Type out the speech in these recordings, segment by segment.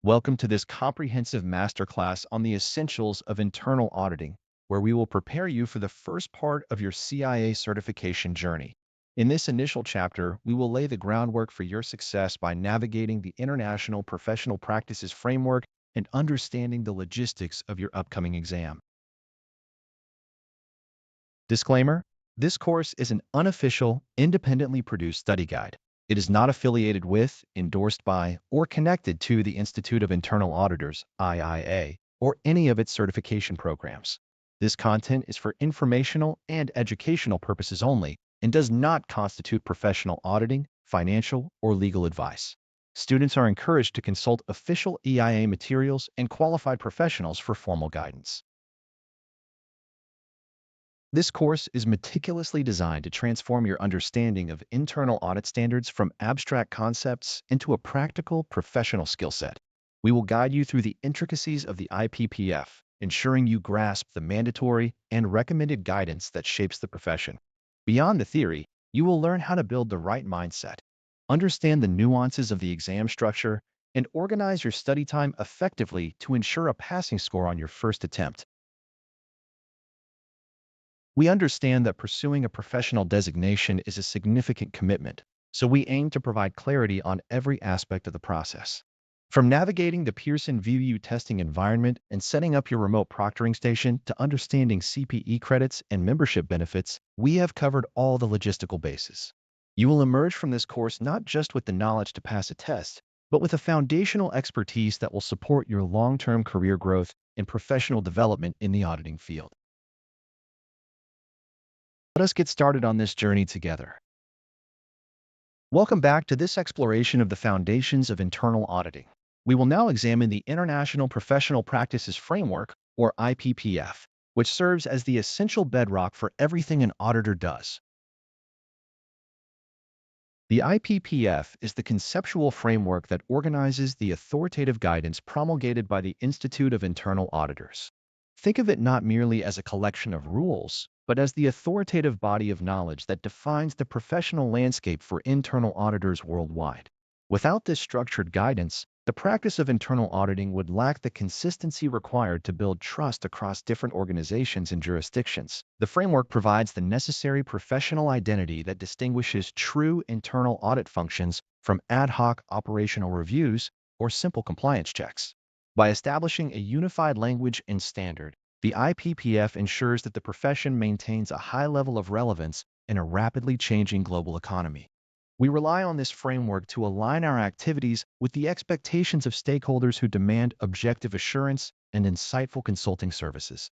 Welcome to this comprehensive masterclass on the essentials of internal auditing, where we will prepare you for the first part of your CIA certification journey. In this initial chapter, we will lay the groundwork for your success by navigating the International Professional Practices Framework and understanding the logistics of your upcoming exam. Disclaimer: this course is an unofficial, independently produced study guide. It is not affiliated with, endorsed by, or connected to the Institute of Internal Auditors, IIA, or any of its certification programs. This content is for informational and educational purposes only and does not constitute professional auditing, financial, or legal advice. Students are encouraged to consult official EIA materials and qualified professionals for formal guidance. This course is meticulously designed to transform your understanding of internal audit standards from abstract concepts into a practical, professional skill set. We will guide you through the intricacies of the IPPF, ensuring you grasp the mandatory and recommended guidance that shapes the profession. Beyond the theory, you will learn how to build the right mindset, understand the nuances of the exam structure, and organize your study time effectively to ensure a passing score on your first attempt. We understand that pursuing a professional designation is a significant commitment, so we aim to provide clarity on every aspect of the process. From navigating the Pearson VUE testing environment and setting up your remote proctoring station to understanding CPE credits and membership benefits, we have covered all the logistical bases. You will emerge from this course not just with the knowledge to pass a test, but with a foundational expertise that will support your long-term career growth and professional development in the auditing field. Let us get started on this journey together. Welcome back to this exploration of the foundations of internal auditing. We will now examine the International Professional Practices Framework, or IPPF, which serves as the essential bedrock for everything an auditor does. The IPPF is the conceptual framework that organizes the authoritative guidance promulgated by the Institute of Internal Auditors. Think of it not merely as a collection of rules, but as the authoritative body of knowledge that defines the professional landscape for internal auditors worldwide. Without this structured guidance, the practice of internal auditing would lack the consistency required to build trust across different organizations and jurisdictions. The framework provides the necessary professional identity that distinguishes true internal audit functions from ad hoc operational reviews or simple compliance checks. By establishing a unified language and standard, the IPPF ensures that the profession maintains a high level of relevance in a rapidly changing global economy. We rely on this framework to align our activities with the expectations of stakeholders who demand objective assurance and insightful consulting services.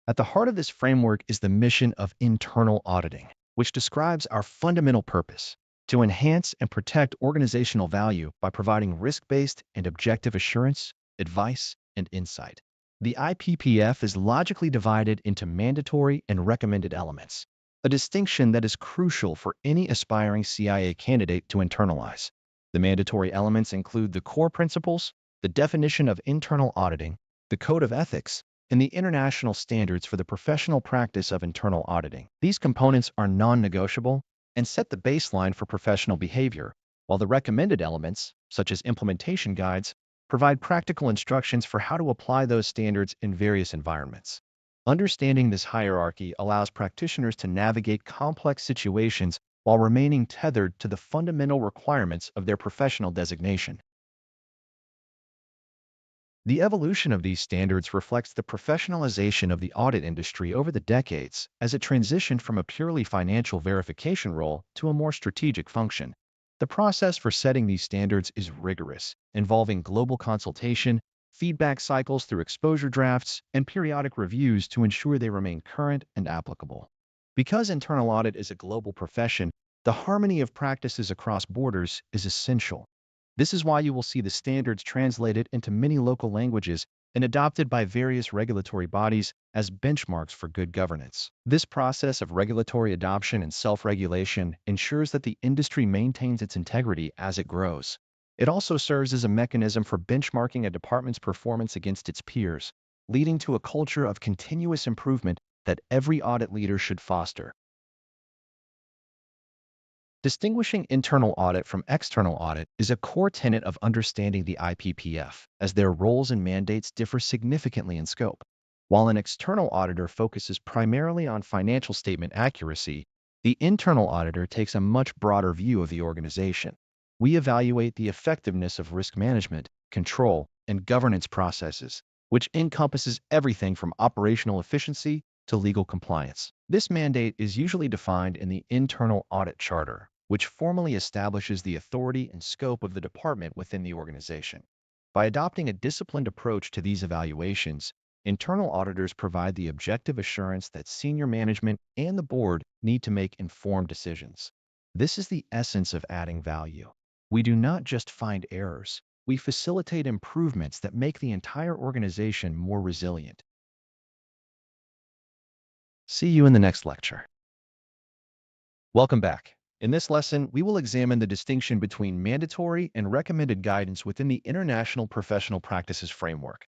At the heart of this framework is the mission of internal auditing, which describes our fundamental purpose: to enhance and protect organizational value by providing risk-based and objective assurance, advice, and insight. The IPPF is logically divided into mandatory and recommended elements, a distinction that is crucial for any aspiring CIA candidate to internalize. The mandatory elements include the core principles, the definition of internal auditing, the code of ethics, and the international standards for the professional practice of internal auditing. These components are non-negotiable and set the baseline for professional behavior, while the recommended elements, such as implementation guides, provide practical instructions for how to apply those standards in various environments. Understanding this hierarchy allows practitioners to navigate complex situations while remaining tethered to the fundamental requirements of their professional designation. The evolution of these standards reflects the professionalization of the audit industry over the decades as it transitioned from a purely financial verification role to a more strategic function. The process for setting these standards is rigorous, involving global consultation, feedback cycles through exposure drafts, and periodic reviews to ensure they remain current and applicable. Because internal audit is a global profession, the harmony of practices across borders is essential. This is why you will see the standards translated into many local languages and adopted by various regulatory bodies as benchmarks for good governance. This process of regulatory adoption and self-regulation ensures that the industry maintains its integrity as it grows. It also serves as a mechanism for benchmarking a department's performance against its peers, leading to a culture of continuous improvement that every audit leader should foster. Distinguishing internal audit from external audit is a core tenet of understanding the IPPF, as their roles and mandates differ significantly in scope. While an external auditor focuses primarily on financial statement accuracy, the internal auditor takes a much broader view of the organization. We evaluate the effectiveness of risk management, control, and governance processes, which encompasses everything from operational efficiency to legal compliance. This mandate is usually defined in the Internal Audit Charter, which formally establishes the authority and scope of the department within the organization. By adopting a disciplined approach to these evaluations, internal auditors provide the objective assurance that senior management and the board need to make informed decisions. This is the essence of adding value. We do not just find errors, we facilitate improvements that make the entire organization more resilient. See you in the next lecture. Welcome back. In this lesson, we will examine the distinction between mandatory and recommended guidance within the International Professional Practices Framework.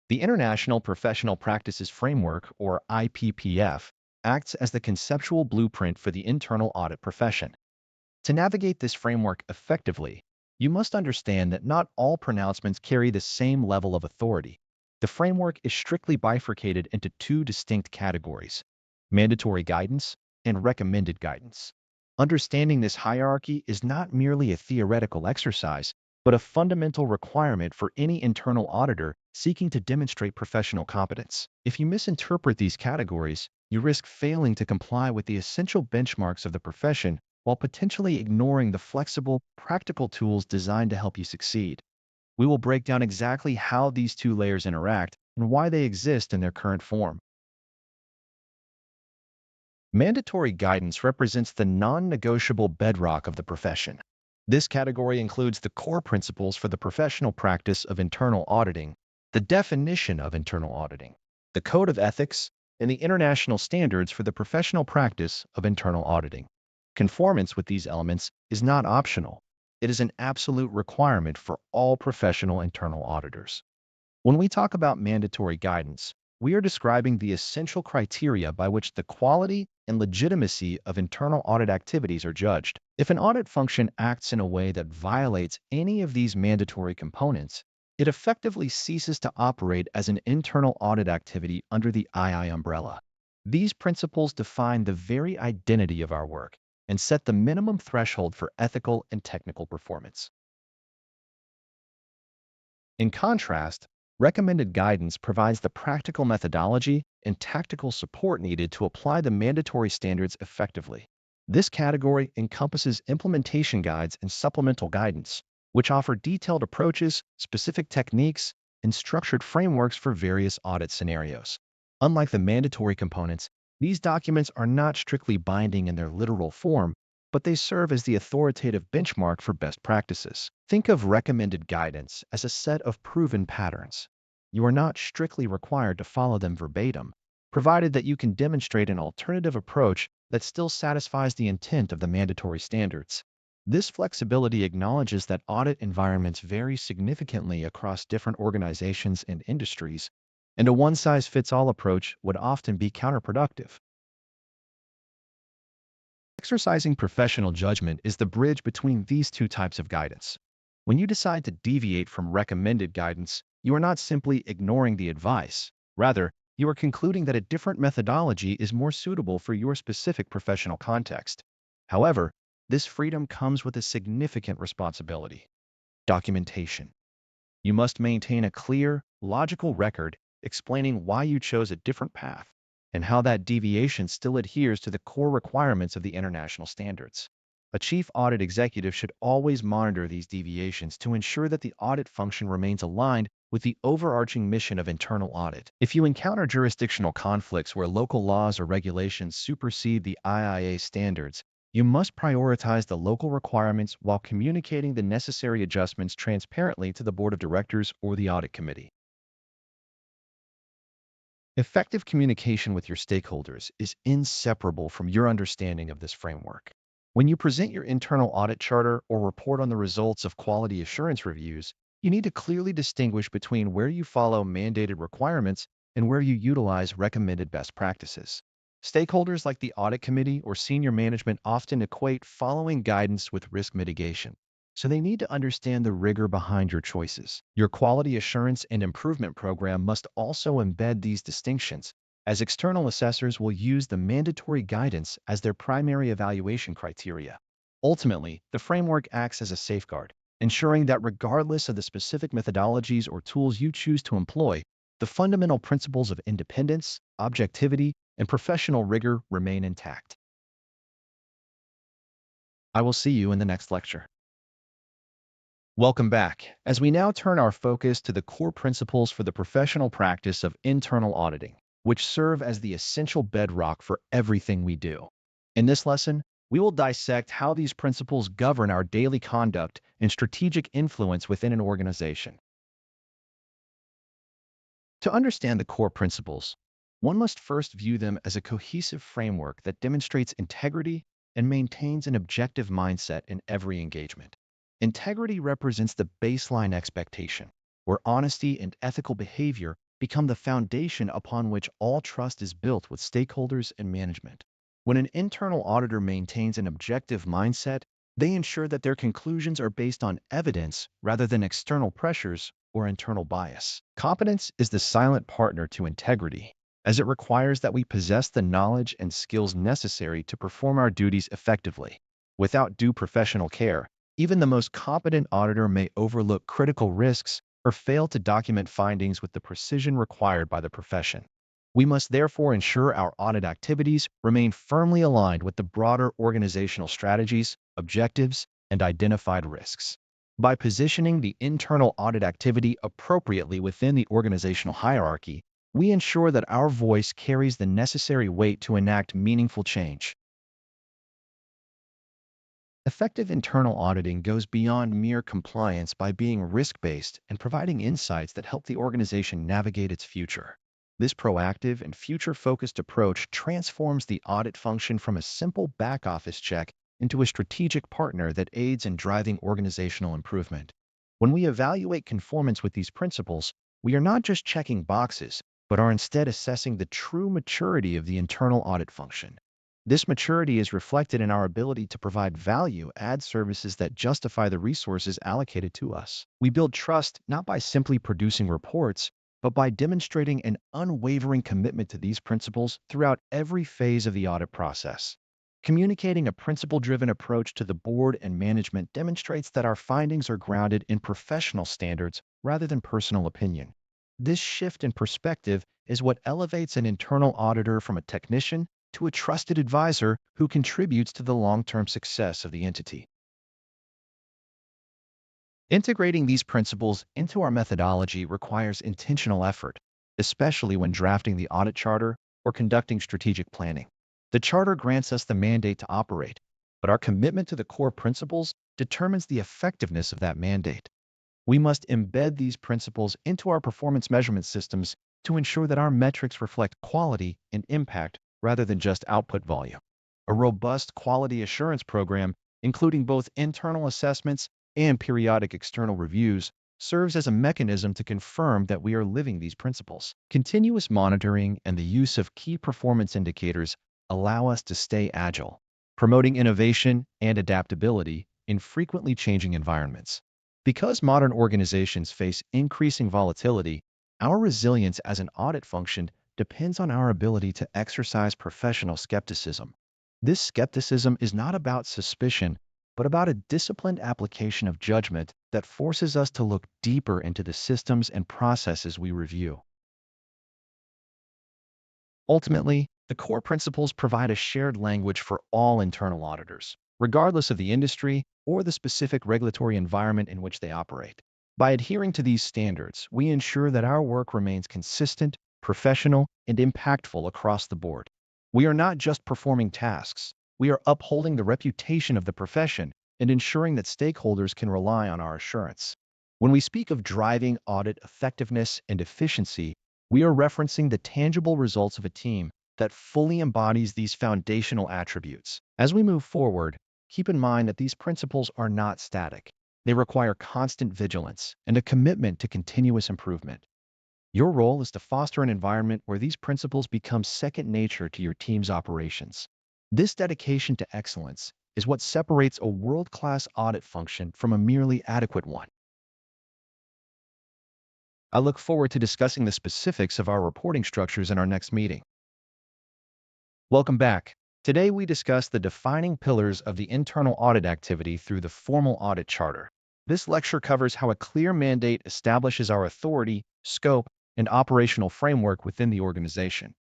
The International Professional Practices Framework, or IPPF, acts as the conceptual blueprint for the internal audit profession. To navigate this framework effectively, you must understand that not all pronouncements carry the same level of authority. The framework is strictly bifurcated into two distinct categories: mandatory guidance and recommended guidance. Understanding this hierarchy is not merely a theoretical exercise, but a fundamental requirement for any internal auditor seeking to demonstrate professional competence. If you misinterpret these categories, you risk failing to comply with the essential benchmarks of the profession while potentially ignoring the flexible, practical tools designed to help you succeed. We will break down exactly how these two layers interact and why they exist in their current form. Mandatory guidance represents the non-negotiable bedrock of the profession. This category includes the core principles for the professional practice of internal auditing, the definition of internal auditing, the code of ethics, and the international standards for the professional practice of internal auditing. Conformance with these elements is not optional. It is an absolute requirement for all professional internal auditors. When we talk about mandatory guidance, we are describing the essential criteria by which the quality and legitimacy of internal audit activities are judged. If an audit function acts in a way that violates any of these mandatory components, it effectively ceases to operate as an internal audit activity under the II umbrella. These principles define the very identity of our work and set the minimum threshold for ethical and technical performance. In contrast, recommended guidance provides the practical methodology and tactical support needed to apply the mandatory standards effectively. This category encompasses implementation guides and supplemental guidance, which offer detailed approaches, specific techniques, and structured frameworks for various audit scenarios. Unlike the mandatory components, these documents are not strictly binding in their literal form, but they serve as the authoritative benchmark for best practices. Think of recommended guidance as a set of proven patterns. You are not strictly required to follow them verbatim, provided that you can demonstrate an alternative approach that still satisfies the intent of the mandatory standards. This flexibility acknowledges that audit environments vary significantly across different organizations and industries, and a one-size-fits-all approach would often be counterproductive. Exercising professional judgment is the bridge between these two types of guidance. When you decide to deviate from recommended guidance, you are not simply ignoring the advice. Rather, you are concluding that a different methodology is more suitable for your specific professional context. However, this freedom comes with a significant responsibility: documentation. You must maintain a clear, logical record explaining why you chose a different path and how that deviation still adheres to the core requirements of the international standards. A chief audit executive should always monitor these deviations to ensure that the audit function remains aligned with the overarching mission of internal audit. If you encounter jurisdictional conflicts where local laws or regulations supersede the IIA standards, you must prioritize the local requirements while communicating the necessary adjustments transparently to the board of directors or the audit committee. Effective communication with your stakeholders is inseparable from your understanding of this framework. When you present your internal audit charter or report on the results of quality assurance reviews, you need to clearly distinguish between where you follow mandated requirements and where you utilize recommended best practices. Stakeholders like the audit committee or senior management often equate following guidance with risk mitigation. So they need to understand the rigor behind your choices. Your quality assurance and improvement program must also embed these distinctions, as external assessors will use the mandatory guidance as their primary evaluation criteria. Ultimately, the framework acts as a safeguard, ensuring that regardless of the specific methodologies or tools you choose to employ, the fundamental principles of independence, objectivity, and professional rigor remain intact. I will see you in the next lecture. Welcome back, as we now turn our focus to the core principles for the professional practice of internal auditing, which serve as the essential bedrock for everything we do. In this lesson, we will dissect how these principles govern our daily conduct and strategic influence within an organization. To understand the core principles, one must first view them as a cohesive framework that demonstrates integrity and maintains an objective mindset in every engagement. Integrity represents the baseline expectation, where honesty and ethical behavior become the foundation upon which all trust is built with stakeholders and management. When an internal auditor maintains an objective mindset, they ensure that their conclusions are based on evidence rather than external pressures or internal bias. Competence is the silent partner to integrity, as it requires that we possess the knowledge and skills necessary to perform our duties effectively. Without due professional care, even the most competent auditor may overlook critical risks or fail to document findings with the precision required by the profession. We must therefore ensure our audit activities remain firmly aligned with the broader organizational strategies, objectives, and identified risks. By positioning the internal audit activity appropriately within the organizational hierarchy, we ensure that our voice carries the necessary weight to enact meaningful change. Effective internal auditing goes beyond mere compliance by being risk-based and providing insights that help the organization navigate its future. This proactive and future-focused approach transforms the audit function from a simple back-office check into a strategic partner that aids in driving organizational improvement. When we evaluate conformance with these principles, we are not just checking boxes, but are instead assessing the true maturity of the internal audit function. This maturity is reflected in our ability to provide value-add services that justify the resources allocated to us. We build trust not by simply producing reports, but by demonstrating an unwavering commitment to these principles throughout every phase of the audit process. Communicating a principle-driven approach to the board and management demonstrates that our findings are grounded in professional standards rather than personal opinion. This shift in perspective is what elevates an internal auditor from a technician to a trusted advisor who contributes to the long-term success of the entity. Integrating these principles into our methodology requires intentional effort, especially when drafting the audit charter or conducting strategic planning. The charter grants us the mandate to operate, but our commitment to the core principles determines the effectiveness of that mandate. We must embed these principles into our performance measurement systems to ensure that our metrics reflect quality and impact rather than just output volume. A robust quality assurance program, including both internal assessments and periodic external reviews, serves as a mechanism to confirm that we are living these principles. Continuous monitoring and the use of key performance indicators allow us to stay agile, promoting innovation and adaptability in frequently changing environments. Because modern organizations face increasing volatility, our resilience as an audit function depends on our ability to exercise professional skepticism. This skepticism is not about suspicion, but about a disciplined application of judgment that forces us to look deeper into the systems and processes we review. Ultimately, the core principles provide a shared language for all internal auditors, regardless of the industry or the specific regulatory environment in which they operate. By adhering to these standards, we ensure that our work remains consistent, professional, and impactful across the board. We are not just performing tasks, we are upholding the reputation of the profession and ensuring that stakeholders can rely on our assurance. When we speak of driving audit effectiveness and efficiency, we are referencing the tangible results of a team that fully embodies these foundational attributes. As we move forward, keep in mind that these principles are not static. They require constant vigilance and a commitment to continuous improvement. Your role is to foster an environment where these principles become second nature to your team's operations. This dedication to excellence is what separates a world-class audit function from a merely adequate one. I look forward to discussing the specifics of our reporting structures in our next meeting. Welcome back. Today we discuss the defining pillars of the internal audit activity through the formal audit charter. This lecture covers how a clear mandate establishes our authority, scope, and operational framework within the organization.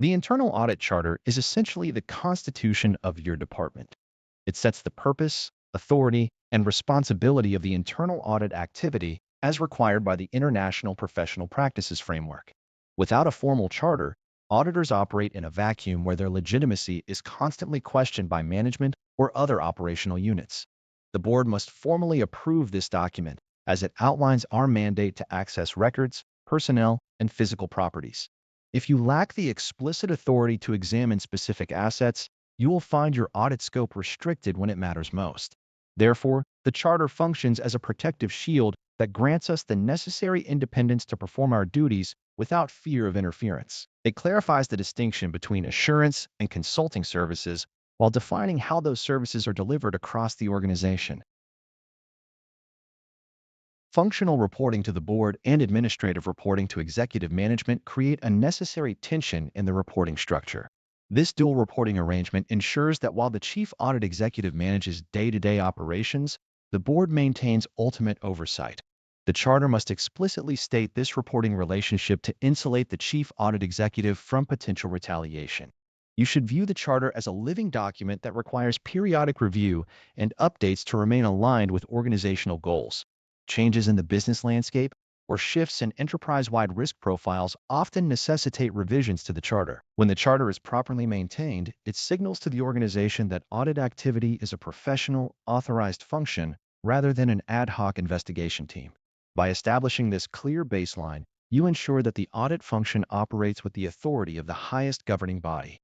The internal audit charter is essentially the constitution of your department. It sets the purpose, authority, and responsibility of the internal audit activity as required by the International Professional Practices Framework. Without a formal charter, auditors operate in a vacuum where their legitimacy is constantly questioned by management or other operational units. The board must formally approve this document as it outlines our mandate to access records, personnel, and physical properties. If you lack the explicit authority to examine specific assets, you will find your audit scope restricted when it matters most. Therefore, the Charter functions as a protective shield that grants us the necessary independence to perform our duties without fear of interference. It clarifies the distinction between assurance and consulting services while defining how those services are delivered across the organization. Functional reporting to the board and administrative reporting to executive management create a necessary tension in the reporting structure. This dual reporting arrangement ensures that while the chief audit executive manages day-to-day operations, the board maintains ultimate oversight. The charter must explicitly state this reporting relationship to insulate the chief audit executive from potential retaliation. You should view the charter as a living document that requires periodic review and updates to remain aligned with organizational goals. Changes in the business landscape or shifts in enterprise-wide risk profiles often necessitate revisions to the charter. When the charter is properly maintained, it signals to the organization that audit activity is a professional, authorized function rather than an ad hoc investigation team. By establishing this clear baseline, you ensure that the audit function operates with the authority of the highest governing body.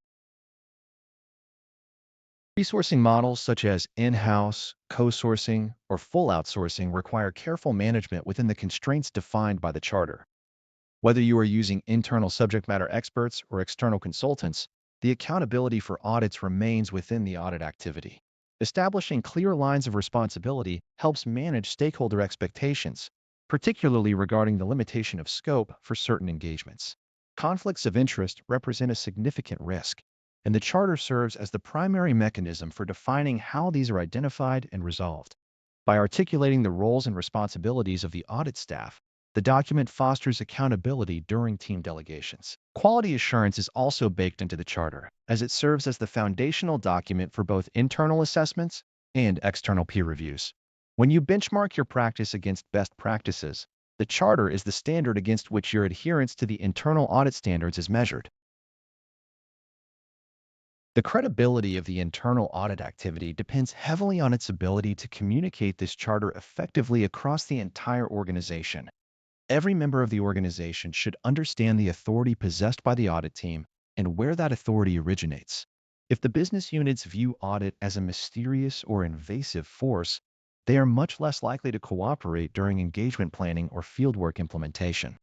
Resourcing models such as in-house, co-sourcing, or full outsourcing require careful management within the constraints defined by the charter. Whether you are using internal subject matter experts or external consultants, the accountability for audits remains within the audit activity. Establishing clear lines of responsibility helps manage stakeholder expectations, particularly regarding the limitation of scope for certain engagements. Conflicts of interest represent a significant risk, and the charter serves as the primary mechanism for defining how these are identified and resolved. By articulating the roles and responsibilities of the audit staff, the document fosters accountability during team delegations. Quality assurance is also baked into the charter, as it serves as the foundational document for both internal assessments and external peer reviews. When you benchmark your practice against best practices, the charter is the standard against which your adherence to the internal audit standards is measured. The credibility of the internal audit activity depends heavily on its ability to communicate this charter effectively across the entire organization. Every member of the organization should understand the authority possessed by the audit team and where that authority originates. If the business units view audit as a mysterious or invasive force, they are much less likely to cooperate during engagement planning or fieldwork implementation.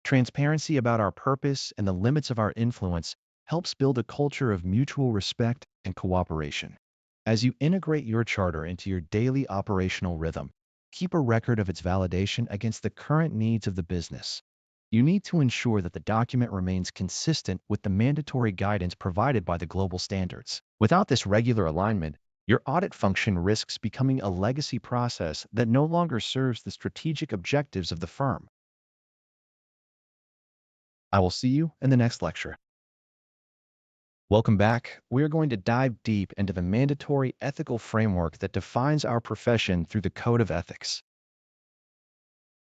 Transparency about our purpose and the limits of our influence helps build a culture of mutual respect and cooperation. As you integrate your charter into your daily operational rhythm, keep a record of its validation against the current needs of the business. You need to ensure that the document remains consistent with the mandatory guidance provided by the global standards. Without this regular alignment, your audit function risks becoming a legacy process that no longer serves the strategic objectives of the firm. I will see you in the next lecture. Welcome back. We are going to dive deep into the mandatory ethical framework that defines our profession through the Code of Ethics.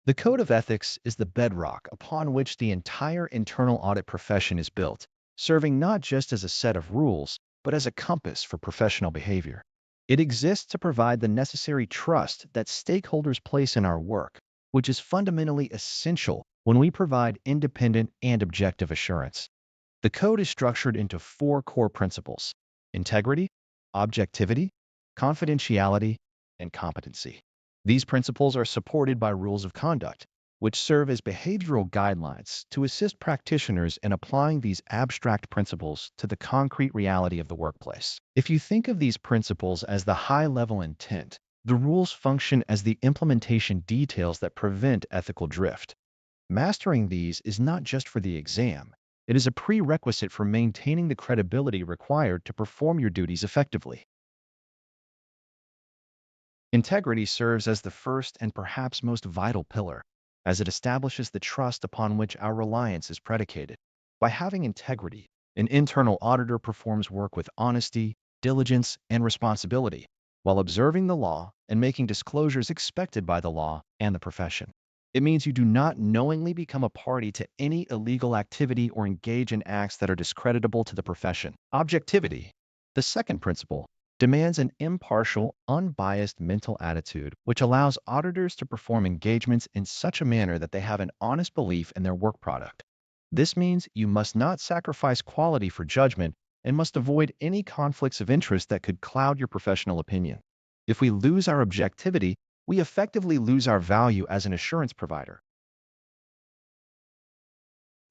The Code of Ethics is the bedrock upon which the entire internal audit profession is built, serving not just as a set of rules, but as a compass for professional behavior. It exists to provide the necessary trust that stakeholders place in our work, which is fundamentally essential when we provide independent and objective assurance. The code is structured into four core principles: integrity, objectivity, confidentiality, and competency. These principles are supported by rules of conduct, which serve as behavioral guidelines to assist practitioners in applying these abstract principles to the concrete reality of the workplace. If you think of these principles as the high-level intent, the rules function as the implementation details that prevent ethical drift. Mastering these is not just for the exam. It is a prerequisite for maintaining the credibility required to perform your duties effectively. Integrity serves as the first and perhaps most vital pillar, as it establishes the trust upon which our reliance is predicated. By having integrity, an internal auditor performs work with honesty, diligence, and responsibility, while observing the law and making disclosures expected by the law and the profession. It means you do not knowingly become a party to any illegal activity or engage in acts that are discreditable to the profession. Objectivity, the second principle, demands an impartial, unbiased mental attitude which allows auditors to perform engagements in such a manner that they have an honest belief in their work product. This means you must not sacrifice quality for judgment and must avoid any conflicts of interest that could cloud your professional opinion. If we lose our objectivity, we effectively lose our value as an assurance provider.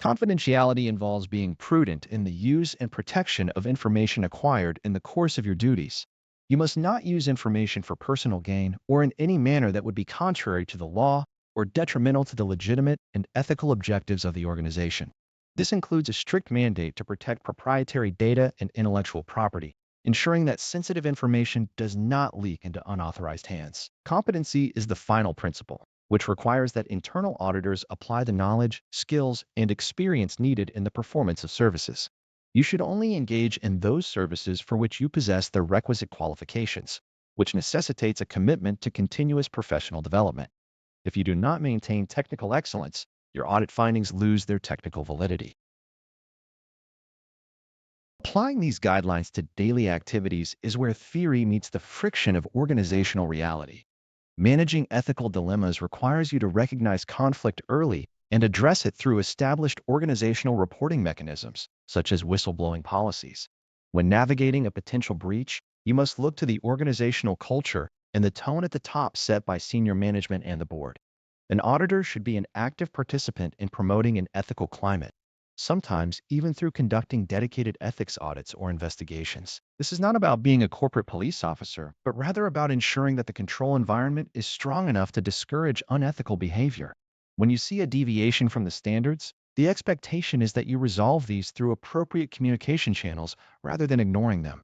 Confidentiality involves being prudent in the use and protection of information acquired in the course of your duties. You must not use information for personal gain or in any manner that would be contrary to the law or detrimental to the legitimate and ethical objectives of the organization. This includes a strict mandate to protect proprietary data and intellectual property, ensuring that sensitive information does not leak into unauthorized hands. Competency is the final principle, which requires that internal auditors apply the knowledge, skills, and experience needed in the performance of services. You should only engage in those services for which you possess the requisite qualifications, which necessitates a commitment to continuous professional development. If you do not maintain technical excellence, your audit findings lose their technical validity. Applying these guidelines to daily activities is where theory meets the friction of organizational reality. Managing ethical dilemmas requires you to recognize conflict early and address it through established organizational reporting mechanisms, such as whistleblowing policies. When navigating a potential breach, you must look to the organizational culture and the tone at the top set by senior management and the board. An auditor should be an active participant in promoting an ethical climate, sometimes even through conducting dedicated ethics audits or investigations. This is not about being a corporate police officer, but rather about ensuring that the control environment is strong enough to discourage unethical behavior. When you see a deviation from the standards, the expectation is that you resolve these through appropriate communication channels rather than ignoring them.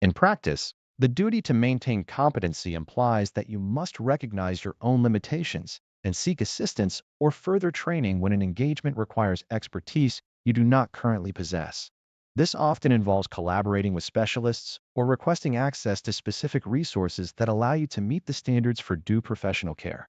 In practice, the duty to maintain competency implies that you must recognize your own limitations and seek assistance or further training when an engagement requires expertise you do not currently possess. This often involves collaborating with specialists or requesting access to specific resources that allow you to meet the standards for due professional care.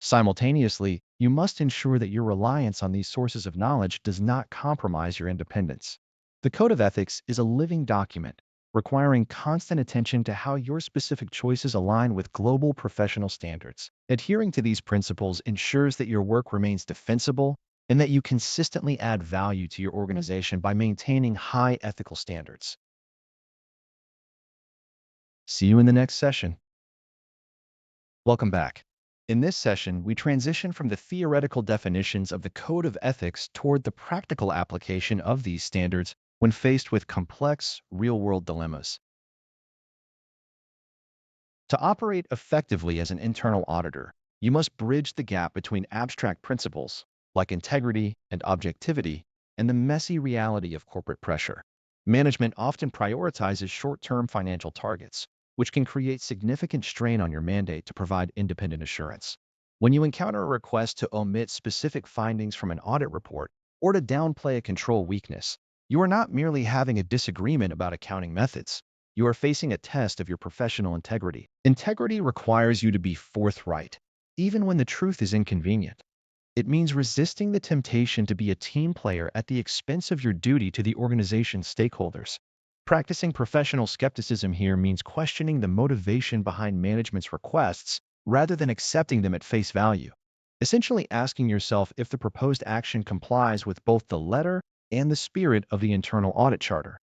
Simultaneously, you must ensure that your reliance on these sources of knowledge does not compromise your independence. The Code of Ethics is a living document, requiring constant attention to how your specific choices align with global professional standards. Adhering to these principles ensures that your work remains defensible and that you consistently add value to your organization by maintaining high ethical standards. See you in the next session. Welcome back. In this session, we transition from the theoretical definitions of the Code of Ethics toward the practical application of these standards when faced with complex, real-world dilemmas. To operate effectively as an internal auditor, you must bridge the gap between abstract principles, like integrity and objectivity, and the messy reality of corporate pressure. Management often prioritizes short-term financial targets, which can create significant strain on your mandate to provide independent assurance. When you encounter a request to omit specific findings from an audit report or to downplay a control weakness, you are not merely having a disagreement about accounting methods. You are facing a test of your professional integrity. Integrity requires you to be forthright, even when the truth is inconvenient. It means resisting the temptation to be a team player at the expense of your duty to the organization's stakeholders. Practicing professional skepticism here means questioning the motivation behind management's requests rather than accepting them at face value. Essentially asking yourself if the proposed action complies with both the letter and the spirit of the internal audit charter.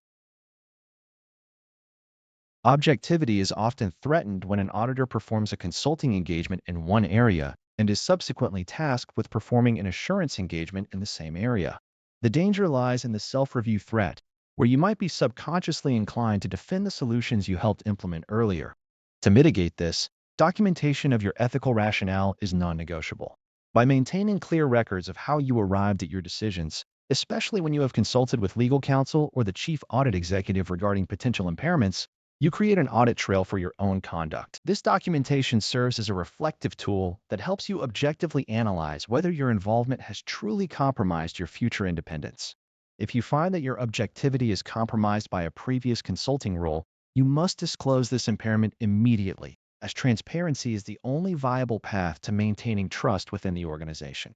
Objectivity is often threatened when an auditor performs a consulting engagement in one area and is subsequently tasked with performing an assurance engagement in the same area. The danger lies in the self-review threat, where you might be subconsciously inclined to defend the solutions you helped implement earlier. To mitigate this, documentation of your ethical rationale is non-negotiable. By maintaining clear records of how you arrived at your decisions, especially when you have consulted with legal counsel or the chief audit executive regarding potential impairments, you create an audit trail for your own conduct. This documentation serves as a reflective tool that helps you objectively analyze whether your involvement has truly compromised your future independence. If you find that your objectivity is compromised by a previous consulting role, you must disclose this impairment immediately, as transparency is the only viable path to maintaining trust within the organization.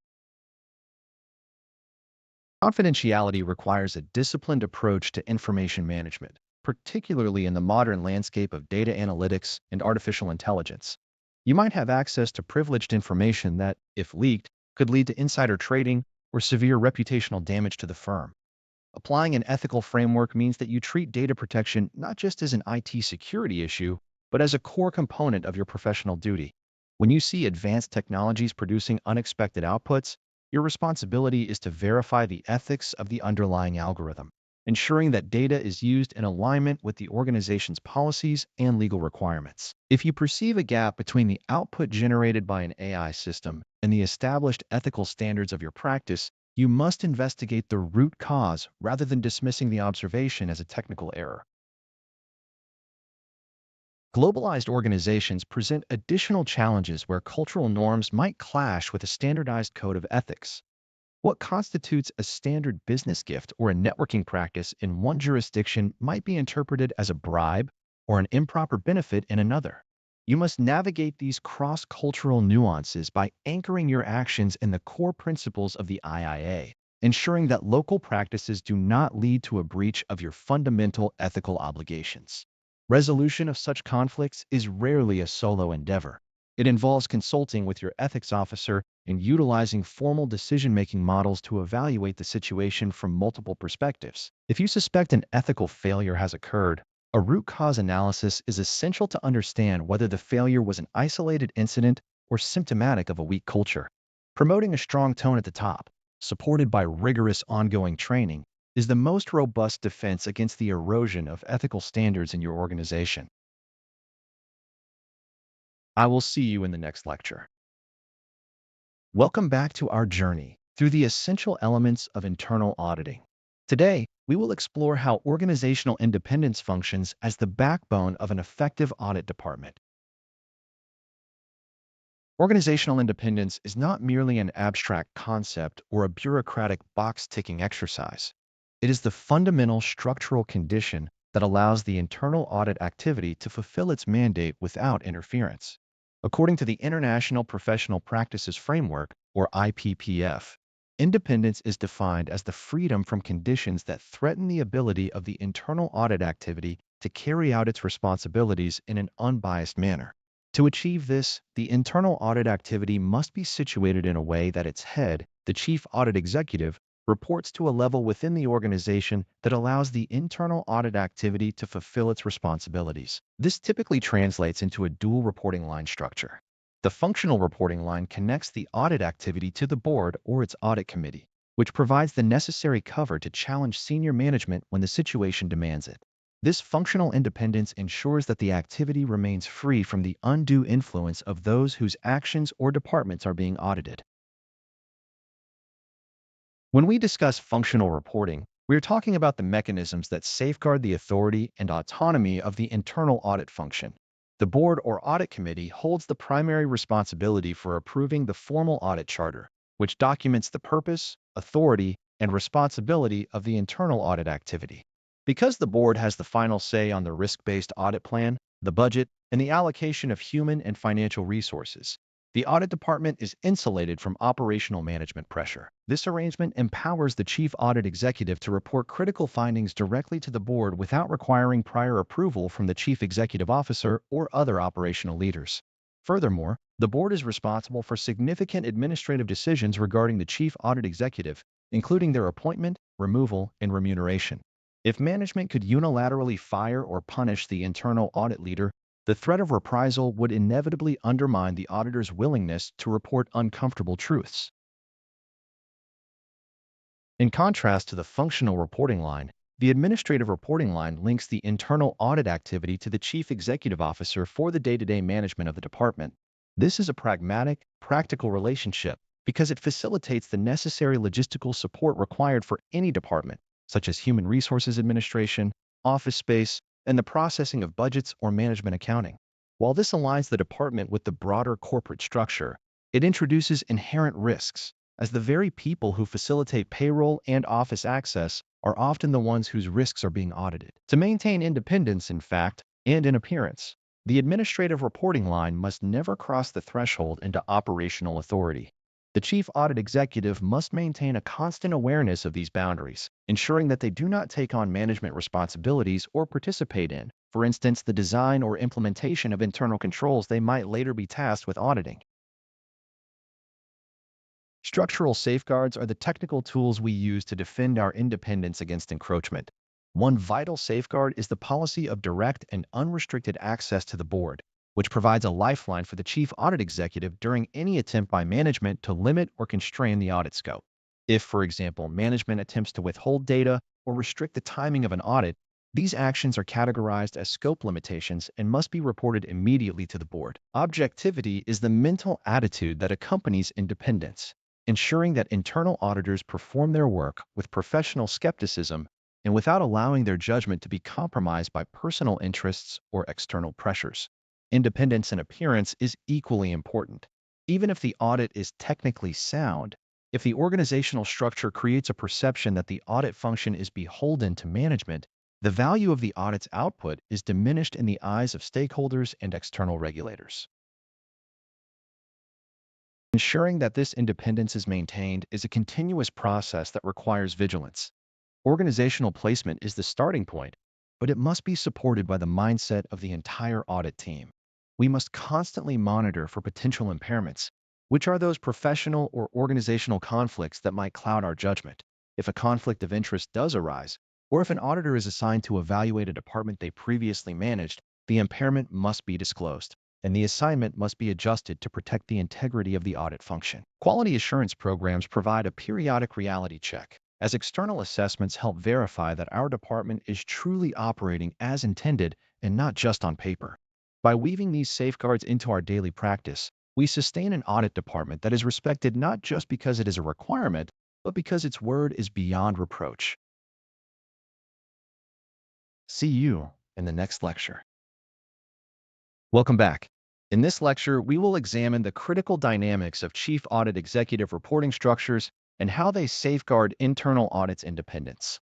Confidentiality requires a disciplined approach to information management, particularly in the modern landscape of data analytics and artificial intelligence. You might have access to privileged information that, if leaked, could lead to insider trading or severe reputational damage to the firm. Applying an ethical framework means that you treat data protection not just as an IT security issue, but as a core component of your professional duty. When you see advanced technologies producing unexpected outputs, your responsibility is to verify the ethics of the underlying algorithm, ensuring that data is used in alignment with the organization's policies and legal requirements. If you perceive a gap between the output generated by an AI system and the established ethical standards of your practice, you must investigate the root cause rather than dismissing the observation as a technical error. Globalized organizations present additional challenges where cultural norms might clash with a standardized code of ethics. What constitutes a standard business gift or a networking practice in one jurisdiction might be interpreted as a bribe or an improper benefit in another. You must navigate these cross-cultural nuances by anchoring your actions in the core principles of the IIA, ensuring that local practices do not lead to a breach of your fundamental ethical obligations. Resolution of such conflicts is rarely a solo endeavor. It involves consulting with your ethics officer and utilizing formal decision-making models to evaluate the situation from multiple perspectives. If you suspect an ethical failure has occurred, a root cause analysis is essential to understand whether the failure was an isolated incident or symptomatic of a weak culture. Promoting a strong tone at the top, supported by rigorous ongoing training, is the most robust defense against the erosion of ethical standards in your organization. I will see you in the next lecture. Welcome back to our journey through the essential elements of internal auditing. Today, we will explore how organizational independence functions as the backbone of an effective audit department. Organizational independence is not merely an abstract concept or a bureaucratic box-ticking exercise. It is the fundamental structural condition that allows the internal audit activity to fulfill its mandate without interference. According to the International Professional Practices Framework, or IPPF, independence is defined as the freedom from conditions that threaten the ability of the internal audit activity to carry out its responsibilities in an unbiased manner. To achieve this, the internal audit activity must be situated in a way that its head, the chief audit executive, reports to a level within the organization that allows the internal audit activity to fulfill its responsibilities. This typically translates into a dual reporting line structure. The functional reporting line connects the audit activity to the board or its audit committee, which provides the necessary cover to challenge senior management when the situation demands it. This functional independence ensures that the activity remains free from the undue influence of those whose actions or departments are being audited. When we discuss functional reporting, we are talking about the mechanisms that safeguard the authority and autonomy of the internal audit function. The board or audit committee holds the primary responsibility for approving the formal audit charter, which documents the purpose, authority, and responsibility of the internal audit activity. Because the board has the final say on the risk-based audit plan, the budget, and the allocation of human and financial resources, the audit department is insulated from operational management pressure. This arrangement empowers the chief audit executive to report critical findings directly to the board without requiring prior approval from the chief executive officer or other operational leaders. Furthermore, the board is responsible for significant administrative decisions regarding the chief audit executive, including their appointment, removal, and remuneration. If management could unilaterally fire or punish the internal audit leader, the threat of reprisal would inevitably undermine the auditor's willingness to report uncomfortable truths. In contrast to the functional reporting line, the administrative reporting line links the internal audit activity to the chief executive officer for the day-to-day management of the department. This is a pragmatic, practical relationship because it facilitates the necessary logistical support required for any department, such as human resources administration, office space, and the processing of budgets or management accounting. While this aligns the department with the broader corporate structure, it introduces inherent risks, as the very people who facilitate payroll and office access are often the ones whose risks are being audited. To maintain independence in fact and in appearance, the administrative reporting line must never cross the threshold into operational authority. The chief audit executive must maintain a constant awareness of these boundaries, ensuring that they do not take on management responsibilities or participate in, for instance, the design or implementation of internal controls they might later be tasked with auditing. Structural safeguards are the technical tools we use to defend our independence against encroachment. One vital safeguard is the policy of direct and unrestricted access to the board, which provides a lifeline for the chief audit executive during any attempt by management to limit or constrain the audit scope. If, for example, management attempts to withhold data or restrict the timing of an audit, these actions are categorized as scope limitations and must be reported immediately to the board. Objectivity is the mental attitude that accompanies independence, ensuring that internal auditors perform their work with professional skepticism and without allowing their judgment to be compromised by personal interests or external pressures. Independence in appearance is equally important. Even if the audit is technically sound, if the organizational structure creates a perception that the audit function is beholden to management, the value of the audit's output is diminished in the eyes of stakeholders and external regulators. Ensuring that this independence is maintained is a continuous process that requires vigilance. Organizational placement is the starting point, but it must be supported by the mindset of the entire audit team. We must constantly monitor for potential impairments, which are those professional or organizational conflicts that might cloud our judgment. If a conflict of interest does arise, or if an auditor is assigned to evaluate a department they previously managed, the impairment must be disclosed, and the assignment must be adjusted to protect the integrity of the audit function. Quality assurance programs provide a periodic reality check, as external assessments help verify that our department is truly operating as intended and not just on paper. By weaving these safeguards into our daily practice, we sustain an audit department that is respected not just because it is a requirement, but because its word is beyond reproach. See you in the next lecture. Welcome back. In this lecture, we will examine the critical dynamics of chief audit executive reporting structures and how they safeguard internal audit's independence.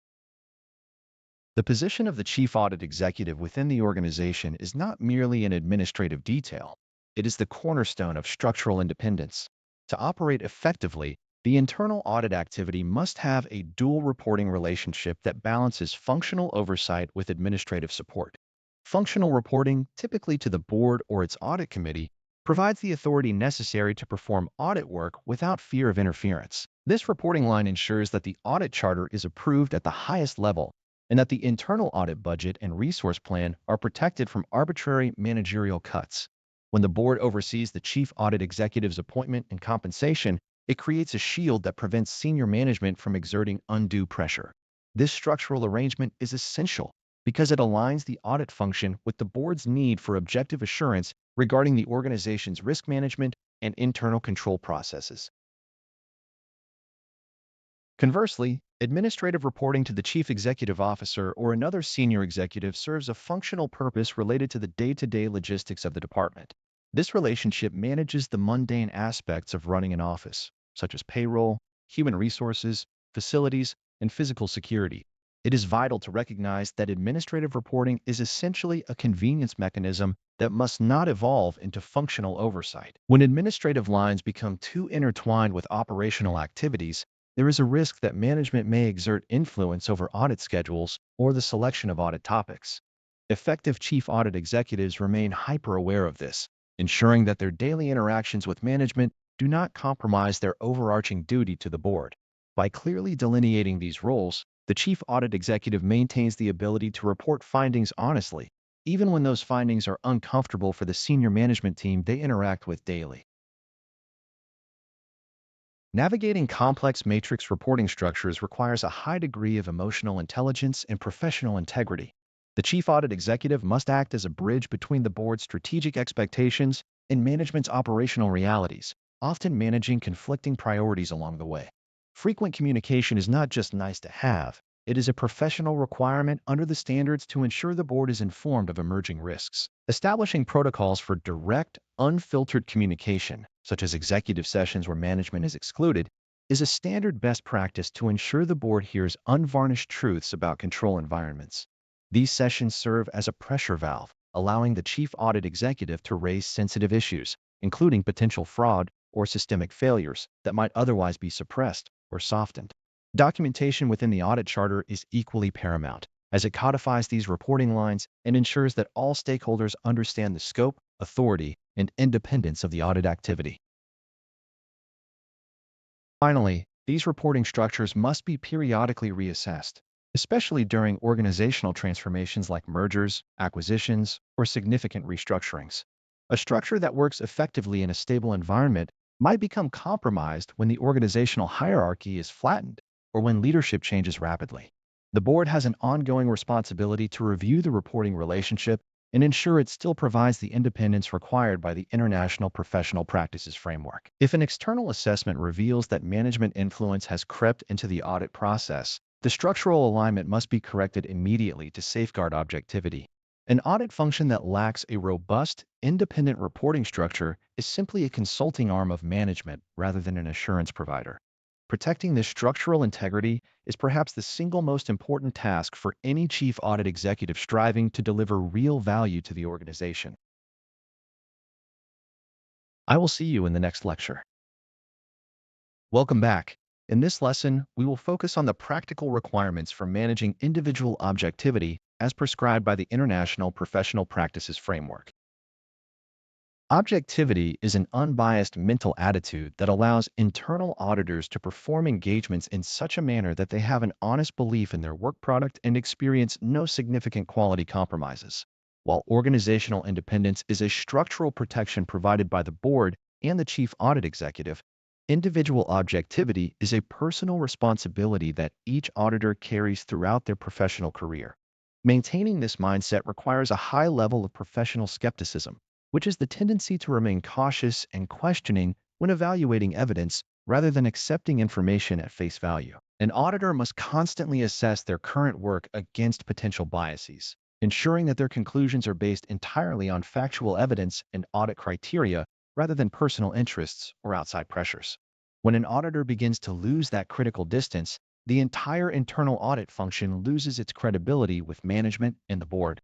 The position of the chief audit executive within the organization is not merely an administrative detail. It is the cornerstone of structural independence. To operate effectively, the internal audit activity must have a dual reporting relationship that balances functional oversight with administrative support. Functional reporting, typically to the board or its audit committee, provides the authority necessary to perform audit work without fear of interference. This reporting line ensures that the audit charter is approved at the highest level and that the internal audit budget and resource plan are protected from arbitrary managerial cuts. When the board oversees the chief audit executive's appointment and compensation, it creates a shield that prevents senior management from exerting undue pressure. This structural arrangement is essential because it aligns the audit function with the board's need for objective assurance regarding the organization's risk management and internal control processes. Conversely, administrative reporting to the chief executive officer or another senior executive serves a functional purpose related to the day-to-day logistics of the department. This relationship manages the mundane aspects of running an office, such as payroll, human resources, facilities, and physical security. It is vital to recognize that administrative reporting is essentially a convenience mechanism that must not evolve into functional oversight. When administrative lines become too intertwined with operational activities, there is a risk that management may exert influence over audit schedules or the selection of audit topics. Effective chief audit executives remain hyper-aware of this, ensuring that their daily interactions with management do not compromise their overarching duty to the board. By clearly delineating these roles, The chief audit executive maintains the ability to report findings honestly, even when those findings are uncomfortable for the senior management team they interact with daily. Navigating complex matrix reporting structures requires a high degree of emotional intelligence and professional integrity. The chief audit executive must act as a bridge between the board's strategic expectations and management's operational realities, often managing conflicting priorities along the way. Frequent communication is not just nice to have, it is a professional requirement under the standards to ensure the board is informed of emerging risks. Establishing protocols for direct, unfiltered communication, such as executive sessions where management is excluded, is a standard best practice to ensure the board hears unvarnished truths about control environments. These sessions serve as a pressure valve, allowing the chief audit executive to raise sensitive issues, including potential fraud or systemic failures that might otherwise be suppressed or softened. Documentation within the audit charter is equally paramount, as it codifies these reporting lines and ensures that all stakeholders understand the scope, authority, and independence of the audit activity. Finally, these reporting structures must be periodically reassessed, especially during organizational transformations like mergers, acquisitions, or significant restructurings. A structure that works effectively in a stable environment might become compromised when the organizational hierarchy is flattened or when leadership changes rapidly. The board has an ongoing responsibility to review the reporting relationship and ensure it still provides the independence required by the International Professional Practices Framework. If an external assessment reveals that management influence has crept into the audit process, the structural alignment must be corrected immediately to safeguard objectivity. An audit function that lacks a robust, independent reporting structure is simply a consulting arm of management rather than an assurance provider. Protecting this structural integrity is perhaps the single most important task for any chief audit executive striving to deliver real value to the organization. I will see you in the next lecture. Welcome back. In this lesson, we will focus on the practical requirements for managing individual objectivity as prescribed by the International Professional Practices Framework. Objectivity is an unbiased mental attitude that allows internal auditors to perform engagements in such a manner that they have an honest belief in their work product and experience no significant quality compromises. While organizational independence is a structural protection provided by the board and the chief audit executive, individual objectivity is a personal responsibility that each auditor carries throughout their professional career. Maintaining this mindset requires a high level of professional skepticism, which is the tendency to remain cautious and questioning when evaluating evidence rather than accepting information at face value. An auditor must constantly assess their current work against potential biases, ensuring that their conclusions are based entirely on factual evidence and audit criteria rather than personal interests or outside pressures. When an auditor begins to lose that critical distance, the entire internal audit function loses its credibility with management and the board.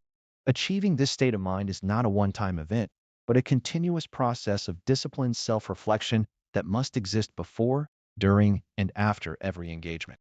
Achieving this state of mind is not a one-time event, but a continuous process of disciplined self-reflection that must exist before, during, and after every engagement.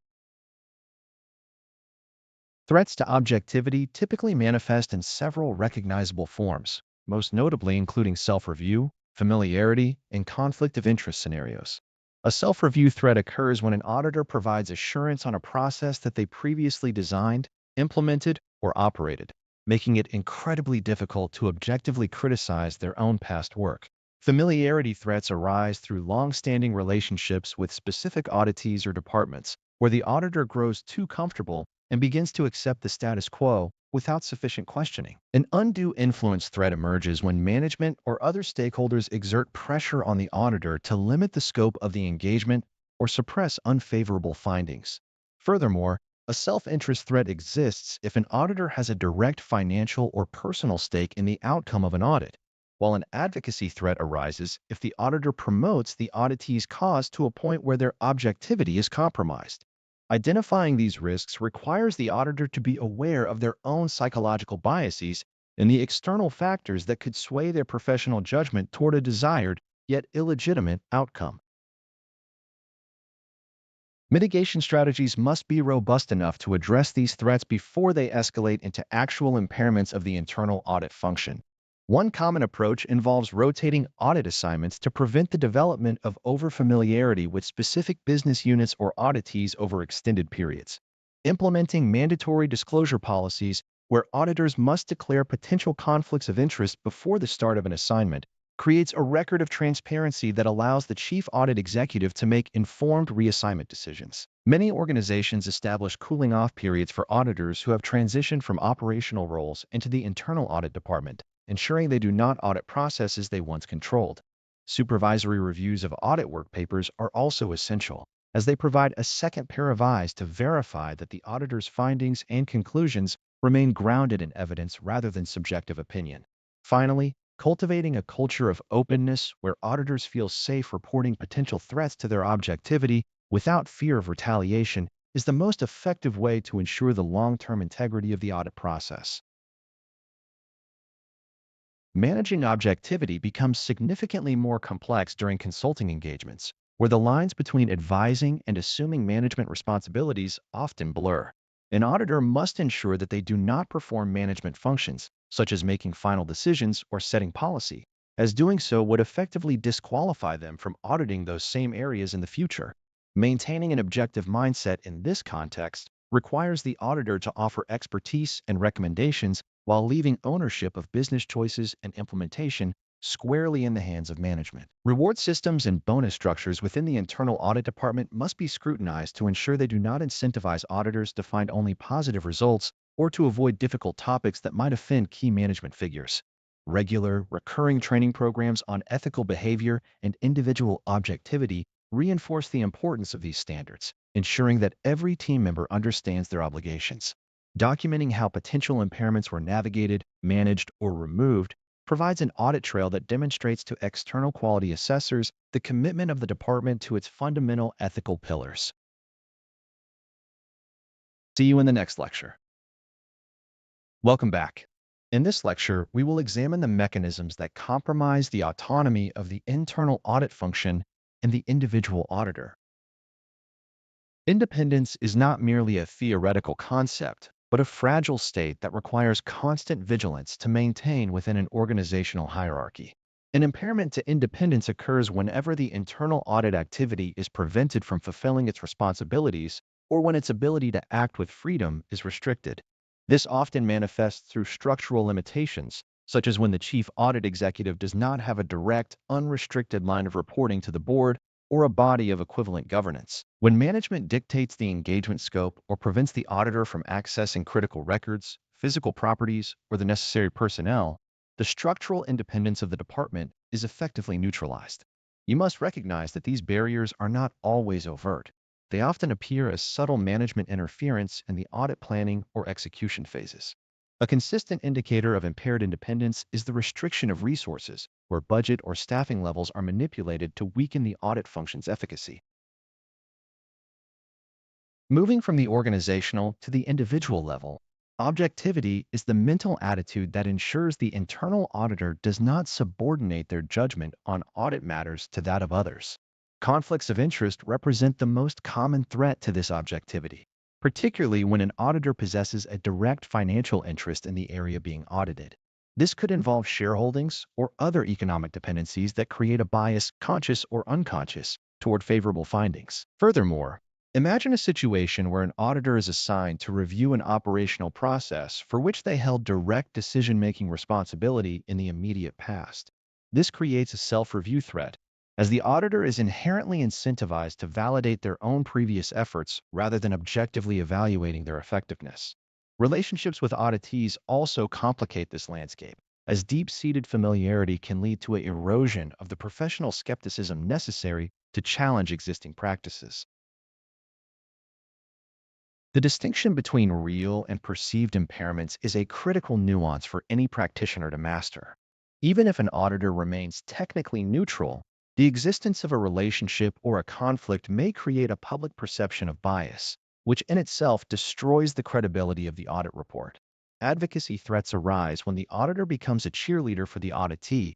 Threats to objectivity typically manifest in several recognizable forms, most notably including self-review, familiarity, and conflict of interest scenarios. A self-review threat occurs when an auditor provides assurance on a process that they previously designed, implemented, or operated, making it incredibly difficult to objectively criticize their own past work. Familiarity threats arise through long-standing relationships with specific auditees or departments, where the auditor grows too comfortable and begins to accept the status quo without sufficient questioning. An undue influence threat emerges when management or other stakeholders exert pressure on the auditor to limit the scope of the engagement or suppress unfavorable findings. Furthermore, a self-interest threat exists if an auditor has a direct financial or personal stake in the outcome of an audit, while an advocacy threat arises if the auditor promotes the auditee's cause to a point where their objectivity is compromised. Identifying these risks requires the auditor to be aware of their own psychological biases and the external factors that could sway their professional judgment toward a desired, yet illegitimate, outcome. Mitigation strategies must be robust enough to address these threats before they escalate into actual impairments of the internal audit function. One common approach involves rotating audit assignments to prevent the development of overfamiliarity with specific business units or auditees over extended periods. Implementing mandatory disclosure policies where auditors must declare potential conflicts of interest before the start of an assignment creates a record of transparency that allows the chief audit executive to make informed reassignment decisions. Many organizations establish cooling off periods for auditors who have transitioned from operational roles into the internal audit department, ensuring they do not audit processes they once controlled. Supervisory reviews of audit work papers are also essential, as they provide a second pair of eyes to verify that the auditor's findings and conclusions remain grounded in evidence rather than subjective opinion. Finally, cultivating a culture of openness where auditors feel safe reporting potential threats to their objectivity without fear of retaliation is the most effective way to ensure the long-term integrity of the audit process. Managing objectivity becomes significantly more complex during consulting engagements, where the lines between advising and assuming management responsibilities often blur. An auditor must ensure that they do not perform management functions, such as making final decisions or setting policy, as doing so would effectively disqualify them from auditing those same areas in the future. Maintaining an objective mindset in this context requires the auditor to offer expertise and recommendations while leaving ownership of business choices and implementation squarely in the hands of management. Reward systems and bonus structures within the internal audit department must be scrutinized to ensure they do not incentivize auditors to find only positive results or to avoid difficult topics that might offend key management figures. Regular, recurring training programs on ethical behavior and individual objectivity reinforce the importance of these standards, ensuring that every team member understands their obligations. Documenting how potential impairments were navigated, managed, or removed provides an audit trail that demonstrates to external quality assessors the commitment of the department to its fundamental ethical pillars. See you in the next lecture. Welcome back. In this lecture, we will examine the mechanisms that compromise the autonomy of the internal audit function and the individual auditor. Independence is not merely a theoretical concept, but a fragile state that requires constant vigilance to maintain within an organizational hierarchy. An impairment to independence occurs whenever the internal audit activity is prevented from fulfilling its responsibilities or when its ability to act with freedom is restricted. This often manifests through structural limitations, such as when the chief audit executive does not have a direct, unrestricted line of reporting to the board or a body of equivalent governance. When management dictates the engagement scope or prevents the auditor from accessing critical records, physical properties, or the necessary personnel, the structural independence of the department is effectively neutralized. You must recognize that these barriers are not always overt. They often appear as subtle management interference in the audit planning or execution phases. A consistent indicator of impaired independence is the restriction of resources, where budget or staffing levels are manipulated to weaken the audit function's efficacy. Moving from the organizational to the individual level, objectivity is the mental attitude that ensures the internal auditor does not subordinate their judgment on audit matters to that of others. Conflicts of interest represent the most common threat to this objectivity, particularly when an auditor possesses a direct financial interest in the area being audited. This could involve shareholdings or other economic dependencies that create a bias, conscious or unconscious, toward favorable findings. Furthermore, imagine a situation where an auditor is assigned to review an operational process for which they held direct decision-making responsibility in the immediate past. This creates a self-review threat, as the auditor is inherently incentivized to validate their own previous efforts rather than objectively evaluating their effectiveness. Relationships with auditees also complicate this landscape, as deep-seated familiarity can lead to an erosion of the professional skepticism necessary to challenge existing practices. The distinction between real and perceived impairments is a critical nuance for any practitioner to master. Even if an auditor remains technically neutral, the existence of a relationship or a conflict may create a public perception of bias, which in itself destroys the credibility of the audit report. Advocacy threats arise when the auditor becomes a cheerleader for the auditee,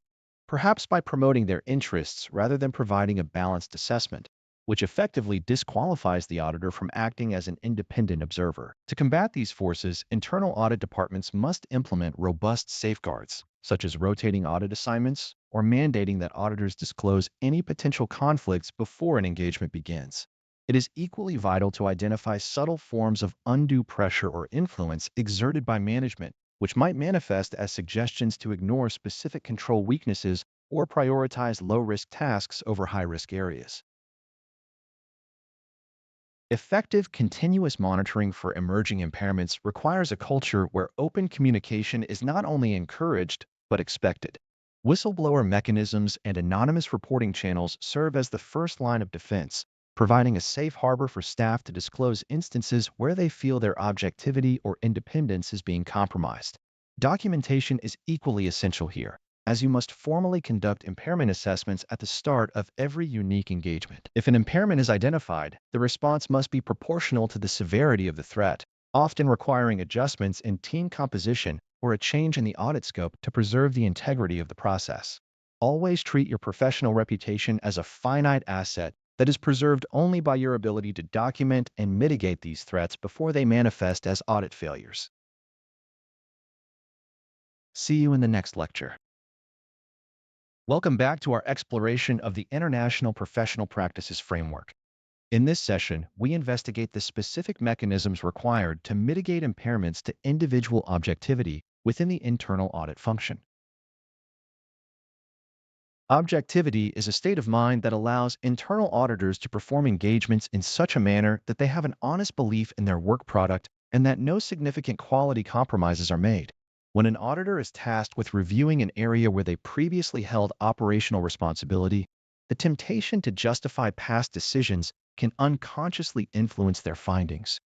perhaps by promoting their interests rather than providing a balanced assessment, which effectively disqualifies the auditor from acting as an independent observer. To combat these forces, internal audit departments must implement robust safeguards, such as rotating audit assignments or mandating that auditors disclose any potential conflicts before an engagement begins. It is equally vital to identify subtle forms of undue pressure or influence exerted by management, which might manifest as suggestions to ignore specific control weaknesses or prioritize low-risk tasks over high-risk areas. Effective continuous monitoring for emerging impairments requires a culture where open communication is not only encouraged, but expected. Whistleblower mechanisms and anonymous reporting channels serve as the first line of defense, providing a safe harbor for staff to disclose instances where they feel their objectivity or independence is being compromised. Documentation is equally essential here, as you must formally conduct impairment assessments at the start of every unique engagement. If an impairment is identified, the response must be proportional to the severity of the threat, often requiring adjustments in team composition or a change in the audit scope to preserve the integrity of the process. Always treat your professional reputation as a finite asset that is preserved only by your ability to document and mitigate these threats before they manifest as audit failures. See you in the next lecture. Welcome back to our exploration of the International Professional Practices Framework. In this session, we investigate the specific mechanisms required to mitigate impairments to individual objectivity within the internal audit function. Objectivity is a state of mind that allows internal auditors to perform engagements in such a manner that they have an honest belief in their work product and that no significant quality compromises are made. When an auditor is tasked with reviewing an area where they previously held operational responsibility, the temptation to justify past decisions can unconsciously influence their findings.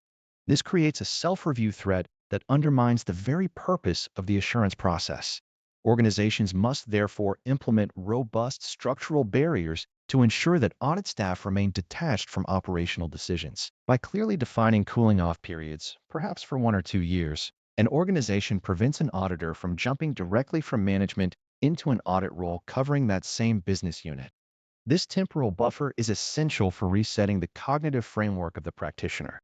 This creates a self-review threat that undermines the very purpose of the assurance process. Organizations must therefore implement robust structural barriers to ensure that audit staff remain detached from operational decisions. By clearly defining cooling-off periods, perhaps for 1 or 2 years, an organization prevents an auditor from jumping directly from management into an audit role covering that same business unit. This temporal buffer is essential for resetting the cognitive framework of the practitioner.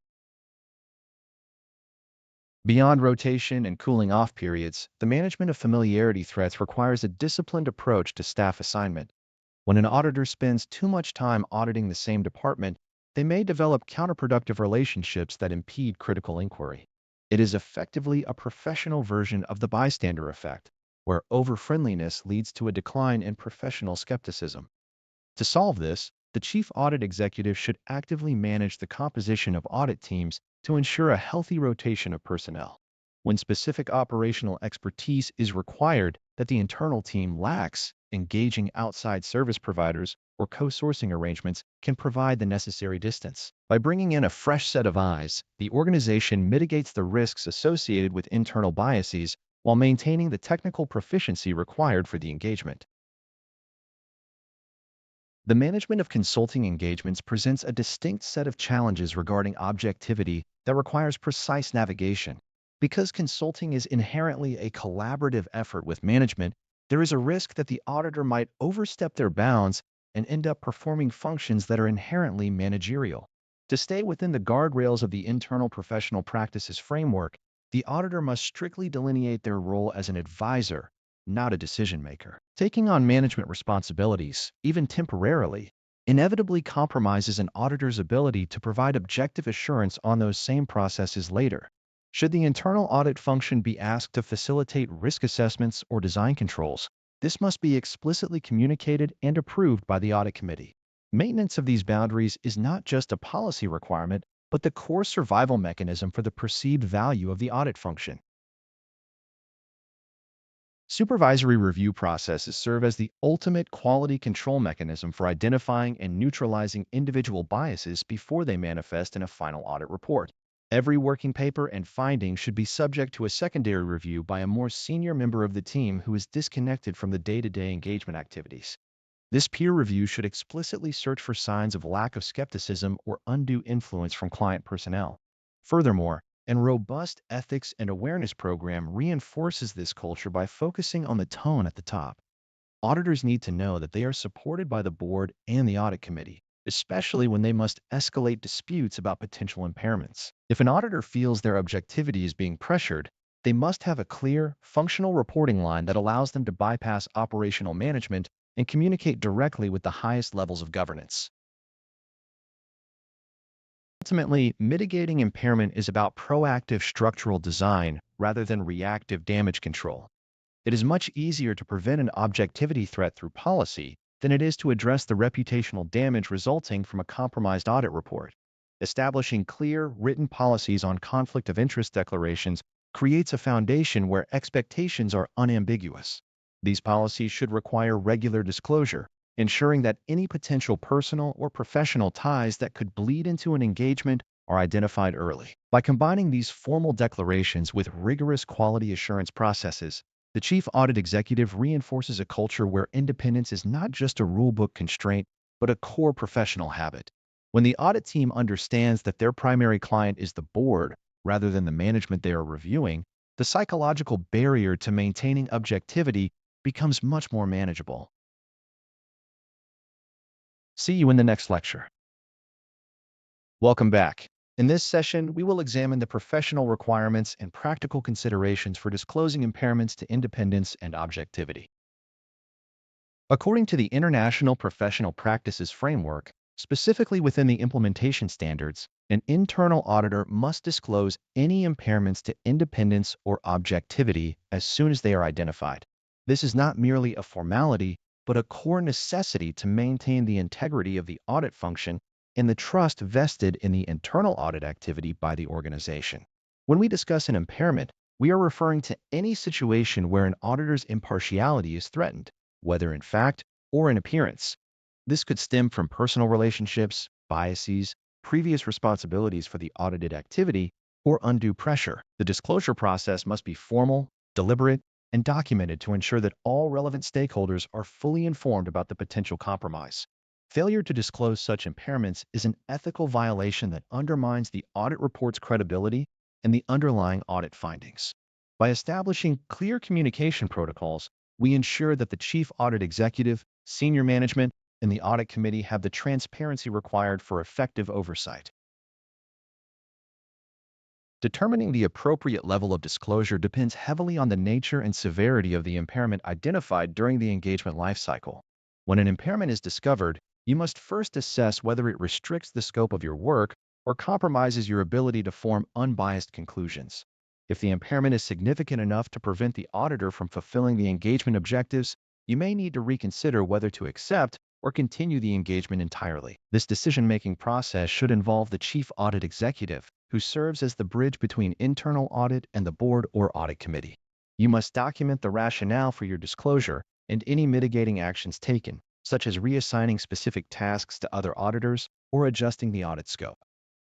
Beyond rotation and cooling off periods, the management of familiarity threats requires a disciplined approach to staff assignment. When an auditor spends too much time auditing the same department, they may develop counterproductive relationships that impede critical inquiry. It is effectively a professional version of the bystander effect, where over-friendliness leads to a decline in professional skepticism. To solve this, the chief audit executive should actively manage the composition of audit teams to ensure a healthy rotation of personnel. When specific operational expertise is required that the internal team lacks, engaging outside service providers or co-sourcing arrangements can provide the necessary distance. By bringing in a fresh set of eyes, the organization mitigates the risks associated with internal biases while maintaining the technical proficiency required for the engagement. The management of consulting engagements presents a distinct set of challenges regarding objectivity that requires precise navigation. Because consulting is inherently a collaborative effort with management, there is a risk that the auditor might overstep their bounds and end up performing functions that are inherently managerial. To stay within the guardrails of the internal professional practices framework, the auditor must strictly delineate their role as an advisor, not a decision maker. Taking on management responsibilities, even temporarily, inevitably compromises an auditor's ability to provide objective assurance on those same processes later. Should the internal audit function be asked to facilitate risk assessments or design controls, this must be explicitly communicated and approved by the audit committee. Maintenance of these boundaries is not just a policy requirement, but the core survival mechanism for the perceived value of the audit function. Supervisory review processes serve as the ultimate quality control mechanism for identifying and neutralizing individual biases before they manifest in a final audit report. Every working paper and finding should be subject to a secondary review by a more senior member of the team who is disconnected from the day-to-day engagement activities. This peer review should explicitly search for signs of lack of skepticism or undue influence from client personnel. Furthermore, a robust ethics and awareness program reinforces this culture by focusing on the tone at the top. Auditors need to know that they are supported by the board and the audit committee, especially when they must escalate disputes about potential impairments. If an auditor feels their objectivity is being pressured, they must have a clear, functional reporting line that allows them to bypass operational management and communicate directly with the highest levels of governance. Ultimately, mitigating impairment is about proactive structural design rather than reactive damage control. It is much easier to prevent an objectivity threat through policy than it is to address the reputational damage resulting from a compromised audit report. Establishing clear, written policies on conflict of interest declarations creates a foundation where expectations are unambiguous. These policies should require regular disclosure, ensuring that any potential personal or professional ties that could bleed into an engagement are identified early. By combining these formal declarations with rigorous quality assurance processes, the Chief Audit Executive reinforces a culture where independence is not just a rulebook constraint, but a core professional habit. When the audit team understands that their primary client is the board rather than the management they are reviewing, the psychological barrier to maintaining objectivity becomes much more manageable. See you in the next lecture. Welcome back. In this session, we will examine the professional requirements and practical considerations for disclosing impairments to independence and objectivity. According to the International Professional Practices Framework, specifically within the implementation standards, an internal auditor must disclose any impairments to independence or objectivity as soon as they are identified. This is not merely a formality, but a core necessity to maintain the integrity of the audit function and the trust vested in the internal audit activity by the organization. When we discuss an impairment, we are referring to any situation where an auditor's impartiality is threatened, whether in fact or in appearance. This could stem from personal relationships, biases, previous responsibilities for the audited activity, or undue pressure. The disclosure process must be formal, deliberate, and documented to ensure that all relevant stakeholders are fully informed about the potential compromise. Failure to disclose such impairments is an ethical violation that undermines the audit report's credibility and the underlying audit findings. By establishing clear communication protocols, we ensure that the Chief Audit Executive, senior management, and the Audit Committee have the transparency required for effective oversight. Determining the appropriate level of disclosure depends heavily on the nature and severity of the impairment identified during the engagement lifecycle. When an impairment is discovered, you must first assess whether it restricts the scope of your work or compromises your ability to form unbiased conclusions. If the impairment is significant enough to prevent the auditor from fulfilling the engagement objectives, you may need to reconsider whether to accept or continue the engagement entirely. This decision-making process should involve the Chief Audit Executive, who serves as the bridge between internal audit and the board or audit committee. You must document the rationale for your disclosure and any mitigating actions taken, such as reassigning specific tasks to other auditors or adjusting the audit scope.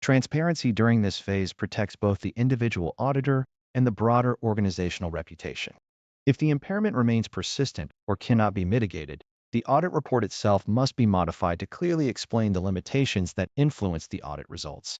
Transparency during this phase protects both the individual auditor and the broader organizational reputation. If the impairment remains persistent or cannot be mitigated, the audit report itself must be modified to clearly explain the limitations that influence the audit results.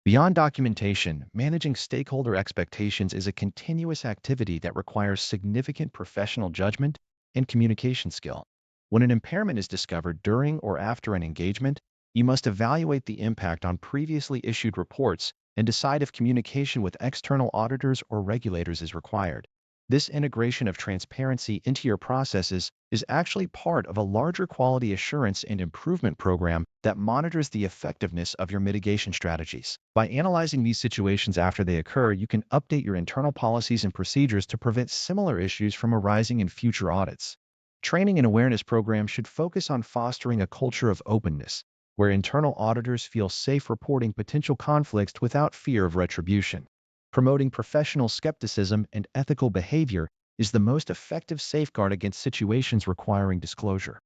Beyond documentation, managing stakeholder expectations is a continuous activity that requires significant professional judgment and communication skill. When an impairment is discovered during or after an engagement, you must evaluate the impact on previously issued reports and decide if communication with external auditors or regulators is required. This integration of transparency into your processes is actually part of a larger quality assurance and improvement program that monitors the effectiveness of your mitigation strategies. By analyzing these situations after they occur, you can update your internal policies and procedures to prevent similar issues from arising in future audits. Training and awareness programs should focus on fostering a culture of openness, where internal auditors feel safe reporting potential conflicts without fear of retribution. Promoting professional skepticism and ethical behavior is the most effective safeguard against situations requiring disclosure.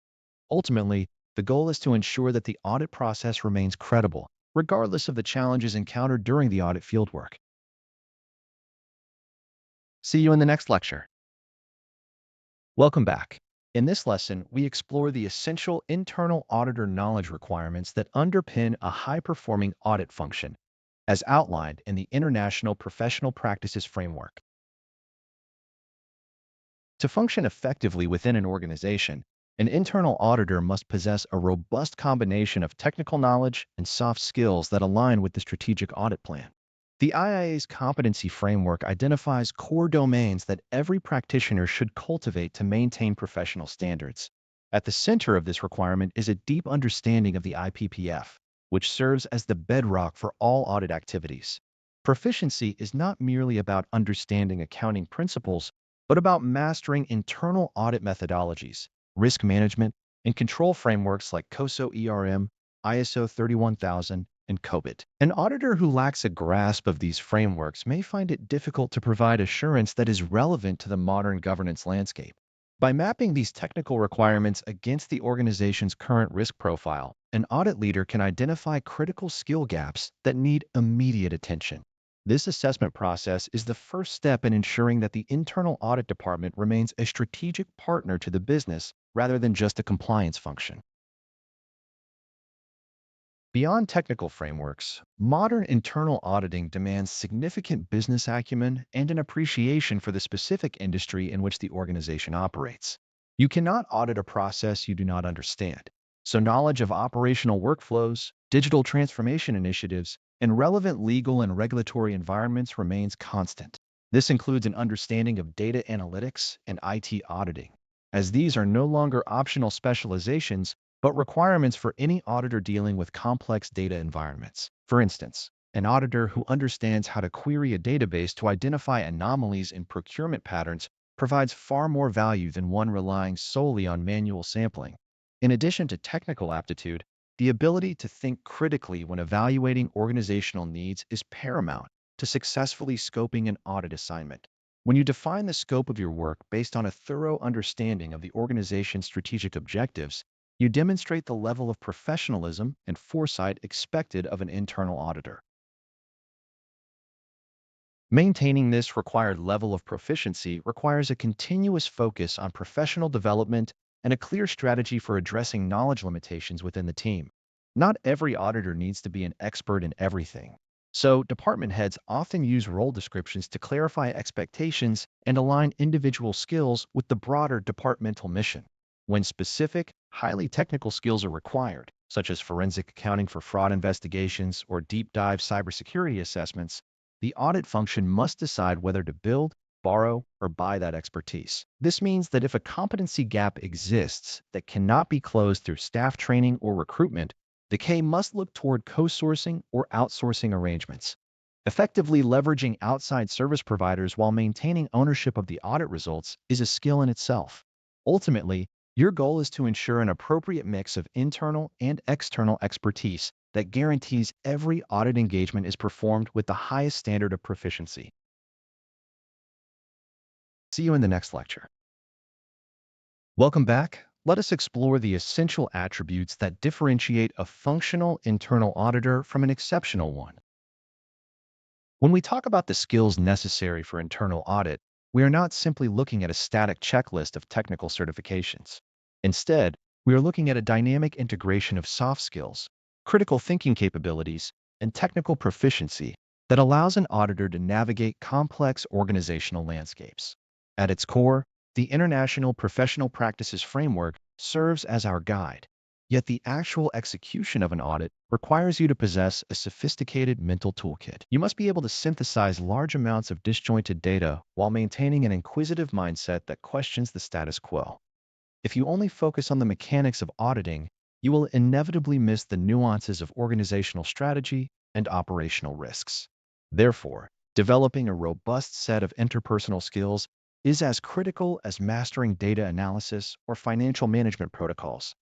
Ultimately, the goal is to ensure that the audit process remains credible, regardless of the challenges encountered during the audit fieldwork. See you in the next lecture. Welcome back. In this lesson, we explore the essential internal auditor knowledge requirements that underpin a high-performing audit function, as outlined in the International Professional Practices Framework. To function effectively within an organization, an internal auditor must possess a robust combination of technical knowledge and soft skills that align with the strategic audit plan. The IIA's competency framework identifies core domains that every practitioner should cultivate to maintain professional standards. At the center of this requirement is a deep understanding of the IPPF, which serves as the bedrock for all audit activities. Proficiency is not merely about understanding accounting principles, but about mastering internal audit methodologies, risk management, and control frameworks like COSO ISO 31000, and COBIT. An auditor who lacks a grasp of these frameworks may find it difficult to provide assurance that is relevant to the modern governance landscape. By mapping these technical requirements against the organization's current risk profile, an audit leader can identify critical skill gaps that need immediate attention. This assessment process is the first step in ensuring that the internal audit department remains a strategic partner to the business rather than just a compliance function. Beyond technical frameworks, modern internal auditing demands significant business acumen and an appreciation for the specific industry in which the organization operates. You cannot audit a process you do not understand, so knowledge of operational workflows, digital transformation initiatives, and relevant legal and regulatory environments remains constant. This includes an understanding of data analytics and IT auditing, as these are no longer optional specializations but requirements for any auditor dealing with complex data environments. For instance, an auditor who understands how to query a database to identify anomalies in procurement patterns provides far more value than one relying solely on manual sampling. In addition to technical aptitude, the ability to think critically when evaluating organizational needs is paramount to successfully scoping an audit assignment. When you define the scope of your work based on a thorough understanding of the organization's strategic objectives, you demonstrate the level of professionalism and foresight expected of an internal auditor. Maintaining this required level of proficiency requires a continuous focus on professional development and a clear strategy for addressing knowledge limitations within the team. Not every auditor needs to be an expert in everything. So, department heads often use role descriptions to clarify expectations and align individual skills with the broader departmental mission. When specific, highly technical skills are required, such as forensic accounting for fraud investigations or deep dive cybersecurity assessments, the audit function must decide whether to build, borrow, or buy that expertise. This means that if a competency gap exists that cannot be closed through staff training or recruitment, the K must look toward co-sourcing or outsourcing arrangements. Effectively leveraging outside service providers while maintaining ownership of the audit results is a skill in itself. Ultimately, your goal is to ensure an appropriate mix of internal and external expertise that guarantees every audit engagement is performed with the highest standard of proficiency. See you in the next lecture. Welcome back. Let us explore the essential attributes that differentiate a functional internal auditor from an exceptional one. When we talk about the skills necessary for internal audit, we are not simply looking at a static checklist of technical certifications. Instead, we are looking at a dynamic integration of soft skills, critical thinking capabilities, and technical proficiency that allows an auditor to navigate complex organizational landscapes. At its core, the International Professional Practices Framework serves as our guide. Yet the actual execution of an audit requires you to possess a sophisticated mental toolkit. You must be able to synthesize large amounts of disjointed data while maintaining an inquisitive mindset that questions the status quo. If you only focus on the mechanics of auditing, you will inevitably miss the nuances of organizational strategy and operational risks. Therefore, developing a robust set of interpersonal skills is as critical as mastering data analysis or financial management protocols.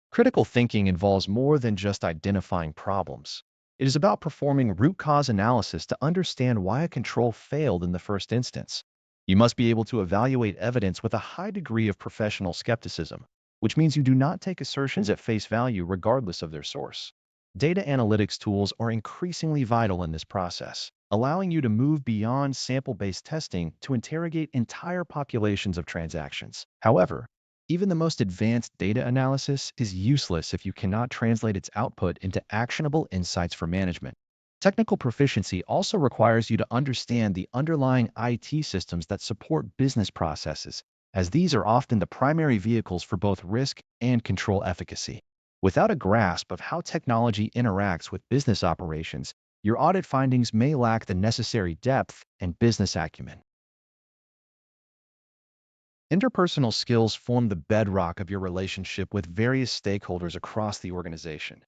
Critical thinking involves more than just identifying problems. It is about performing root cause analysis to understand why a control failed in the first instance. You must be able to evaluate evidence with a high degree of professional skepticism, which means you do not take assertions at face value regardless of their source. Data analytics tools are increasingly vital in this process, allowing you to move beyond sample-based testing to interrogate entire populations of transactions. However, even the most advanced data analysis is useless if you cannot translate its output into actionable insights for management. Technical proficiency also requires you to understand the underlying IT systems that support business processes, as these are often the primary vehicles for both risk and control efficacy. Without a grasp of how technology interacts with business operations, your audit findings may lack the necessary depth and business acumen. Interpersonal skills form the bedrock of your relationship with various stakeholders across the organization.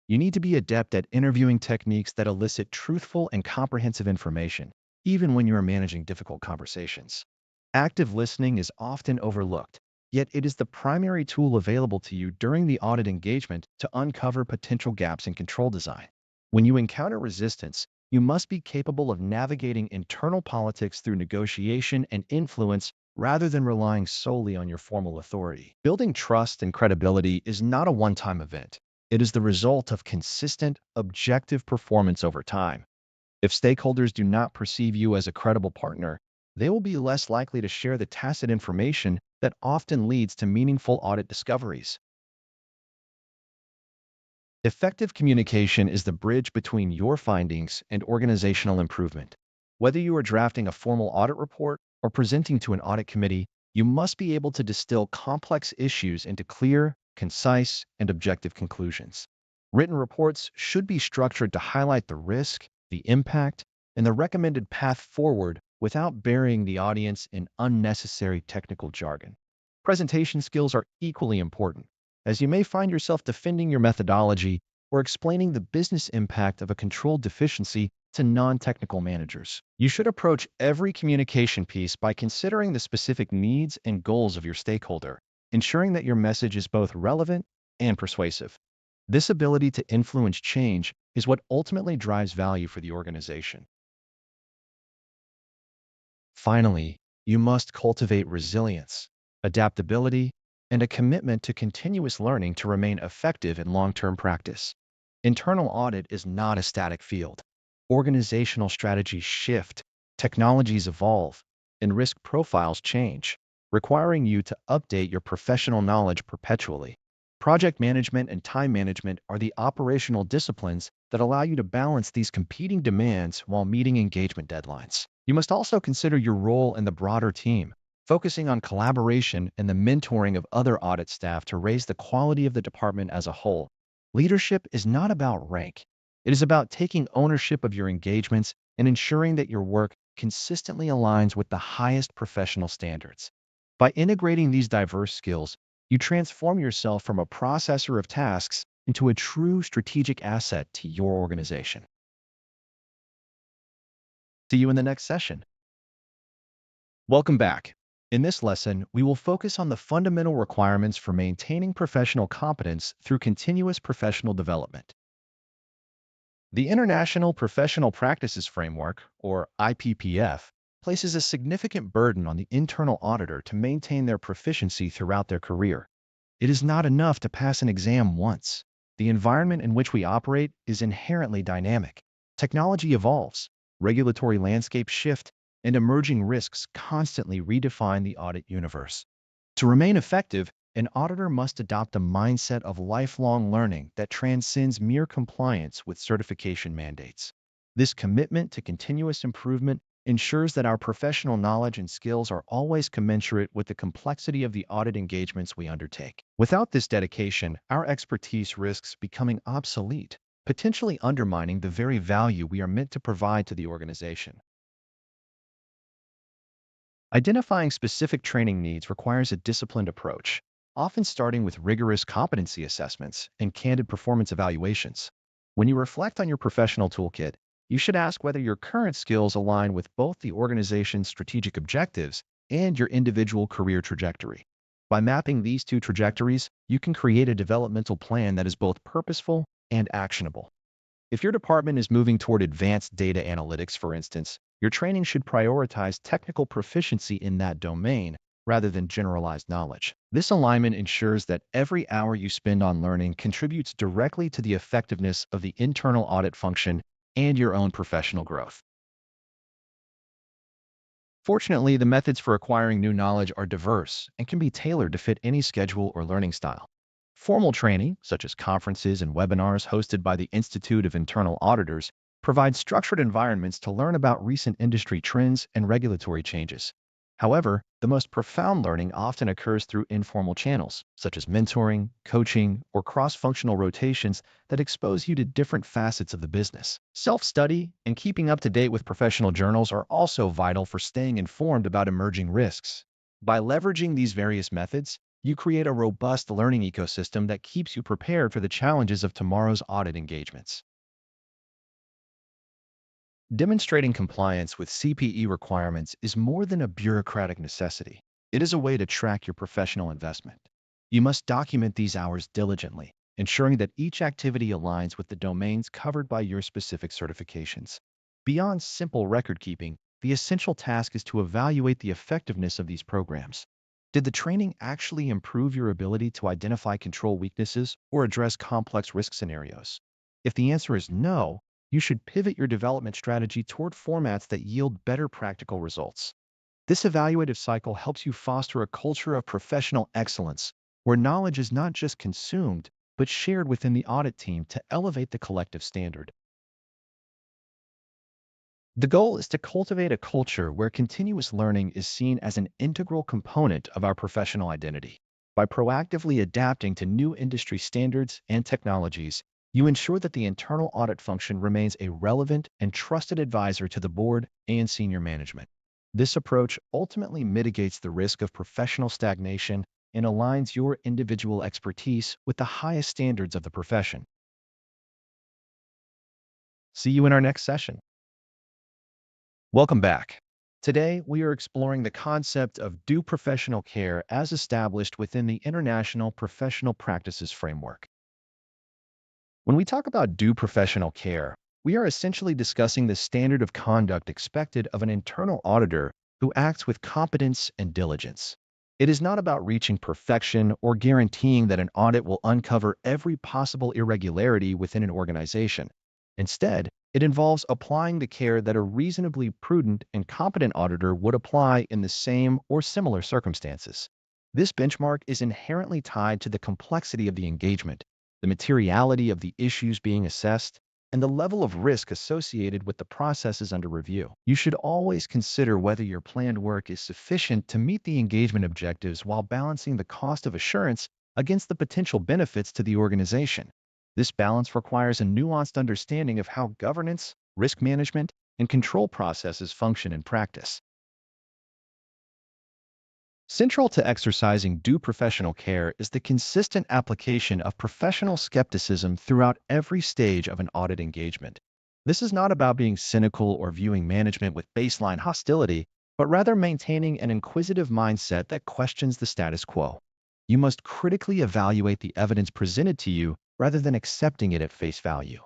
You need to be adept at interviewing techniques that elicit truthful and comprehensive information, even when you are managing difficult conversations. Active listening is often overlooked, yet it is the primary tool available to you during the audit engagement to uncover potential gaps in control design. When you encounter resistance, you must be capable of navigating internal politics through negotiation and influence rather than relying solely on your formal authority. Building trust and credibility is not a one-time event. It is the result of consistent, objective performance over time. If stakeholders do not perceive you as a credible partner, they will be less likely to share the tacit information that often leads to meaningful audit discoveries. Effective communication is the bridge between your findings and organizational improvement. Whether you are drafting a formal audit report or presenting to an audit committee, you must be able to distill complex issues into clear, concise, and objective conclusions. Written reports should be structured to highlight the risk, the impact, and the recommended path forward without burying the audience in unnecessary technical jargon. Presentation skills are equally important, as you may find yourself defending your methodology or explaining the business impact of a controlled deficiency to non-technical managers. You should approach every communication piece by considering the specific needs and goals of your stakeholder, ensuring that your message is both relevant and persuasive. This ability to influence change is what ultimately drives value for the organization. Finally, you must cultivate resilience, adaptability, and a commitment to continuous learning to remain effective in long-term practice. Internal audit is not a static field. Organizational strategies shift, technologies evolve, and risk profiles change, requiring you to update your professional knowledge perpetually. Project management and time management are the operational disciplines that allow you to balance these competing demands while meeting engagement deadlines. You must also consider your role in the broader team, focusing on collaboration and the mentoring of other audit staff to raise the quality of the department as a whole. Leadership is not about rank. It is about taking ownership of your engagements and ensuring that your work consistently aligns with the highest professional standards. By integrating these diverse skills, you transform yourself from a processor of tasks into a true strategic asset to your organization. See you in the next session. Welcome back. In this lesson, we will focus on the fundamental requirements for maintaining professional competence through continuous professional development. The International Professional Practices Framework, or IPPF, places a significant burden on the internal auditor to maintain their proficiency throughout their career. It is not enough to pass an exam once. The environment in which we operate is inherently dynamic. Technology evolves, regulatory landscapes shift, and emerging risks constantly redefine the audit universe. To remain effective, an auditor must adopt a mindset of lifelong learning that transcends mere compliance with certification mandates. This commitment to continuous improvement ensures that our professional knowledge and skills are always commensurate with the complexity of the audit engagements we undertake. Without this dedication, our expertise risks becoming obsolete, potentially undermining the very value we are meant to provide to the organization. Identifying specific training needs requires a disciplined approach, often starting with rigorous competency assessments and candid performance evaluations. When you reflect on your professional toolkit, you should ask whether your current skills align with both the organization's strategic objectives and your individual career trajectory. By mapping these two trajectories, you can create a developmental plan that is both purposeful and actionable. If your department is moving toward advanced data analytics, for instance, your training should prioritize technical proficiency in that domain rather than generalized knowledge. This alignment ensures that every hour you spend on learning contributes directly to the effectiveness of the internal audit function and your own professional growth. Fortunately, the methods for acquiring new knowledge are diverse and can be tailored to fit any schedule or learning style. Formal training, such as conferences and webinars hosted by the Institute of Internal Auditors, provide structured environments to learn about recent industry trends and regulatory changes. However, the most profound learning often occurs through informal channels, such as mentoring, coaching, or cross-functional rotations that expose you to different facets of the business. Self-study and keeping up to date with professional journals are also vital for staying informed about emerging risks. By leveraging these various methods, you create a robust learning ecosystem that keeps you prepared for the challenges of tomorrow's audit engagements. Demonstrating compliance with CPE requirements is more than a bureaucratic necessity. It is a way to track your professional investment. You must document these hours diligently, ensuring that each activity aligns with the domains covered by your specific certifications. Beyond simple record keeping, the essential task is to evaluate the effectiveness of these programs. Did the training actually improve your ability to identify control weaknesses or address complex risk scenarios? If the answer is no, you should pivot your development strategy toward formats that yield better practical results. This evaluative cycle helps you foster a culture of professional excellence, where knowledge is not just consumed, but shared within the audit team to elevate the collective standard. The goal is to cultivate a culture where continuous learning is seen as an integral component of our professional identity. By proactively adapting to new industry standards and technologies, you ensure that the internal audit function remains a relevant and trusted advisor to the board and senior management. This approach ultimately mitigates the risk of professional stagnation and aligns your individual expertise with the highest standards of the profession. See you in our next session. Welcome back. Today, we are exploring the concept of due professional care as established within the International Professional Practices Framework. When we talk about due professional care, we are essentially discussing the standard of conduct expected of an internal auditor who acts with competence and diligence. It is not about reaching perfection or guaranteeing that an audit will uncover every possible irregularity within an organization. Instead, it involves applying the care that a reasonably prudent and competent auditor would apply in the same or similar circumstances. This benchmark is inherently tied to the complexity of the engagement, the materiality of the issues being assessed, and the level of risk associated with the processes under review. You should always consider whether your planned work is sufficient to meet the engagement objectives while balancing the cost of assurance against the potential benefits to the organization. This balance requires a nuanced understanding of how governance, risk management, and control processes function in practice. Central to exercising due professional care is the consistent application of professional skepticism throughout every stage of an audit engagement. This is not about being cynical or viewing management with baseline hostility, but rather maintaining an inquisitive mindset that questions the status quo. You must critically evaluate the evidence presented to you rather than accepting it at face value.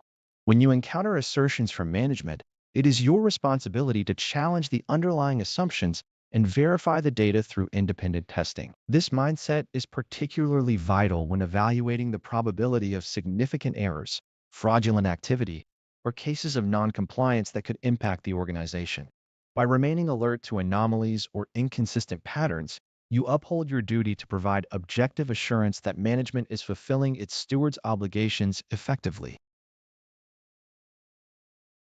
When you encounter assertions from management, it is your responsibility to challenge the underlying assumptions and verify the data through independent testing. This mindset is particularly vital when evaluating the probability of significant errors, fraudulent activity, or cases of non-compliance that could impact the organization. By remaining alert to anomalies or inconsistent patterns, you uphold your duty to provide objective assurance that management is fulfilling its steward's obligations effectively.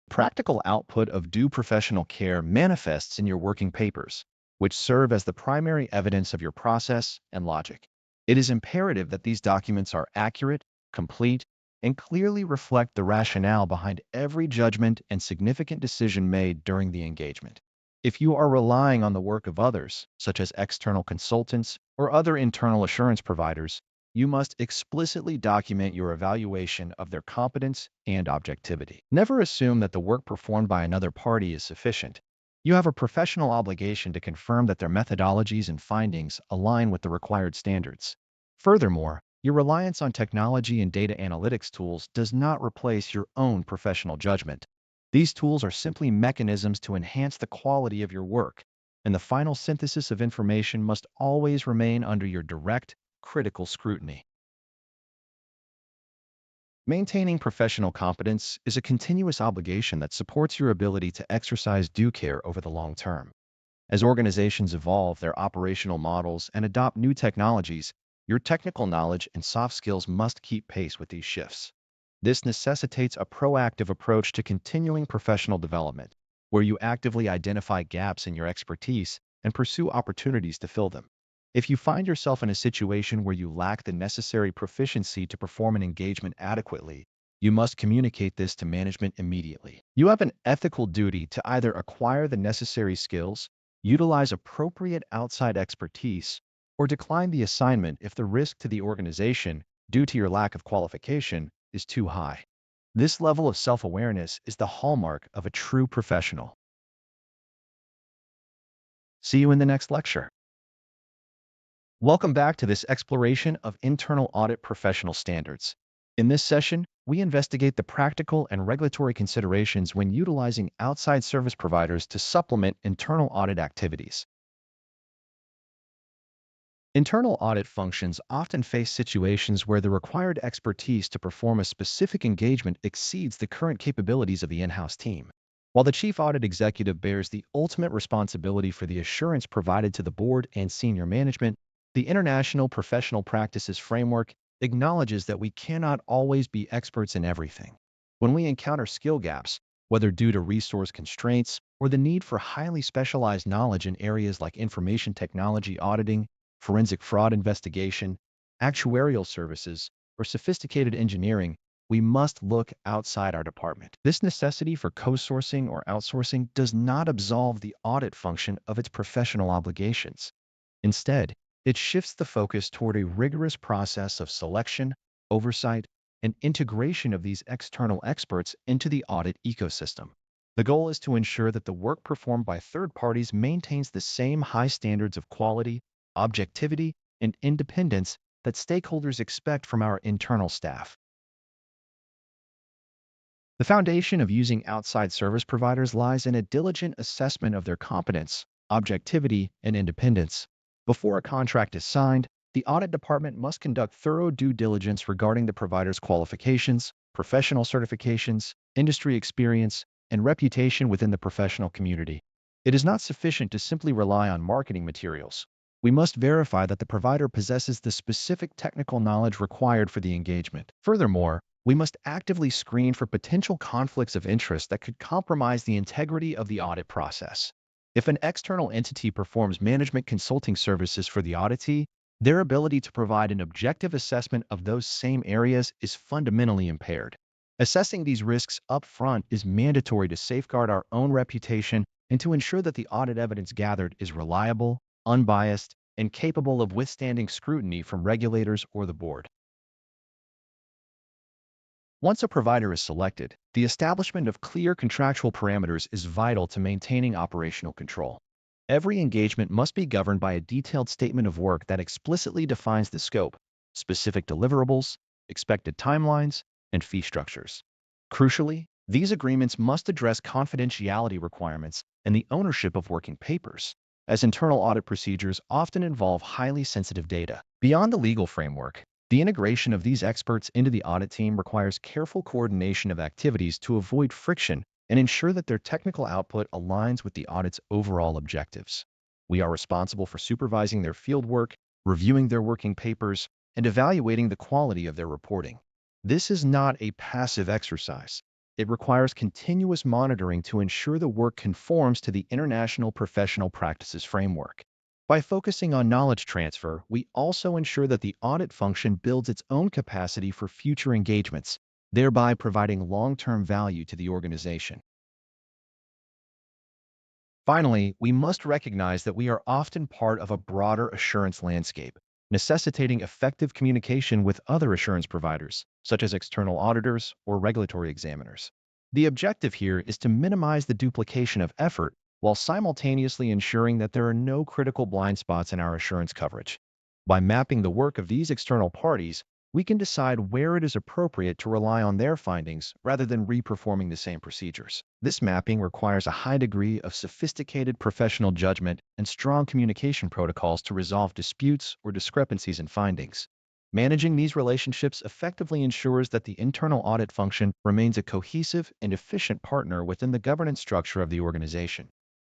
Practical output of due professional care manifests in your working papers, which serve as the primary evidence of your process and logic. It is imperative that these documents are accurate, complete, and clearly reflect the rationale behind every judgment and significant decision made during the engagement. If you are relying on the work of others, such as external consultants or other internal assurance providers, you must explicitly document your evaluation of their competence and objectivity. Never assume that the work performed by another party is sufficient. You have a professional obligation to confirm that their methodologies and findings align with the required standards. Furthermore, your reliance on technology and data analytics tools does not replace your own professional judgment. These tools are simply mechanisms to enhance the quality of your work, and the final synthesis of information must always remain under your direct, critical scrutiny. Maintaining professional competence is a continuous obligation that supports your ability to exercise due care over the long term. As organizations evolve their operational models and adopt new technologies, your technical knowledge and soft skills must keep pace with these shifts. This necessitates a proactive approach to continuing professional development, where you actively identify gaps in your expertise and pursue opportunities to fill them. If you find yourself in a situation where you lack the necessary proficiency to perform an engagement adequately, you must communicate this to management immediately. You have an ethical duty to either acquire the necessary skills, utilize appropriate outside expertise, or decline the assignment if the risk to the organization, due to your lack of qualification, is too high. This level of self-awareness is the hallmark of a true professional. See you in the next lecture. Welcome back to this exploration of internal audit professional standards. In this session, we investigate the practical and regulatory considerations when utilizing outside service providers to supplement internal audit activities. Internal audit functions often face situations where the required expertise to perform a specific engagement exceeds the current capabilities of the in-house team. While the chief audit executive bears the ultimate responsibility for the assurance provided to the board and senior management, the International Professional Practices Framework acknowledges that we cannot always be experts in everything. When we encounter skill gaps, whether due to resource constraints or the need for highly specialized knowledge in areas like information technology auditing, forensic fraud investigation, actuarial services, or sophisticated engineering, we must look outside our department. This necessity for co-sourcing or outsourcing does not absolve the audit function of its professional obligations. Instead, it shifts the focus toward a rigorous process of selection, oversight, and integration of these external experts into the audit ecosystem. The goal is to ensure that the work performed by third parties maintains the same high standards of quality, objectivity, and independence that stakeholders expect from our internal staff. The foundation of using outside service providers lies in a diligent assessment of their competence, objectivity, and independence. Before a contract is signed, the audit department must conduct thorough due diligence regarding the provider's qualifications, professional certifications, industry experience, and reputation within the professional community. It is not sufficient to simply rely on marketing materials. We must verify that the provider possesses the specific technical knowledge required for the engagement. Furthermore, we must actively screen for potential conflicts of interest that could compromise the integrity of the audit process. If an external entity performs management consulting services for the auditee, their ability to provide an objective assessment of those same areas is fundamentally impaired. Assessing these risks up front is mandatory to safeguard our own reputation and to ensure that the audit evidence gathered is reliable, unbiased, and capable of withstanding scrutiny from regulators or the board. Once a provider is selected, the establishment of clear contractual parameters is vital to maintaining operational control. Every engagement must be governed by a detailed statement of work that explicitly defines the scope, specific deliverables, expected timelines, and fee structures. Crucially, these agreements must address confidentiality requirements and the ownership of working papers, as internal audit procedures often involve highly sensitive data. Beyond the legal framework, the integration of these experts into the audit team requires careful coordination of activities to avoid friction and ensure that their technical output aligns with the audit's overall objectives. We are responsible for supervising their field work, reviewing their working papers, and evaluating the quality of their reporting. This is not a passive exercise. It requires continuous monitoring to ensure the work conforms to the International Professional Practices Framework. By focusing on knowledge transfer, we also ensure that the audit function builds its own capacity for future engagements, thereby providing long-term value to the organization. Finally, we must recognize that we are often part of a broader assurance landscape, necessitating effective communication with other assurance providers, such as external auditors or regulatory examiners. The objective here is to minimize the duplication of effort while simultaneously ensuring that there are no critical blind spots in our assurance coverage. By mapping the work of these external parties, we can decide where it is appropriate to rely on their findings rather than re-performing the same procedures. This mapping requires a high degree of sophisticated professional judgment and strong communication protocols to resolve disputes or discrepancies in findings. Managing these relationships effectively ensures that the internal audit function remains a cohesive and efficient partner within the governance structure of the organization.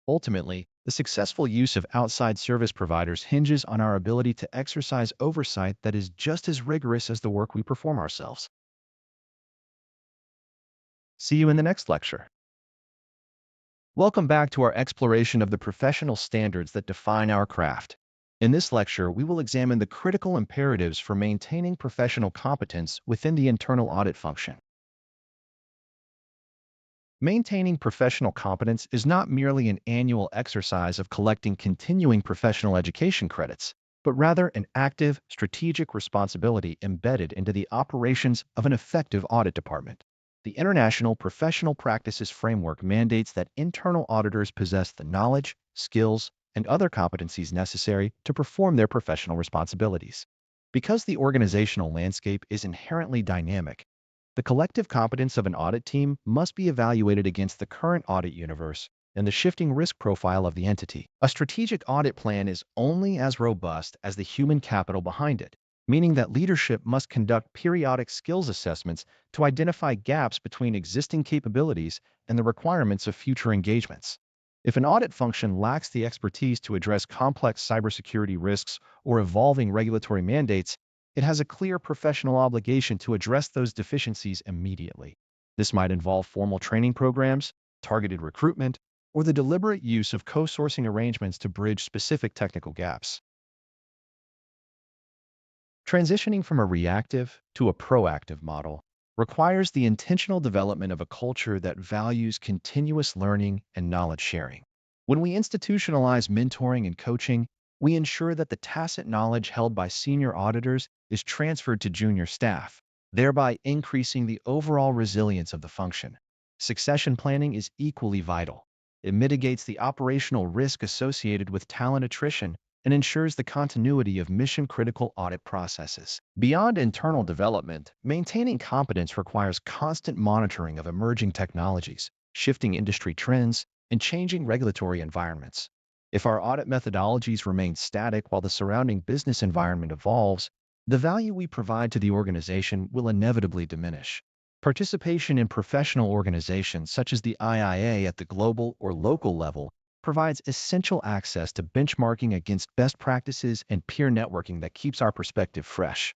Ultimately, the successful use of outside service providers hinges on our ability to exercise oversight that is just as rigorous as the work we perform ourselves. See you in the next lecture. Welcome back to our exploration of the professional standards that define our craft. In this lecture, we will examine the critical imperatives for maintaining professional competence within the internal audit function. Maintaining professional competence is not merely an annual exercise of collecting continuing professional education credits, but rather an active, strategic responsibility embedded into the operations of an effective audit department. The International Professional Practices Framework mandates that internal auditors possess the knowledge, skills, and other competencies necessary to perform their professional responsibilities. Because the organizational landscape is inherently dynamic, the collective competence of an audit team must be evaluated against the current audit universe and the shifting risk profile of the entity. A strategic audit plan is only as robust as the human capital behind it, meaning that leadership must conduct periodic skills assessments to identify gaps between existing capabilities and the requirements of future engagements. If an audit function lacks the expertise to address complex cybersecurity risks or evolving regulatory mandates, it has a clear professional obligation to address those deficiencies immediately. This might involve formal training programs, targeted recruitment, or the deliberate use of co-sourcing arrangements to bridge specific technical gaps. Transitioning from a reactive to a proactive model requires the intentional development of a culture that values continuous learning and knowledge sharing. When we institutionalize mentoring and coaching, we ensure that the tacit knowledge held by senior auditors is transferred to junior staff, thereby increasing the overall resilience of the function. Succession planning is equally vital. It mitigates the operational risk associated with talent attrition and ensures the continuity of mission-critical audit processes. Beyond internal development, maintaining competence requires constant monitoring of emerging technologies, shifting industry trends, and changing regulatory environments. If our audit methodologies remain static while the surrounding business environment evolves, the value we provide to the organization will inevitably diminish. Participation in professional organizations such as the IIA at the global or local level provides essential access to benchmarking against best practices and peer networking that keeps our perspective fresh.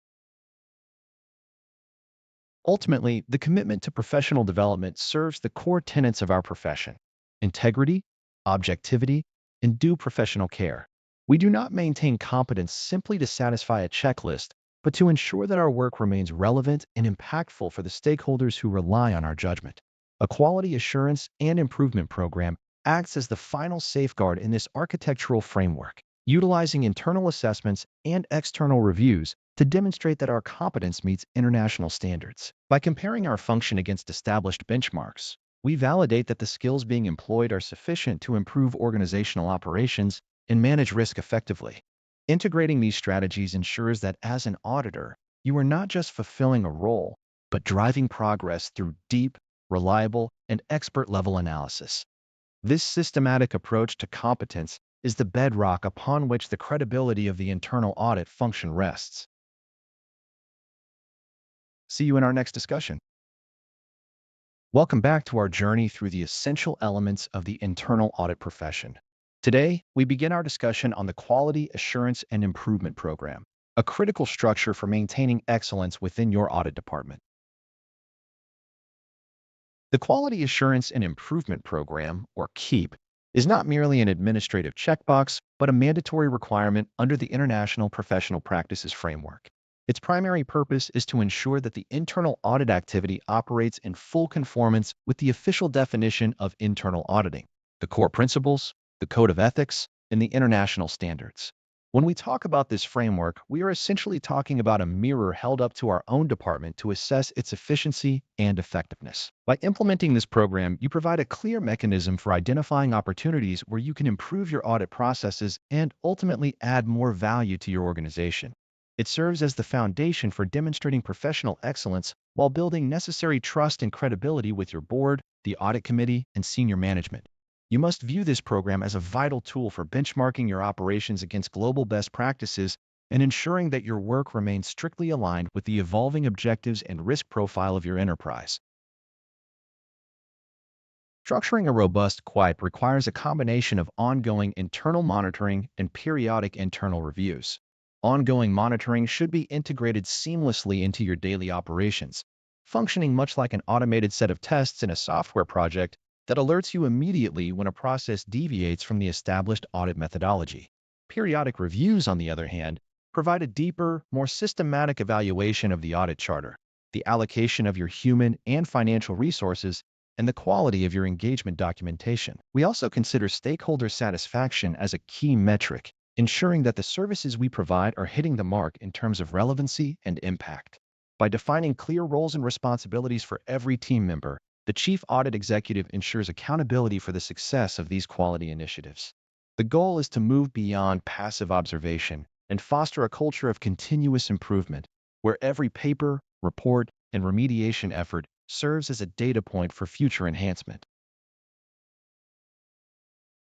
Ultimately, the commitment to professional development serves the core tenets of our profession: integrity, objectivity, and due professional care. We do not maintain competence simply to satisfy a checklist, but to ensure that our work remains relevant and impactful for the stakeholders who rely on our judgment. A quality assurance and improvement program acts as the final safeguard in this architectural framework, utilizing internal assessments and external reviews to demonstrate that our competence meets international standards. By comparing our function against established benchmarks, we validate that the skills being employed are sufficient to improve organizational operations and manage risk effectively. Integrating these strategies ensures that as an auditor, you are not just fulfilling a role, but driving progress through deep, reliable, and expert-level analysis. This systematic approach to competence is the bedrock upon which the credibility of the internal audit function rests. See you in our next discussion. Welcome back to our journey through the essential elements of the internal audit profession. Today, we begin our discussion on the Quality Assurance and Improvement Program, a critical structure for maintaining excellence within your audit department. The Quality Assurance and Improvement Program, or QAIP, is not merely an administrative checkbox, but a mandatory requirement under the International Professional Practices Framework. Its primary purpose is to ensure that the internal audit activity operates in full conformance with the official definition of internal auditing, the core principles, the code of ethics, and the international standards. When we talk about this framework, we are essentially talking about a mirror held up to our own department to assess its efficiency and effectiveness. By implementing this program, you provide a clear mechanism for identifying opportunities where you can improve your audit processes and ultimately add more value to your organization. It serves as the foundation for demonstrating professional excellence while building necessary trust and credibility with your board, the audit committee, and senior management. You must view this program as a vital tool for benchmarking your operations against global best practices and ensuring that your work remains strictly aligned with the evolving objectives and risk profile of your enterprise. Structuring a robust QAIP requires a combination of ongoing internal monitoring and periodic internal reviews. Ongoing monitoring should be integrated seamlessly into your daily operations, functioning much like an automated set of tests in a software project that alerts you immediately when a process deviates from the established audit methodology. Periodic reviews, on the other hand, provide a deeper, more systematic evaluation of the audit charter, the allocation of your human and financial resources, and the quality of your engagement documentation. We also consider stakeholder satisfaction as a key metric, ensuring that the services we provide are hitting the mark in terms of relevancy and impact. By defining clear roles and responsibilities for every team member, the Chief Audit Executive ensures accountability for the success of these quality initiatives. The goal is to move beyond passive observation and foster a culture of continuous improvement, where every paper, report, and remediation effort serves as a data point for future enhancement.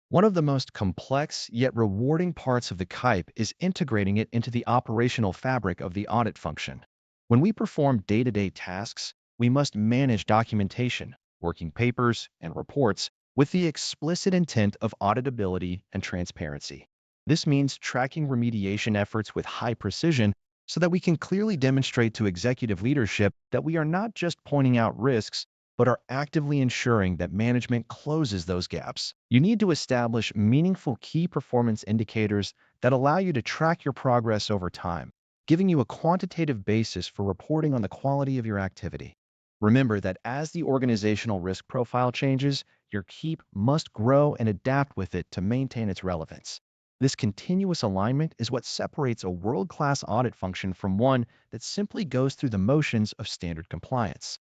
One of the most complex yet rewarding parts of the QAIP is integrating it into the operational fabric of the audit function. When we perform day-to-day tasks, we must manage documentation, working papers, and reports with the explicit intent of auditability and transparency. This means tracking remediation efforts with high precision so that we can clearly demonstrate to executive leadership that we are not just pointing out risks, but are actively ensuring that management closes those gaps. You need to establish meaningful key performance indicators that allow you to track your progress over time, giving you a quantitative basis for reporting on the quality of your activity. Remember that as the organizational risk profile changes, your KEEP must grow and adapt with it to maintain its relevance. This continuous alignment is what separates a world-class audit function from one that simply goes through the motions of standard compliance.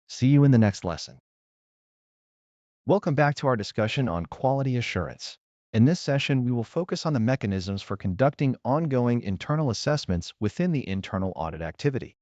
See you in the next lesson. Welcome back to our discussion on quality assurance. In this session, we will focus on the mechanisms for conducting ongoing internal assessments within the internal audit activity.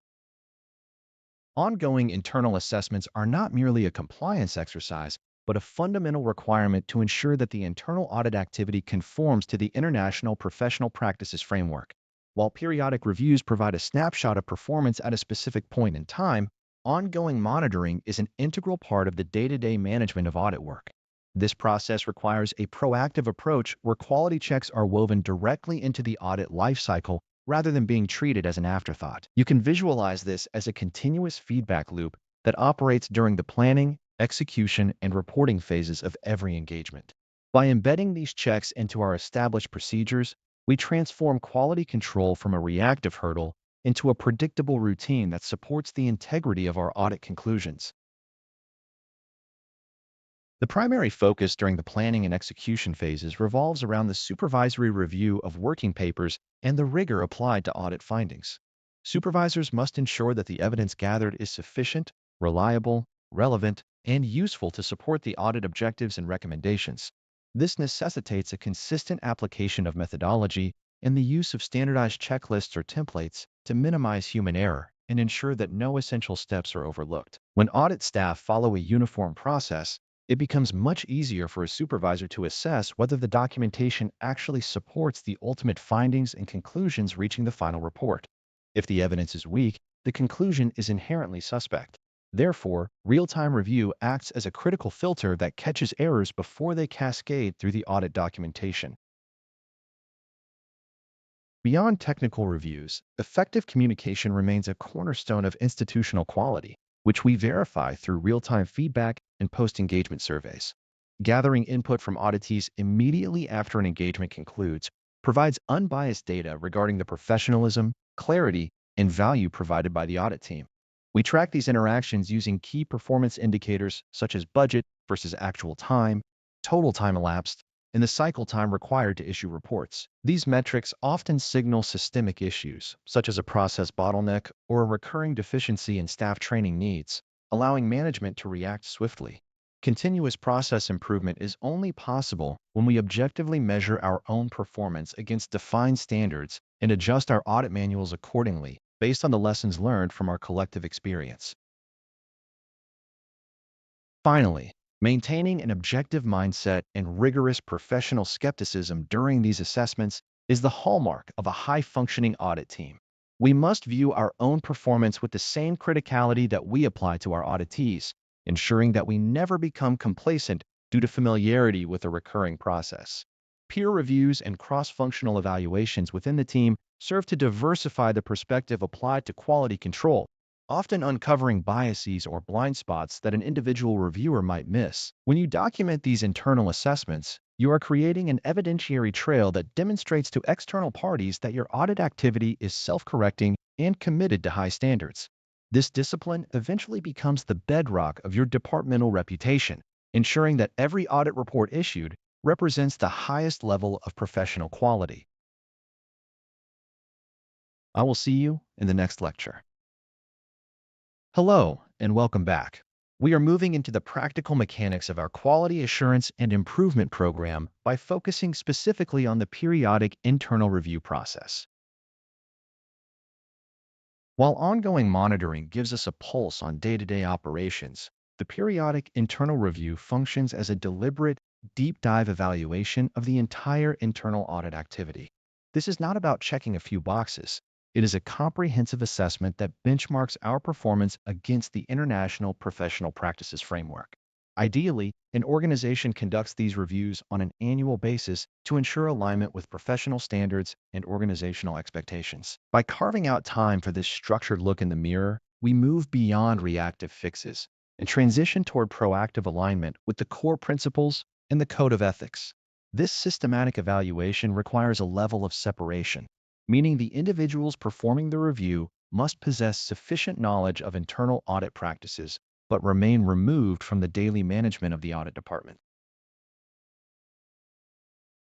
Ongoing internal assessments are not merely a compliance exercise, but a fundamental requirement to ensure that the internal audit activity conforms to the International Professional Practices Framework. While periodic reviews provide a snapshot of performance at a specific point in time, ongoing monitoring is an integral part of the day-to-day management of audit work. This process requires a proactive approach where quality checks are woven directly into the audit lifecycle rather than being treated as an afterthought. You can visualize this as a continuous feedback loop that operates during the planning, execution, and reporting phases of every engagement. By embedding these checks into our established procedures, we transform quality control from a reactive hurdle into a predictable routine that supports the integrity of our audit conclusions. The primary focus during the planning and execution phases revolves around the supervisory review of working papers and the rigor applied to audit findings. Supervisors must ensure that the evidence gathered is sufficient, reliable, relevant, and useful to support the audit objectives and recommendations. This necessitates a consistent application of methodology and the use of standardized checklists or templates to minimize human error and ensure that no essential steps are overlooked. When audit staff follow a uniform process, it becomes much easier for a supervisor to assess whether the documentation actually supports the ultimate findings and conclusions reaching the final report. If the evidence is weak, the conclusion is inherently suspect. Therefore, real-time review acts as a critical filter that catches errors before they cascade through the audit documentation. Beyond technical reviews, effective communication remains a cornerstone of institutional quality, which we verify through real-time feedback and post-engagement surveys. Gathering input from auditees immediately after an engagement concludes provides unbiased data regarding the professionalism, clarity, and value provided by the audit team. We track these interactions using key performance indicators such as budget versus actual time, total time elapsed, and the cycle time required to issue reports. These metrics often signal systemic issues, such as a process bottleneck or a recurring deficiency in staff training needs, allowing management to react swiftly. Continuous process improvement is only possible when we objectively measure our own performance against defined standards and adjust our audit manuals accordingly, based on the lessons learned from our collective experience. Finally, maintaining an objective mindset and rigorous professional skepticism during these assessments is the hallmark of a high-functioning audit team. We must view our own performance with the same criticality that we apply to our auditees, ensuring that we never become complacent due to familiarity with a recurring process. Peer reviews and cross-functional evaluations within the team serve to diversify the perspective applied to quality control, often uncovering biases or blind spots that an individual reviewer might miss. When you document these internal assessments, you are creating an evidentiary trail that demonstrates to external parties that your audit activity is self-correcting and committed to high standards. This discipline eventually becomes the bedrock of your departmental reputation, ensuring that every audit report issued represents the highest level of professional quality. I will see you in the next lecture. Hello, and welcome back. We are moving into the practical mechanics of our quality assurance and improvement program by focusing specifically on the periodic internal review process. While ongoing monitoring gives us a pulse on day-to-day operations, the periodic internal review functions as a deliberate, deep dive evaluation of the entire internal audit activity. This is not about checking a few boxes. It is a comprehensive assessment that benchmarks our performance against the International Professional Practices Framework. Ideally, an organization conducts these reviews on an annual basis to ensure alignment with professional standards and organizational expectations. By carving out time for this structured look in the mirror, we move beyond reactive fixes and transition toward proactive alignment with the core principles and the code of ethics. This systematic evaluation requires a level of separation, meaning the individuals performing the review must possess sufficient knowledge of internal audit practices but remain removed from the daily management of the audit department.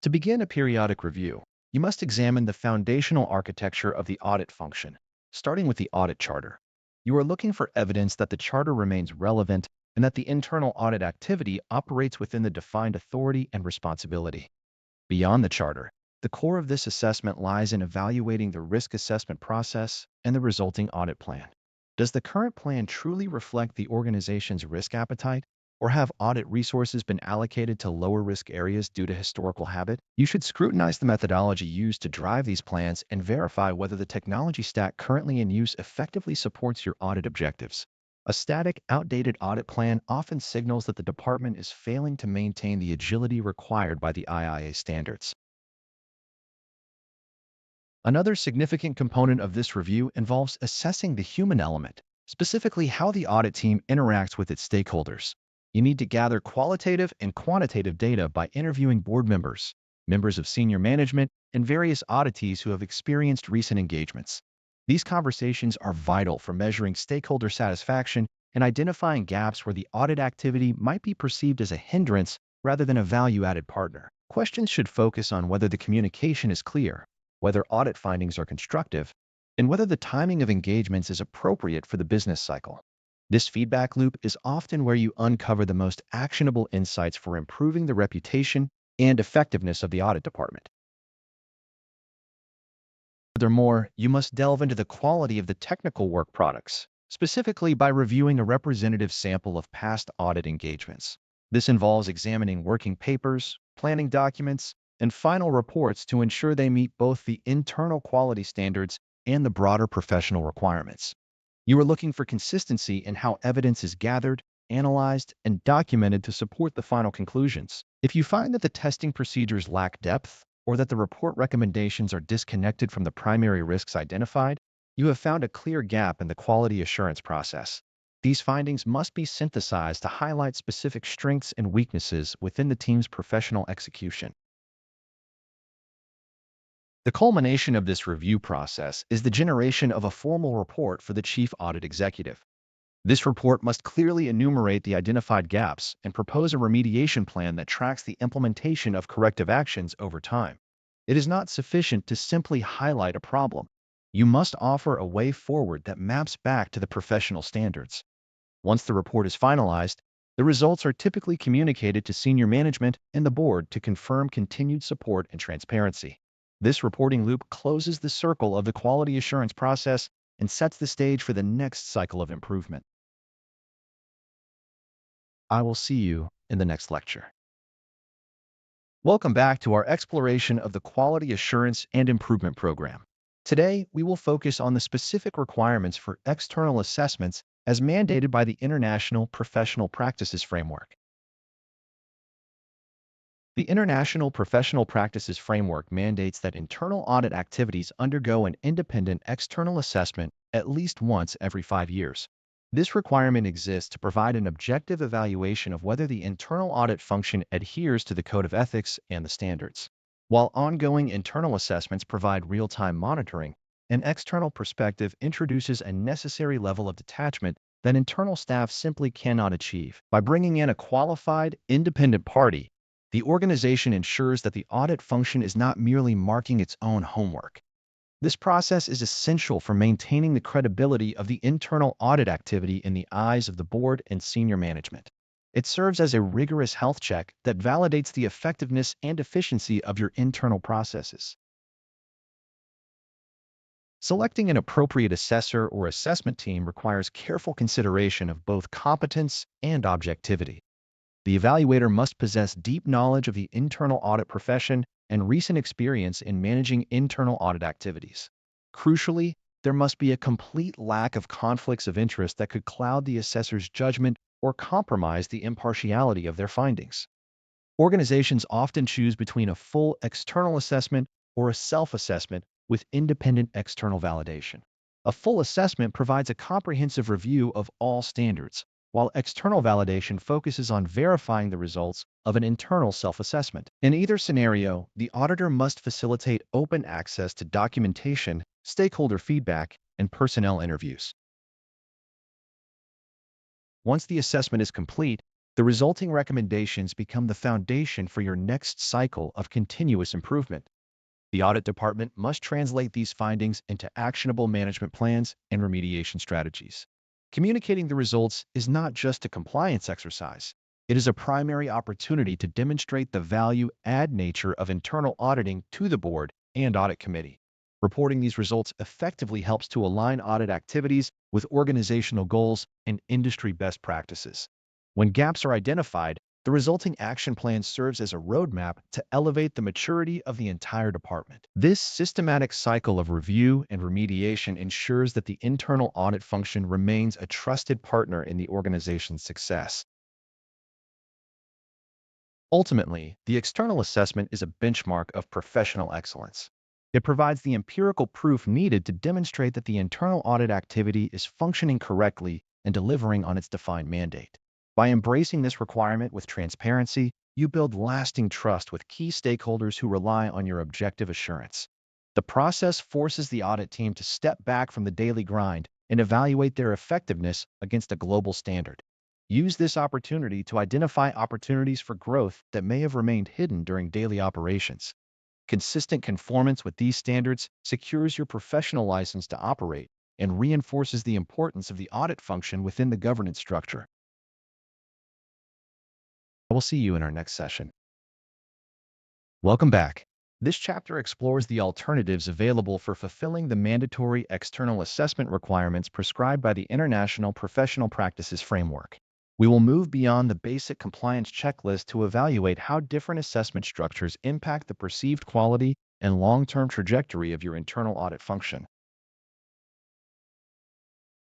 To begin a periodic review, you must examine the foundational architecture of the audit function, starting with the audit charter. You are looking for evidence that the charter remains relevant and that the internal audit activity operates within the defined authority and responsibility. Beyond the charter, the core of this assessment lies in evaluating the risk assessment process and the resulting audit plan. Does the current plan truly reflect the organization's risk appetite, or have audit resources been allocated to lower risk areas due to historical habit? You should scrutinize the methodology used to drive these plans and verify whether the technology stack currently in use effectively supports your audit objectives. A static, outdated audit plan often signals that the department is failing to maintain the agility required by the IIA standards. Another significant component of this review involves assessing the human element, specifically how the audit team interacts with its stakeholders. You need to gather qualitative and quantitative data by interviewing board members, members of senior management, and various auditees who have experienced recent engagements. These conversations are vital for measuring stakeholder satisfaction and identifying gaps where the audit activity might be perceived as a hindrance rather than a value-added partner. Questions should focus on whether the communication is clear, whether audit findings are constructive, and whether the timing of engagements is appropriate for the business cycle. This feedback loop is often where you uncover the most actionable insights for improving the reputation and effectiveness of the audit department. Furthermore, you must delve into the quality of the technical work products, specifically by reviewing a representative sample of past audit engagements. This involves examining working papers, planning documents, and final reports to ensure they meet both the internal quality standards and the broader professional requirements. You are looking for consistency in how evidence is gathered, analyzed, and documented to support the final conclusions. If you find that the testing procedures lack depth, or that the report recommendations are disconnected from the primary risks identified, you have found a clear gap in the quality assurance process. These findings must be synthesized to highlight specific strengths and weaknesses within the team's professional execution. The culmination of this review process is the generation of a formal report for the Chief Audit Executive. This report must clearly enumerate the identified gaps and propose a remediation plan that tracks the implementation of corrective actions over time. It is not sufficient to simply highlight a problem. You must offer a way forward that maps back to the professional standards. Once the report is finalized, the results are typically communicated to senior management and the board to confirm continued support and transparency. This reporting loop closes the circle of the quality assurance process and sets the stage for the next cycle of improvement. I will see you in the next lecture. Welcome back to our exploration of the Quality Assurance and Improvement Program. Today, we will focus on the specific requirements for external assessments as mandated by the International Professional Practices Framework. The International Professional Practices Framework mandates that internal audit activities undergo an independent external assessment at least once every 5 years. This requirement exists to provide an objective evaluation of whether the internal audit function adheres to the code of ethics and the standards. While ongoing internal assessments provide real-time monitoring, An external perspective introduces a necessary level of detachment that internal staff simply cannot achieve. By bringing in a qualified, independent party, the organization ensures that the audit function is not merely marking its own homework. This process is essential for maintaining the credibility of the internal audit activity in the eyes of the board and senior management. It serves as a rigorous health check that validates the effectiveness and efficiency of your internal processes. Selecting an appropriate assessor or assessment team requires careful consideration of both competence and objectivity. The evaluator must possess deep knowledge of the internal audit profession and recent experience in managing internal audit activities. Crucially, there must be a complete lack of conflicts of interest that could cloud the assessor's judgment or compromise the impartiality of their findings. Organizations often choose between a full external assessment or a self-assessment with independent external validation. A full assessment provides a comprehensive review of all standards, while external validation focuses on verifying the results of an internal self-assessment. In either scenario, the auditor must facilitate open access to documentation, stakeholder feedback, and personnel interviews. Once the assessment is complete, the resulting recommendations become the foundation for your next cycle of continuous improvement. The audit department must translate these findings into actionable management plans and remediation strategies. Communicating the results is not just a compliance exercise. It is a primary opportunity to demonstrate the value-add nature of internal auditing to the board and audit committee. Reporting these results effectively helps to align audit activities with organizational goals and industry best practices. When gaps are identified, the resulting action plan serves as a roadmap to elevate the maturity of the entire department. This systematic cycle of review and remediation ensures that the internal audit function remains a trusted partner in the organization's success. Ultimately, the external assessment is a benchmark of professional excellence. It provides the empirical proof needed to demonstrate that the internal audit activity is functioning correctly and delivering on its defined mandate. By embracing this requirement with transparency, you build lasting trust with key stakeholders who rely on your objective assurance. The process forces the audit team to step back from the daily grind and evaluate their effectiveness against a global standard. Use this opportunity to identify opportunities for growth that may have remained hidden during daily operations. Consistent conformance with these standards secures your professional license to operate and reinforces the importance of the audit function within the governance structure. I will see you in our next session. Welcome back. This chapter explores the alternatives available for fulfilling the mandatory external assessment requirements prescribed by the International Professional Practices Framework. We will move beyond the basic compliance checklist to evaluate how different assessment structures impact the perceived quality and long-term trajectory of your internal audit function.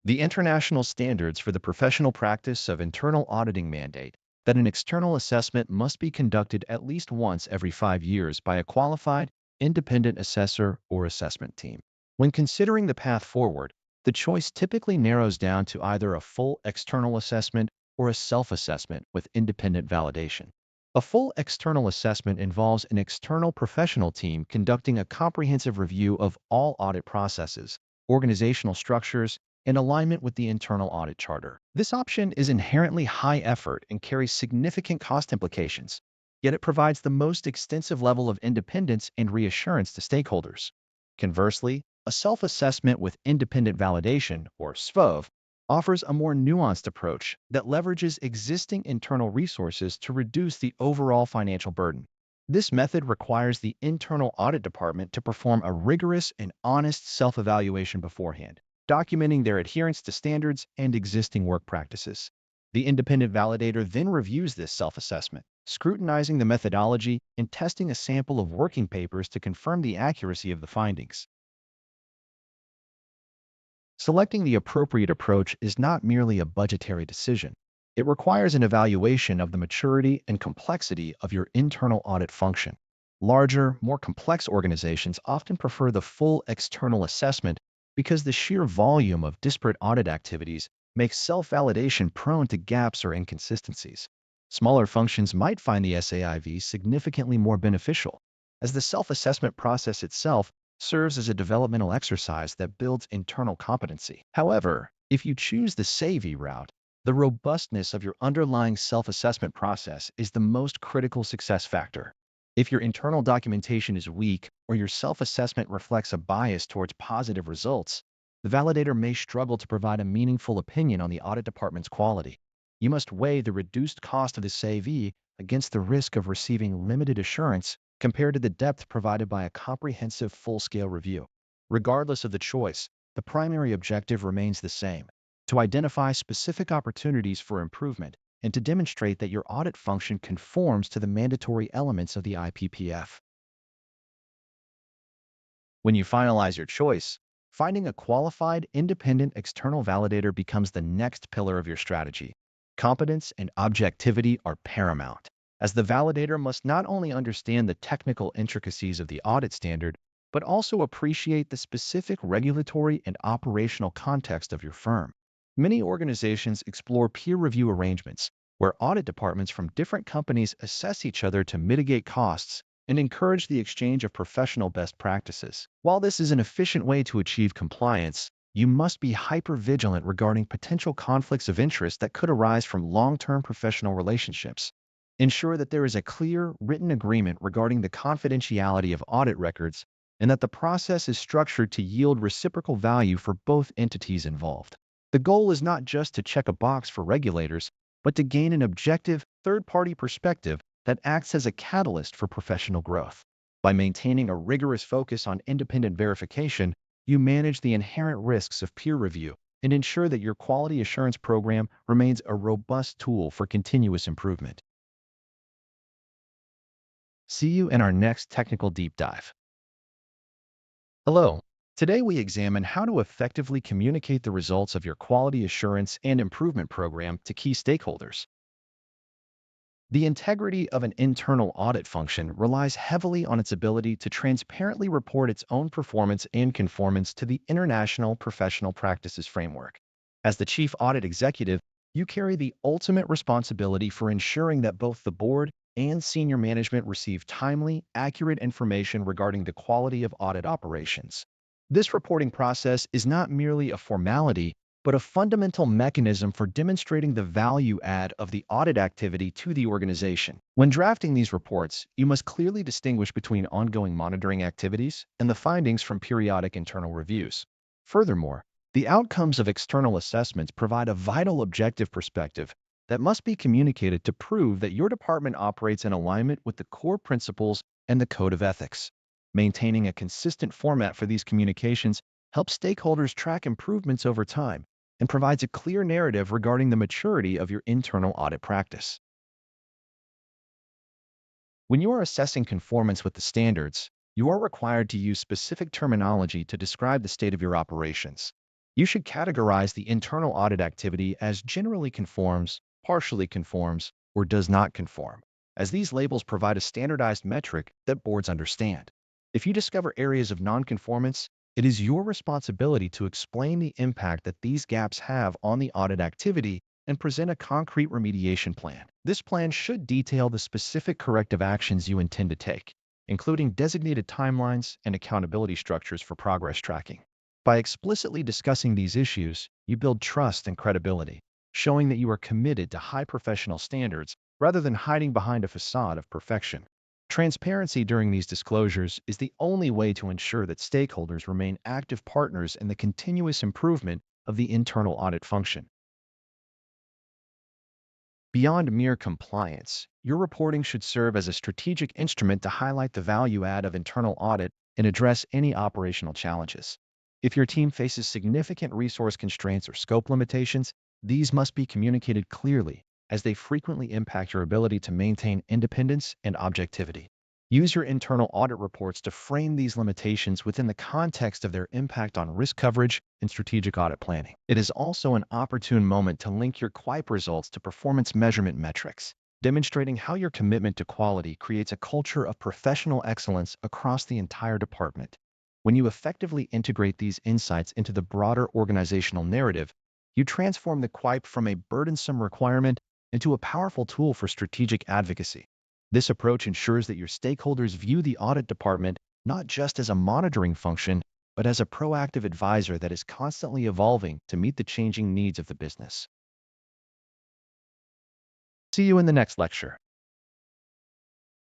The international standards for the professional practice of internal auditing mandate that an external assessment must be conducted at least once every 5 years by a qualified, independent assessor or assessment team. When considering the path forward, the choice typically narrows down to either a full external assessment or a self-assessment with independent validation. A full external assessment involves an external professional team conducting a comprehensive review of all audit processes, organizational structures, in alignment with the internal audit charter. This option is inherently high effort and carries significant cost implications, yet it provides the most extensive level of independence and reassurance to stakeholders. Conversely, a self-assessment with independent validation, or SVOV, offers a more nuanced approach that leverages existing internal resources to reduce the overall financial burden. This method requires the internal audit department to perform a rigorous and honest self-evaluation beforehand, documenting their adherence to standards and existing work practices. The independent validator then reviews this self-assessment, scrutinizing the methodology and testing a sample of working papers to confirm the accuracy of the findings. Selecting the appropriate approach is not merely a budgetary decision. It requires an evaluation of the maturity and complexity of your internal audit function. Larger, more complex organizations often prefer the full external assessment because the sheer volume of disparate audit activities makes self-validation prone to gaps or inconsistencies. Smaller functions might find the SAIV significantly more beneficial, as the self-assessment process itself serves as a developmental exercise that builds internal competency. However, if you choose the savvy route, the robustness of your underlying self-assessment process is the most critical success factor. If your internal documentation is weak or your self-assessment reflects a bias towards positive results, the validator may struggle to provide a meaningful opinion on the audit department's quality. You must weigh the reduced cost of the savvy against the risk of receiving limited assurance compared to the depth provided by a comprehensive full-scale review. Regardless of the choice, the primary objective remains the same: to identify specific opportunities for improvement and to demonstrate that your audit function conforms to the mandatory elements of the IPPF. When you finalize your choice, finding a qualified, independent external validator becomes the next pillar of your strategy. Competence and objectivity are paramount, as the validator must not only understand the technical intricacies of the audit standard, but also appreciate the specific regulatory and operational context of your firm. Many organizations explore peer review arrangements, where audit departments from different companies assess each other to mitigate costs and encourage the exchange of professional best practices. While this is an efficient way to achieve compliance, you must be hyper-vigilant regarding potential conflicts of interest that could arise from long-term professional relationships. Ensure that there is a clear, written agreement regarding the confidentiality of audit records and that the process is structured to yield reciprocal value for both entities involved. The goal is not just to check a box for regulators, but to gain an objective, third-party perspective that acts as a catalyst for professional growth. By maintaining a rigorous focus on independent verification, you manage the inherent risks of peer review and ensure that your quality assurance program remains a robust tool for continuous improvement. See you in our next technical deep dive. Hello. Today we examine how to effectively communicate the results of your quality assurance and improvement program to key stakeholders. The integrity of an internal audit function relies heavily on its ability to transparently report its own performance and conformance to the International Professional Practices Framework. As the Chief Audit Executive, you carry the ultimate responsibility for ensuring that both the board and senior management receive timely, accurate information regarding the quality of audit operations. This reporting process is not merely a formality, but a fundamental mechanism for demonstrating the value add of the audit activity to the organization. When drafting these reports, you must clearly distinguish between ongoing monitoring activities and the findings from periodic internal reviews. Furthermore, the outcomes of external assessments provide a vital objective perspective that must be communicated to prove that your department operates in alignment with the core principles and the code of ethics. Maintaining a consistent format for these communications helps stakeholders track improvements over time and provides a clear narrative regarding the maturity of your internal audit practice. When you are assessing conformance with the standards, you are required to use specific terminology to describe the state of your operations. You should categorize the internal audit activity as generally conforms, partially conforms, or does not conform, as these labels provide a standardized metric that boards understand. If you discover areas of nonconformance, it is your responsibility to explain the impact that these gaps have on the audit activity and present a concrete remediation plan. This plan should detail the specific corrective actions you intend to take, including designated timelines and accountability structures for progress tracking. By explicitly discussing these issues, you build trust and credibility, showing that you are committed to high professional standards rather than hiding behind a facade of perfection. Transparency during these disclosures is the only way to ensure that stakeholders remain active partners in the continuous improvement of the internal audit function. Beyond mere compliance, your reporting should serve as a strategic instrument to highlight the value add of internal audit and address any operational challenges. If your team faces significant resource constraints or scope limitations, these must be communicated clearly, as they frequently impact your ability to maintain independence and objectivity. Use your internal audit reports to frame these limitations within the context of their impact on risk coverage and strategic audit planning. It is also an opportune moment to link your QAIP results to performance measurement metrics, demonstrating how your commitment to quality creates a culture of professional excellence across the entire department. When you effectively integrate these insights into the broader organizational narrative, you transform the QAIP from a burdensome requirement into a powerful tool for strategic advocacy. This approach ensures that your stakeholders view the audit department not just as a monitoring function, but as a proactive advisor that is constantly evolving to meet the changing needs of the business. See you in the next lecture.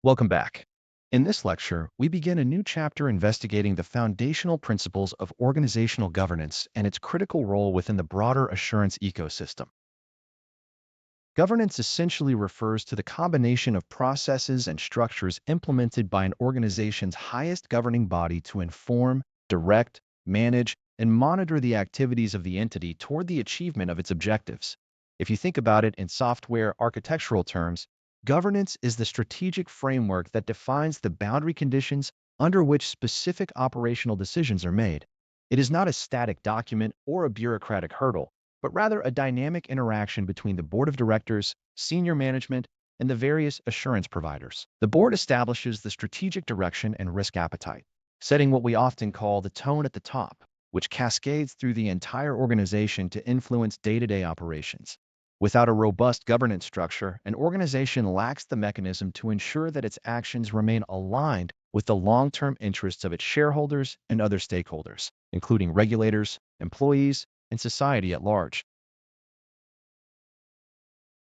Welcome back. In this lecture, we begin a new chapter investigating the foundational principles of organizational governance and its critical role within the broader assurance ecosystem. Governance essentially refers to the combination of processes and structures implemented by an organization's highest governing body to inform, direct, manage, and monitor the activities of the entity toward the achievement of its objectives. If you think about it in software architectural terms, governance is the strategic framework that defines the boundary conditions under which specific operational decisions are made. It is not a static document or a bureaucratic hurdle, but rather a dynamic interaction between the board of directors, senior management, and the various assurance providers. The board establishes the strategic direction and risk appetite, setting what we often call the tone at the top, which cascades through the entire organization to influence day-to-day operations. Without a robust governance structure, an organization lacks the mechanism to ensure that its actions remain aligned with the long-term interests of its shareholders and other stakeholders, including regulators, employees, and society at large.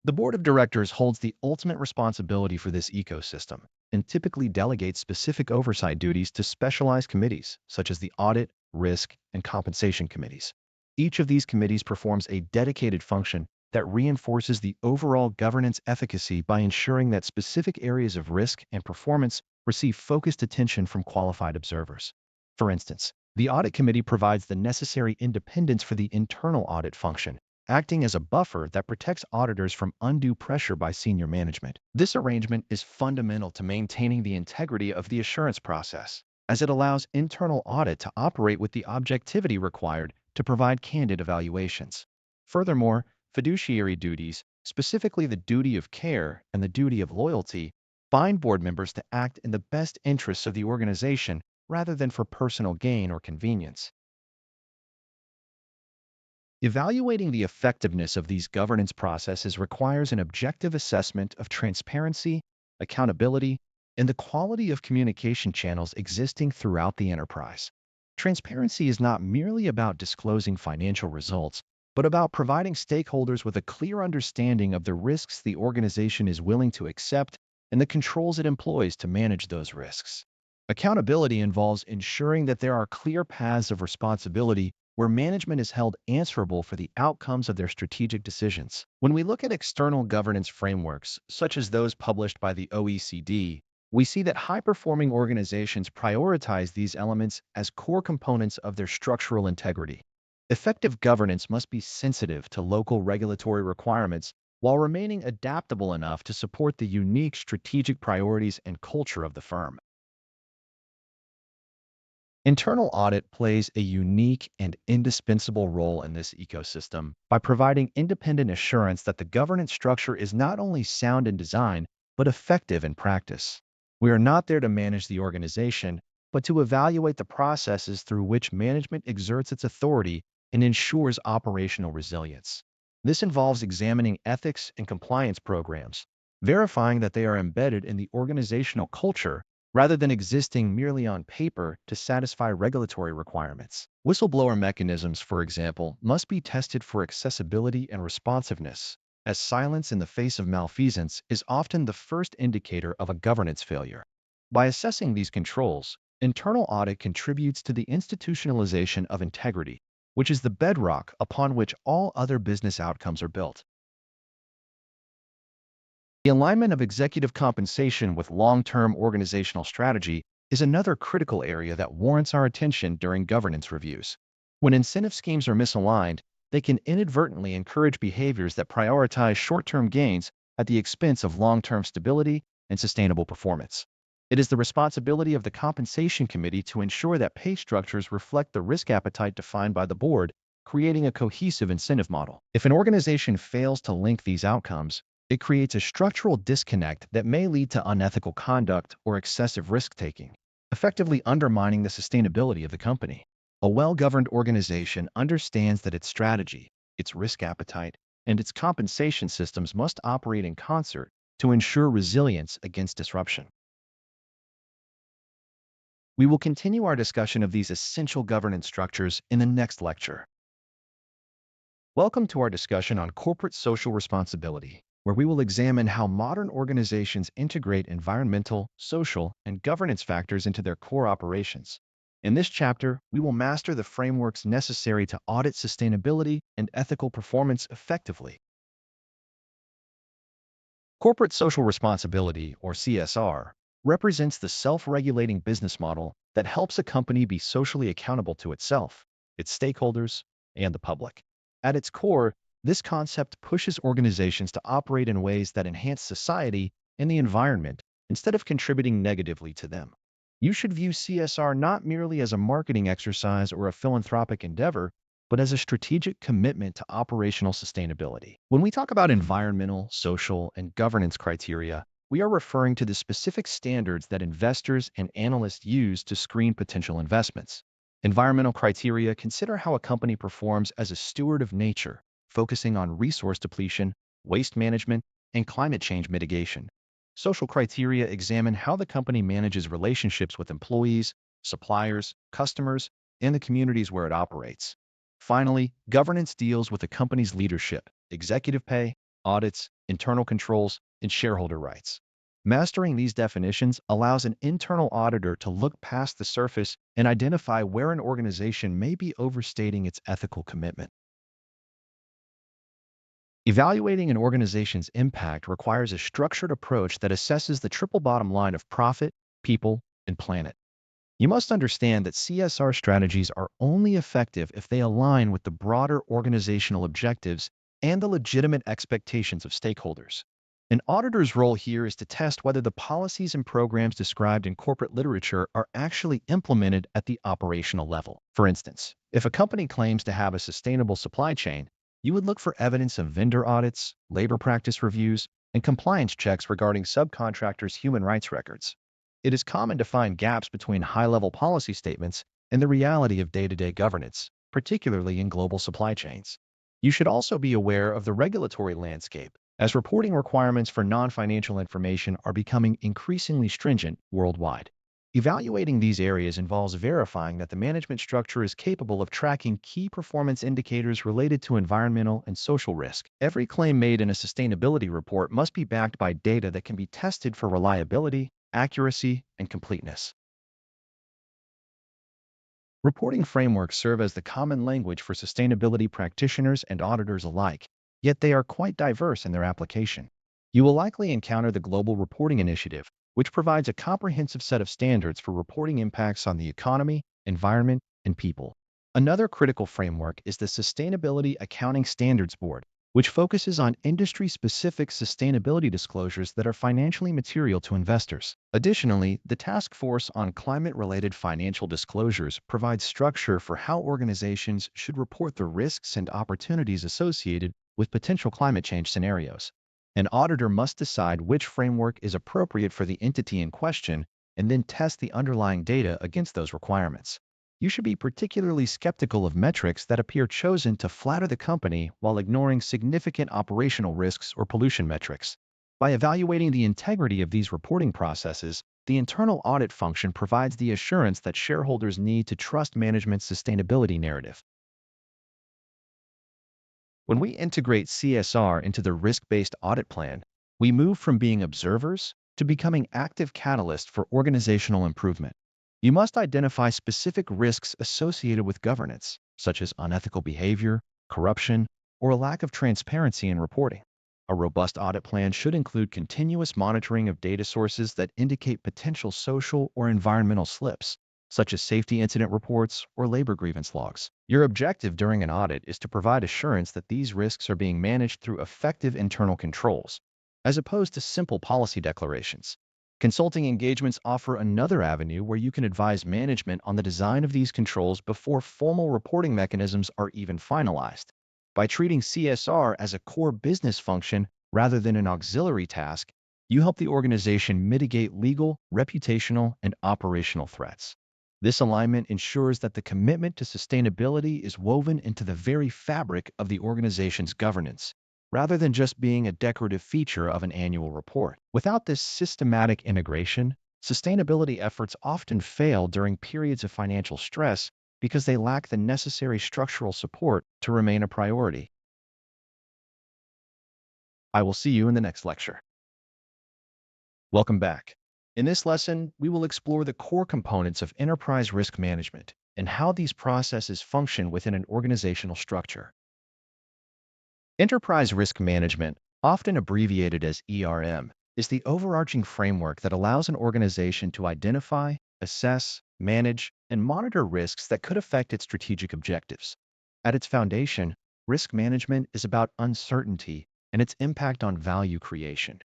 The board of directors holds the ultimate responsibility for this ecosystem and typically delegates specific oversight duties to specialized committees, such as the audit, risk, and compensation committees. Each of these committees performs a dedicated function that reinforces the overall governance efficacy by ensuring that specific areas of risk and performance receive focused attention from qualified observers. For instance, the audit committee provides the necessary independence for the internal audit function, acting as a buffer that protects auditors from undue pressure by senior management. This arrangement is fundamental to maintaining the integrity of the assurance process, as it allows internal audit to operate with the objectivity required to provide candid evaluations. Furthermore, fiduciary duties, specifically the duty of care and the duty of loyalty, bind board members to act in the best interests of the organization rather than for personal gain or convenience. Evaluating the effectiveness of these governance processes requires an objective assessment of transparency, accountability, and the quality of communication channels existing throughout the enterprise. Transparency is not merely about disclosing financial results, but about providing stakeholders with a clear understanding of the risks the organization is willing to accept and the controls it employs to manage those risks. Accountability involves ensuring that there are clear paths of responsibility where management is held answerable for the outcomes of their strategic decisions. When we look at external governance frameworks, such as those published by the OECD, we see that high-performing organizations prioritize these elements as core components of their structural integrity. Effective governance must be sensitive to local regulatory requirements while remaining adaptable enough to support the unique strategic priorities and culture of the firm. Internal audit plays a unique and indispensable role in this ecosystem by providing independent assurance that the governance structure is not only sound in design, but effective in practice. We are not there to manage the organization, but to evaluate the processes through which management exerts its authority and ensures operational resilience. This involves examining ethics and compliance programs, verifying that they are embedded in the organizational culture rather than existing merely on paper to satisfy regulatory requirements. Whistleblower mechanisms, for example, must be tested for accessibility and responsiveness, as silence in the face of malfeasance is often the first indicator of a governance failure. By assessing these controls, internal audit contributes to the institutionalization of integrity, which is the bedrock upon which all other business outcomes are built. The alignment of executive compensation with long-term organizational strategy is another critical area that warrants our attention during governance reviews. When incentive schemes are misaligned, they can inadvertently encourage behaviors that prioritize short-term gains at the expense of long-term stability and sustainable performance. It is the responsibility of the Compensation Committee to ensure that pay structures reflect the risk appetite defined by the board, creating a cohesive incentive model. If an organization fails to link these outcomes, it creates a structural disconnect that may lead to unethical conduct or excessive risk-taking, effectively undermining the sustainability of the company. A well-governed organization understands that its strategy, its risk appetite, and its compensation systems must operate in concert to ensure resilience against disruption. We will continue our discussion of these essential governance structures in the next lecture. Welcome to our discussion on corporate social responsibility, where we will examine how modern organizations integrate environmental, social, and governance factors into their core operations. In this chapter, we will master the frameworks necessary to audit sustainability and ethical performance effectively. Corporate social responsibility, or CSR, represents the self-regulating business model that helps a company be socially accountable to itself, its stakeholders, and the public. At its core, this concept pushes organizations to operate in ways that enhance society and the environment instead of contributing negatively to them. You should view CSR not merely as a marketing exercise or a philanthropic endeavor, but as a strategic commitment to operational sustainability. When we talk about environmental, social, and governance criteria, we are referring to the specific standards that investors and analysts use to screen potential investments. Environmental criteria consider how a company performs as a steward of nature, focusing on resource depletion, waste management, and climate change mitigation. Social criteria examine how the company manages relationships with employees, suppliers, customers, and the communities where it operates. Finally, governance deals with a company's leadership, executive pay, audits, internal controls, and shareholder rights. Mastering these definitions allows an internal auditor to look past the surface and identify where an organization may be overstating its ethical commitment. Evaluating an organization's impact requires a structured approach that assesses the triple bottom line of profit, people, and planet. You must understand that CSR strategies are only effective if they align with the broader organizational objectives and the legitimate expectations of stakeholders. An auditor's role here is to test whether the policies and programs described in corporate literature are actually implemented at the operational level. For instance, if a company claims to have a sustainable supply chain, you would look for evidence of vendor audits, labor practice reviews, and compliance checks regarding subcontractors' human rights records. It is common to find gaps between high-level policy statements and the reality of day-to-day governance, particularly in global supply chains. You should also be aware of the regulatory landscape, as reporting requirements for non-financial information are becoming increasingly stringent worldwide. Evaluating these areas involves verifying that the management structure is capable of tracking key performance indicators related to environmental and social risk. Every claim made in a sustainability report must be backed by data that can be tested for reliability, accuracy, and completeness. Reporting frameworks serve as the common language for sustainability practitioners and auditors alike, yet they are quite diverse in their application. You will likely encounter the Global Reporting Initiative, which provides a comprehensive set of standards for reporting impacts on the economy, environment, and people. Another critical framework is the Sustainability Accounting Standards Board, which focuses on industry-specific sustainability disclosures that are financially material to investors. Additionally, the Task Force on Climate-Related Financial Disclosures provides structure for how organizations should report the risks and opportunities associated with potential climate change scenarios. An auditor must decide which framework is appropriate for the entity in question and then test the underlying data against those requirements. You should be particularly skeptical of metrics that appear chosen to flatter the company while ignoring significant operational risks or pollution metrics. By evaluating the integrity of these reporting processes, the internal audit function provides the assurance that shareholders need to trust management's sustainability narrative. When we integrate CSR into the risk-based audit plan, we move from being observers to becoming active catalysts for organizational improvement. You must identify specific risks associated with governance, such as unethical behavior, corruption, or a lack of transparency in reporting. A robust audit plan should include continuous monitoring of data sources that indicate potential social or environmental slips, such as safety incident reports or labor grievance logs. Your objective during an audit is to provide assurance that these risks are being managed through effective internal controls, as opposed to simple policy declarations. Consulting engagements offer another avenue where you can advise management on the design of these controls before formal reporting mechanisms are even finalized. By treating CSR as a core business function rather than an auxiliary task, you help the organization mitigate legal, reputational, and operational threats. This alignment ensures that the commitment to sustainability is woven into the very fabric of the organization's governance, rather than just being a decorative feature of an annual report. Without this systematic integration, Sustainability efforts often fail during periods of financial stress because they lack the necessary structural support to remain a priority. I will see you in the next lecture. Welcome back. In this lesson, we will explore the core components of enterprise risk management and how these processes function within an organizational structure. Enterprise risk management, often abbreviated as ERM, is the overarching framework that allows an organization to identify, assess, manage, and monitor risks that could affect its strategic objectives. At its foundation, risk management is about uncertainty and its impact on value creation.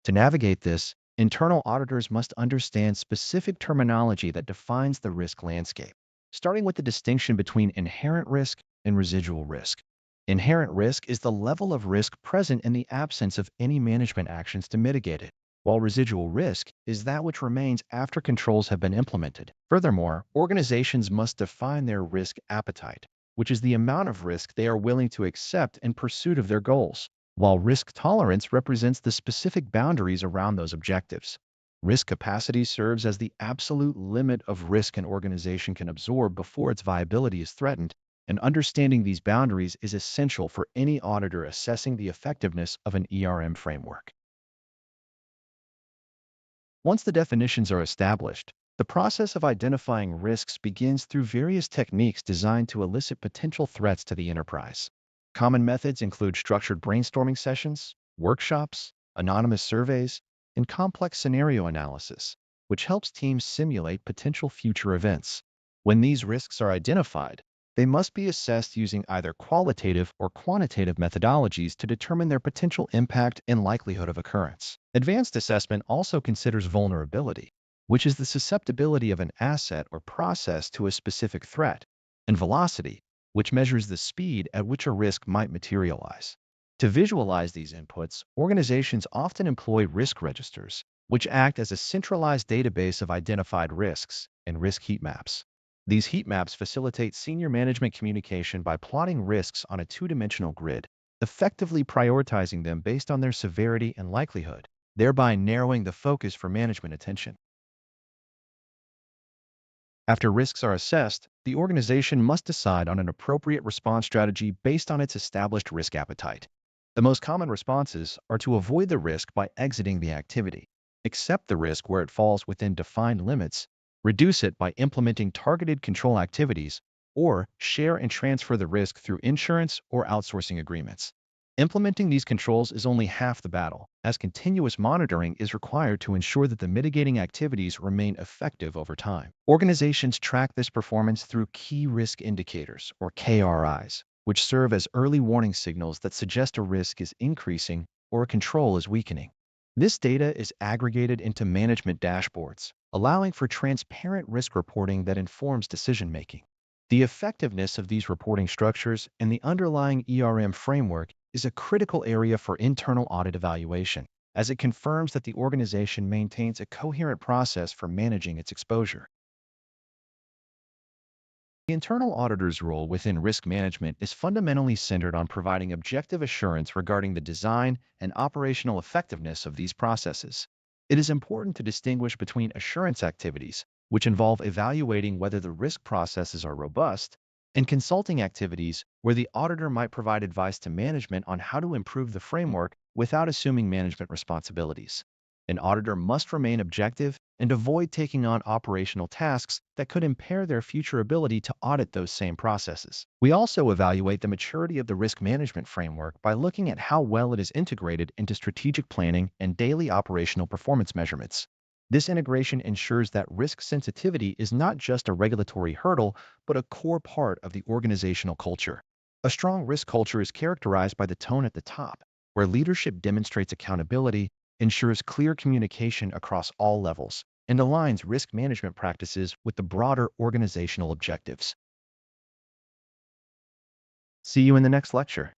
To navigate this, internal auditors must understand specific terminology that defines the risk landscape, starting with the distinction between inherent risk and residual risk. Inherent risk is the level of risk present in the absence of any management actions to mitigate it, while residual risk is that which remains after controls have been implemented. Furthermore, organizations must define their risk appetite, which is the amount of risk they are willing to accept in pursuit of their goals, while risk tolerance represents the specific boundaries around those objectives. Risk capacity serves as the absolute limit of risk an organization can absorb before its viability is threatened, and understanding these boundaries is essential for any auditor assessing the effectiveness of an ERM framework. Once the definitions are established, the process of identifying risks begins through various techniques designed to elicit potential threats to the enterprise. Common methods include structured brainstorming sessions, workshops, anonymous surveys, and complex scenario analysis, which helps teams simulate potential future events. When these risks are identified, they must be assessed using either qualitative or quantitative methodologies to determine their potential impact and likelihood of occurrence. Advanced assessment also considers vulnerability, which is the susceptibility of an asset or process to a specific threat, and velocity, which measures the speed at which a risk might materialize. To visualize these inputs, organizations often employ risk registers, which act as a centralized database of identified risks, and risk heat maps. These heat maps facilitate senior management communication by plotting risks on a two-dimensional grid, effectively prioritizing them based on their severity and likelihood, thereby narrowing the focus for management attention. After risks are assessed, the organization must decide on an appropriate response strategy based on its established risk appetite. The most common responses are to avoid the risk by exiting the activity, accept the risk where it falls within defined limits, reduce it by implementing targeted control activities, or share and transfer the risk through insurance or outsourcing agreements. Implementing these controls is only half the battle, as continuous monitoring is required to ensure that the mitigating activities remain effective over time. Organizations track this performance through key risk indicators, or KRIs, which serve as early warning signals that suggest a risk is increasing or a control is weakening. This data is aggregated into management dashboards, allowing for transparent risk reporting that informs decision-making. The effectiveness of these reporting structures and the underlying ERM framework is a critical area for internal audit evaluation, as it confirms that the organization maintains a coherent process for managing its exposure. The internal auditor's role within risk management is fundamentally centered on providing objective assurance regarding the design and operational effectiveness of these processes. It is important to distinguish between assurance activities, which involve evaluating whether the risk processes are robust, and consulting activities where the auditor might provide advice to management on how to improve the framework without assuming management responsibilities. An auditor must remain objective and avoid taking on operational tasks that could impair their future ability to audit those same processes. We also evaluate the maturity of the risk management framework by looking at how well it is integrated into strategic planning and daily operational performance measurements. This integration ensures that risk sensitivity is not just a regulatory hurdle, but a core part of the organizational culture. A strong risk culture is characterized by the tone at the top, where leadership demonstrates accountability, ensures clear communication across all levels, and aligns risk management practices with the broader organizational objectives. See you in the next lecture.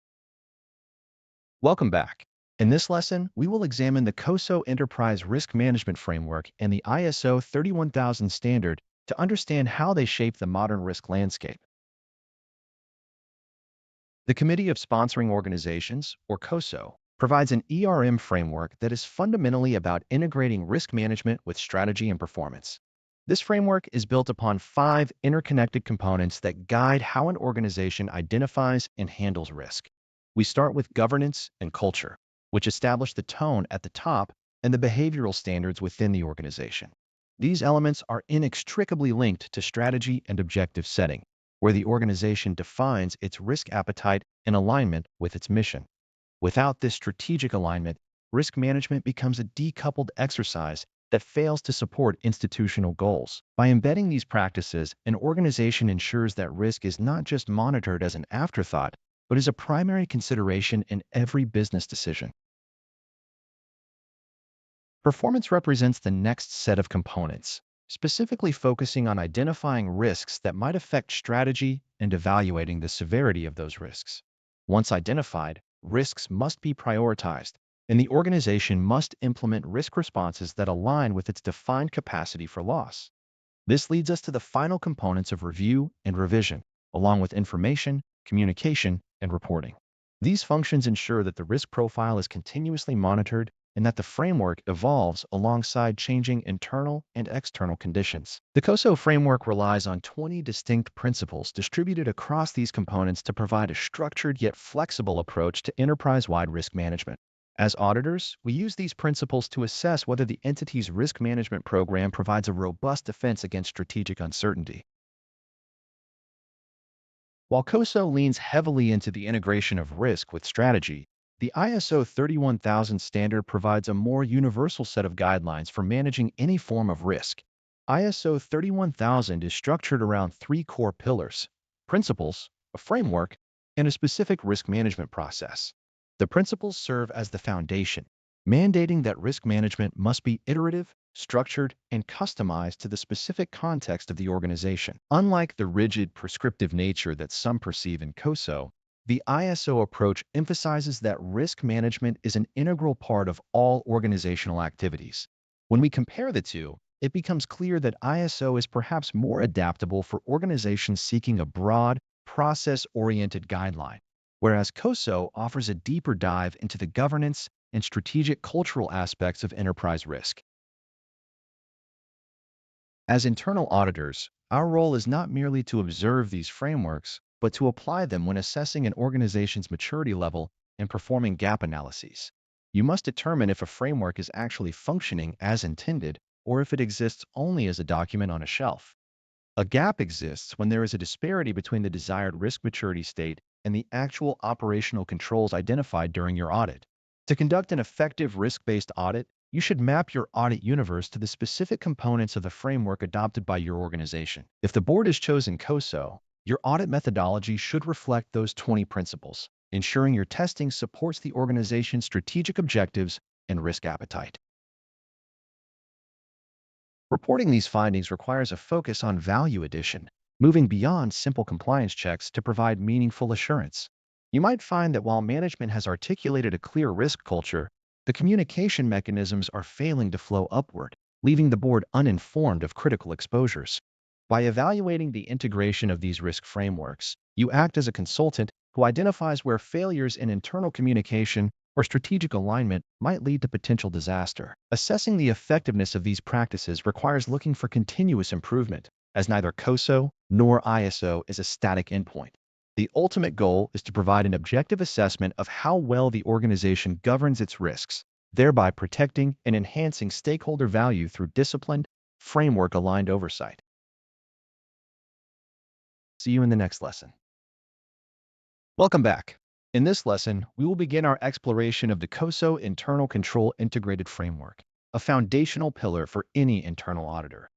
Welcome back. In this lesson, we will examine the COSO Enterprise Risk Management Framework and the ISO 31000 standard to understand how they shape the modern risk landscape. The Committee of Sponsoring Organizations, or COSO, provides an ERM framework that is fundamentally about integrating risk management with strategy and performance. This framework is built upon 5 interconnected components that guide how an organization identifies and handles risk. We start with governance and culture, which establish the tone at the top and the behavioral standards within the organization. These elements are inextricably linked to strategy and objective setting, where the organization defines its risk appetite in alignment with its mission. Without this strategic alignment, risk management becomes a decoupled exercise that fails to support institutional goals. By embedding these practices, an organization ensures that risk is not just monitored as an afterthought, but is a primary consideration in every business decision. Performance represents the next set of components, specifically focusing on identifying risks that might affect strategy and evaluating the severity of those risks. Once identified, risks must be prioritized, and the organization must implement risk responses that align with its defined capacity for loss. This leads us to the final components of review and revision, along with information, communication, and reporting. These functions ensure that the risk profile is continuously monitored and that the framework evolves alongside changing internal and external conditions. The COSO framework relies on 20 distinct principles distributed across these components to provide a structured yet flexible approach to enterprise-wide risk management. As auditors, we use these principles to assess whether the entity's risk management program provides a robust defense against strategic uncertainty. While COSO leans heavily into the integration of risk with strategy, the ISO 31000 standard provides a more universal set of guidelines for managing any form of risk. ISO 31000 is structured around 3 core pillars: principles, a framework, and a specific risk management process. The principles serve as the foundation, mandating that risk management must be iterative, structured, and customized to the specific context of the organization. Unlike the rigid, prescriptive nature that some perceive in COSO, the ISO approach emphasizes that risk management is an integral part of all organizational activities. When we compare the two, it becomes clear that ISO is perhaps more adaptable for organizations seeking a broad, process-oriented guideline, whereas COSO offers a deeper dive into the governance and strategic cultural aspects of enterprise risk. As internal auditors, our role is not merely to observe these frameworks, but to apply them when assessing an organization's maturity level and performing gap analyses. You must determine if a framework is actually functioning as intended or if it exists only as a document on a shelf. A gap exists when there is a disparity between the desired risk maturity state and the actual operational controls identified during your audit. To conduct an effective risk-based audit, you should map your audit universe to the specific components of the framework adopted by your organization. If the board has chosen COSO, your audit methodology should reflect those 20 principles, ensuring your testing supports the organization's strategic objectives and risk appetite. Reporting these findings requires a focus on value addition, moving beyond simple compliance checks to provide meaningful assurance. You might find that while management has articulated a clear risk culture, the communication mechanisms are failing to flow upward, leaving the board uninformed of critical exposures. By evaluating the integration of these risk frameworks, you act as a consultant who identifies where failures in internal communication or strategic alignment might lead to potential disaster. Assessing the effectiveness of these practices requires looking for continuous improvement, as neither COSO nor ISO is a static endpoint. The ultimate goal is to provide an objective assessment of how well the organization governs its risks, thereby protecting and enhancing stakeholder value through disciplined, framework-aligned oversight. See you in the next lesson. Welcome back. In this lesson, we will begin our exploration of the COSO Internal Control Integrated Framework, a foundational pillar for any internal auditor.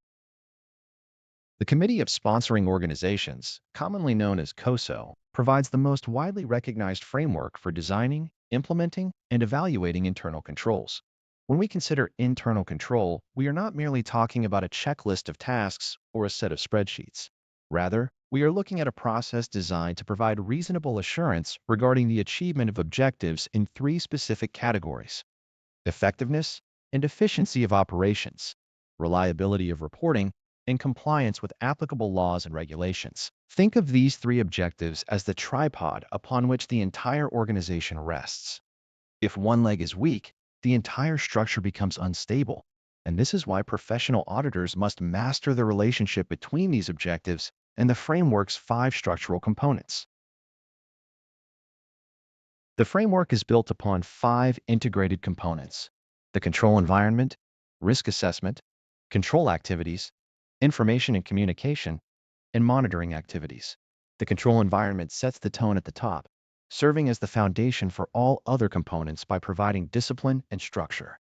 The Committee of Sponsoring Organizations, commonly known as COSO, provides the most widely recognized framework for designing, implementing, and evaluating internal controls. When we consider internal control, we are not merely talking about a checklist of tasks or a set of spreadsheets. Rather, we are looking at a process designed to provide reasonable assurance regarding the achievement of objectives in 3 specific categories: effectiveness and efficiency of operations, reliability of reporting, and compliance with applicable laws and regulations. Think of these 3 objectives as the tripod upon which the entire organization rests. If one leg is weak, the entire structure becomes unstable. And this is why professional auditors must master the relationship between these objectives and the framework's 5 structural components. The framework is built upon 5 integrated components: the control environment, risk assessment, control activities, information and communication, and monitoring activities. The control environment sets the tone at the top, serving as the foundation for all other components by providing discipline and structure.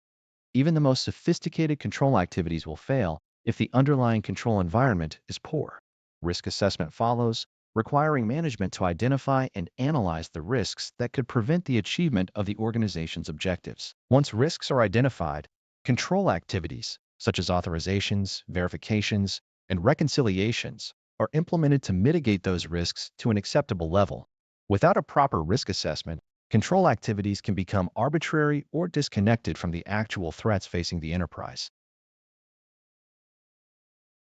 Even the most sophisticated control activities will fail if the underlying control environment is poor. Risk assessment follows, requiring management to identify and analyze the risks that could prevent the achievement of the organization's objectives. Once risks are identified, control activities, such as authorizations, verifications, and reconciliations, are implemented to mitigate those risks to an acceptable level. Without a proper risk assessment, control activities can become arbitrary or disconnected from the actual threats facing the enterprise.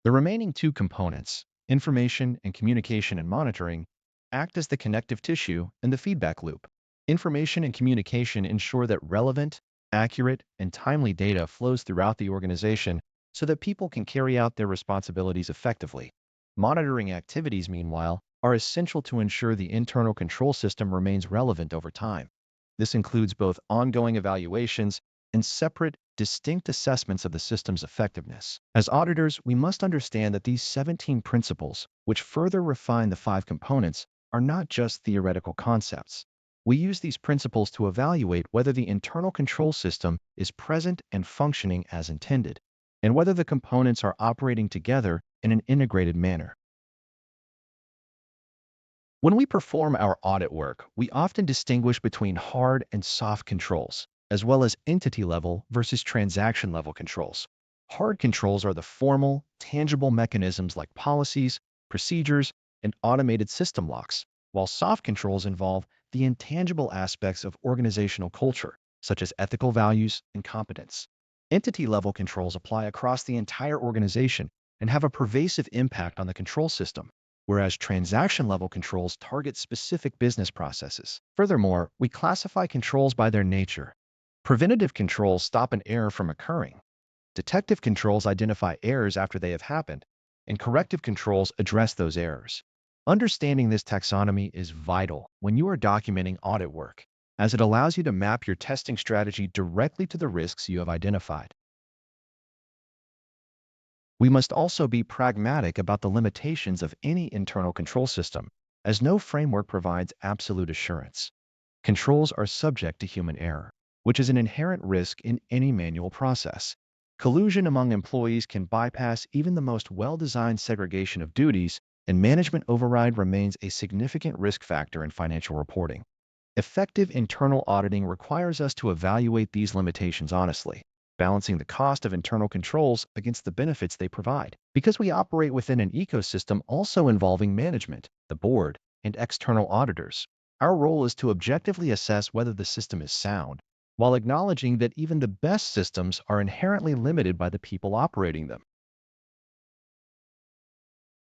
The remaining 2 components, information and communication and monitoring, act as the connective tissue and the feedback loop. Information and communication ensure that relevant, accurate, and timely data flows throughout the organization so that people can carry out their responsibilities effectively. Monitoring activities, meanwhile, are essential to ensure the internal control system remains relevant over time. This includes both ongoing evaluations and separate, distinct assessments of the system's effectiveness. As auditors, we must understand that these 17 principles, which further refine the 5 components, are not just theoretical concepts. We use these principles to evaluate whether the internal control system is present and functioning as intended, and whether the components are operating together in an integrated manner. When we perform our audit work, we often distinguish between hard and soft controls, as well as entity-level versus transaction-level controls. Hard controls are the formal, tangible mechanisms like policies, procedures, and automated system locks, while soft controls involve the intangible aspects of organizational culture, such as ethical values and competence. Entity-level controls apply across the entire organization and have a pervasive impact on the control system, whereas transaction-level controls target specific business processes. Furthermore, we classify controls by their nature. Preventative controls stop an error from occurring. Detective controls identify errors after they have happened, and corrective controls address those errors. Understanding this taxonomy is vital when you are documenting audit work, as it allows you to map your testing strategy directly to the risks you have identified. We must also be pragmatic about the limitations of any internal control system, as no framework provides absolute assurance. Controls are subject to human error, which is an inherent risk in any manual process. Collusion among employees can bypass even the most well-designed segregation of duties, and management override remains a significant risk factor in financial reporting. Effective internal auditing requires us to evaluate these limitations honestly, balancing the cost of internal controls against the benefits they provide. Because we operate within an ecosystem also involving management, the board, and external auditors, our role is to objectively assess whether the system is sound, while acknowledging that even the best systems are inherently limited by the people operating them.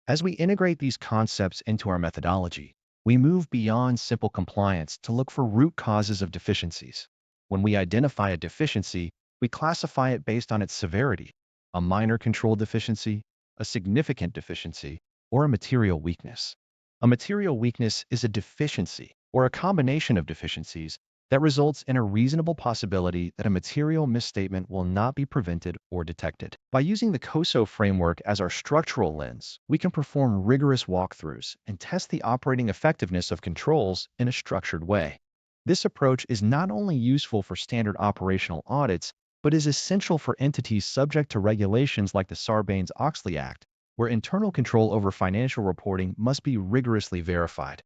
As we integrate these concepts into our methodology, we move beyond simple compliance to look for root causes of deficiencies. When we identify a deficiency, we classify it based on its severity: a minor control deficiency, a significant deficiency, or a material weakness. A material weakness is a deficiency, or a combination of deficiencies, that results in a reasonable possibility that a material misstatement will not be prevented or detected. By using the COSO framework as our structural lens, we can perform rigorous walkthroughs and test the operating effectiveness of controls in a structured way. This approach is not only useful for standard operational audits, but is essential for entities subject to regulations like the Sarbanes-Oxley Act, where internal control over financial reporting must be rigorously verified.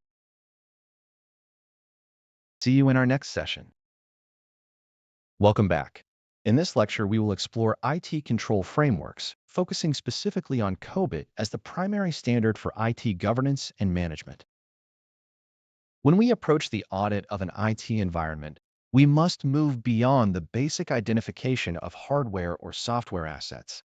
See you in our next session. Welcome back. In this lecture, we will explore IT control frameworks, focusing specifically on COBIT as the primary standard for IT governance and management. When we approach the audit of an IT environment, we must move beyond the basic identification of hardware or software assets.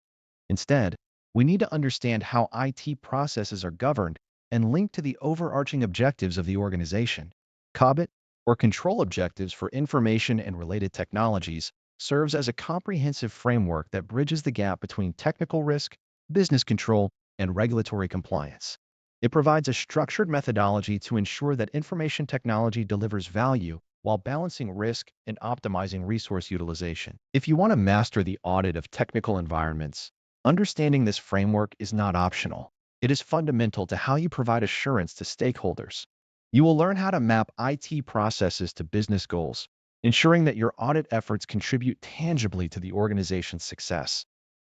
Instead, we need to understand how IT processes are governed and linked to the overarching objectives of the organization. COBIT, or control objectives for information and related technologies, serves as a comprehensive framework that bridges the gap between technical risk, business control, and regulatory compliance. It provides a structured methodology to ensure that information technology delivers value while balancing risk and optimizing resource utilization. If you want to master the audit of technical environments, understanding this framework is not optional. It is fundamental to how you provide assurance to stakeholders. You will learn how to map IT processes to business goals, ensuring that your audit efforts contribute tangibly to the organization's success.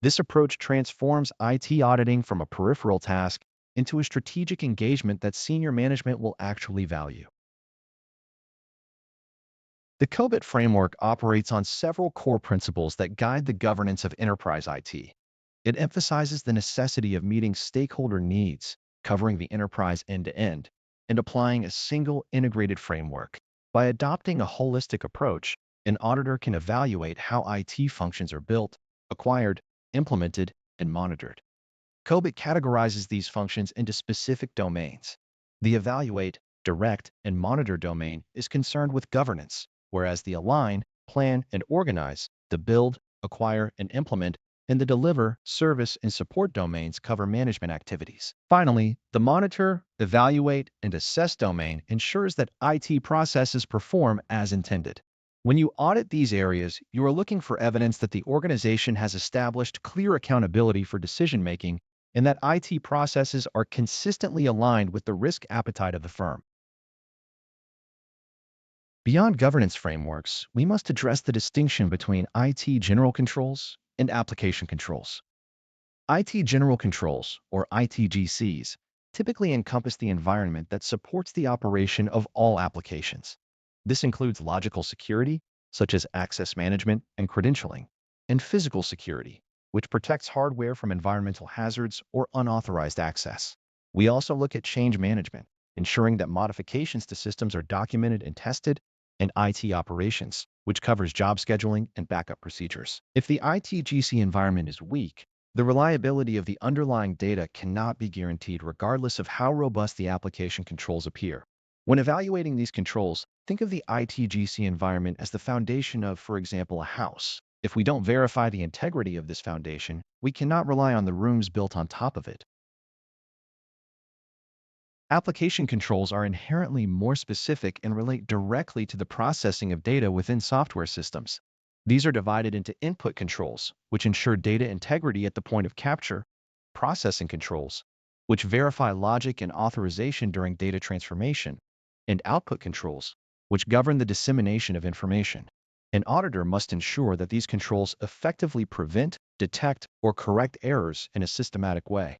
This approach transforms IT auditing from a peripheral task into a strategic engagement that senior management will actually value. The COBIT framework operates on several core principles that guide the governance of enterprise IT. It emphasizes the necessity of meeting stakeholder needs, covering the enterprise end-to-end, and applying a single integrated framework. By adopting a holistic approach, an auditor can evaluate how IT functions are built, acquired, implemented, and monitored. COBIT categorizes these functions into specific domains. The evaluate, direct, and monitor domain is concerned with governance, whereas the align, plan, and organize, the build, acquire, and implement, and the deliver, service, and support domains cover management activities. Finally, the monitor, evaluate, and assess domain ensures that IT processes perform as intended. When you audit these areas, you are looking for evidence that the organization has established clear accountability for decision-making and that IT processes are consistently aligned with the risk appetite of the firm. Beyond governance frameworks, we must address the distinction between IT general controls and application controls. IT general controls, or ITGCs, typically encompass the environment that supports the operation of all applications. This includes logical security, such as access management and credentialing, and physical security, which protects hardware from environmental hazards or unauthorized access. We also look at change management, ensuring that modifications to systems are documented and tested, and IT operations, which covers job scheduling and backup procedures. If the ITGC environment is weak, the reliability of the underlying data cannot be guaranteed regardless of how robust the application controls appear. When evaluating these controls, think of the ITGC environment as the foundation of, for example, a house. If we don't verify the integrity of this foundation, we cannot rely on the rooms built on top of it. Application controls are inherently more specific and relate directly to the processing of data within software systems. These are divided into input controls, which ensure data integrity at the point of capture, processing controls, which verify logic and authorization during data transformation, and output controls, which govern the dissemination of information. An auditor must ensure that these controls effectively prevent, detect, or correct errors in a systematic way.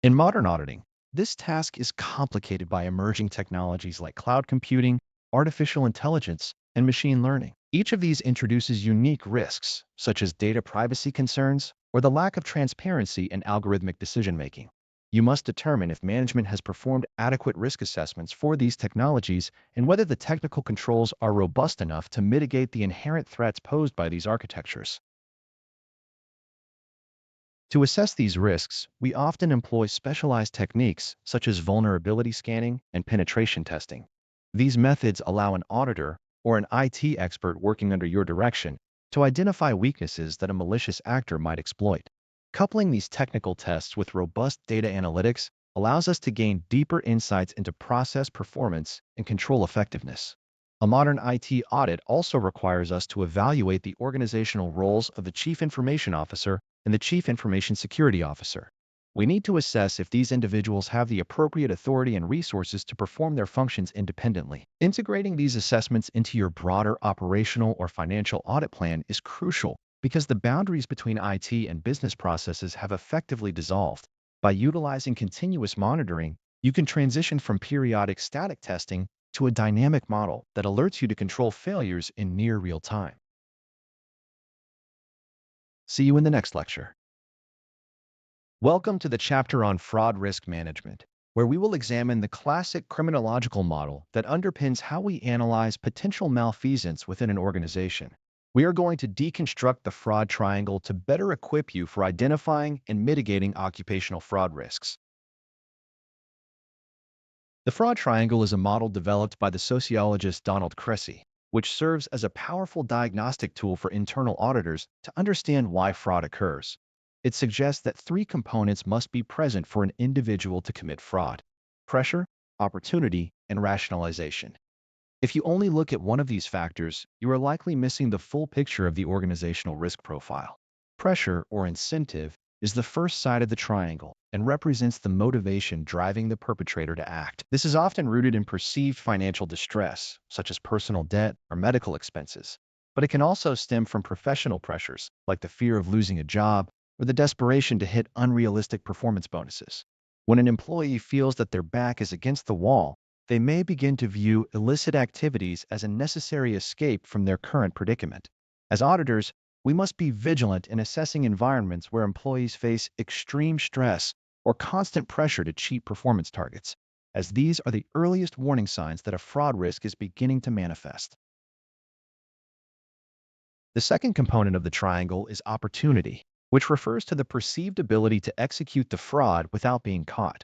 In modern auditing, this task is complicated by emerging technologies like cloud computing, artificial intelligence, and machine learning. Each of these introduces unique risks, such as data privacy concerns or the lack of transparency in algorithmic decision-making. You must determine if management has performed adequate risk assessments for these technologies and whether the technical controls are robust enough to mitigate the inherent threats posed by these architectures. To assess these risks, we often employ specialized techniques such as vulnerability scanning and penetration testing. These methods allow an auditor or an IT expert working under your direction to identify weaknesses that a malicious actor might exploit. Coupling these technical tests with robust data analytics allows us to gain deeper insights into process performance and control effectiveness. A modern IT audit also requires us to evaluate the organizational roles of the Chief Information Officer and the Chief Information Security Officer. We need to assess if these individuals have the appropriate authority and resources to perform their functions independently. Integrating these assessments into your broader operational or financial audit plan is crucial because the boundaries between IT and business processes have effectively dissolved. By utilizing continuous monitoring, you can transition from periodic static testing to a dynamic model that alerts you to control failures in near real time. See you in the next lecture. Welcome to the chapter on fraud risk management, where we will examine the classic criminological model that underpins how we analyze potential malfeasance within an organization. We are going to deconstruct the fraud triangle to better equip you for identifying and mitigating occupational fraud risks. The fraud triangle is a model developed by the sociologist Donald Cressy, which serves as a powerful diagnostic tool for internal auditors to understand why fraud occurs. It suggests that three components must be present for an individual to commit fraud: pressure, opportunity, and rationalization. If you only look at one of these factors, you are likely missing the full picture of the organizational risk profile. Pressure, or incentive, is the first side of the triangle and represents the motivation driving the perpetrator to act. This is often rooted in perceived financial distress, such as personal debt or medical expenses. But it can also stem from professional pressures, like the fear of losing a job or the desperation to hit unrealistic performance bonuses. When an employee feels that their back is against the wall, they may begin to view illicit activities as a necessary escape from their current predicament. As auditors, we must be vigilant in assessing environments where employees face extreme stress or constant pressure to cheat performance targets, as these are the earliest warning signs that a fraud risk is beginning to manifest. The second component of the triangle is opportunity, which refers to the perceived ability to execute the fraud without being caught.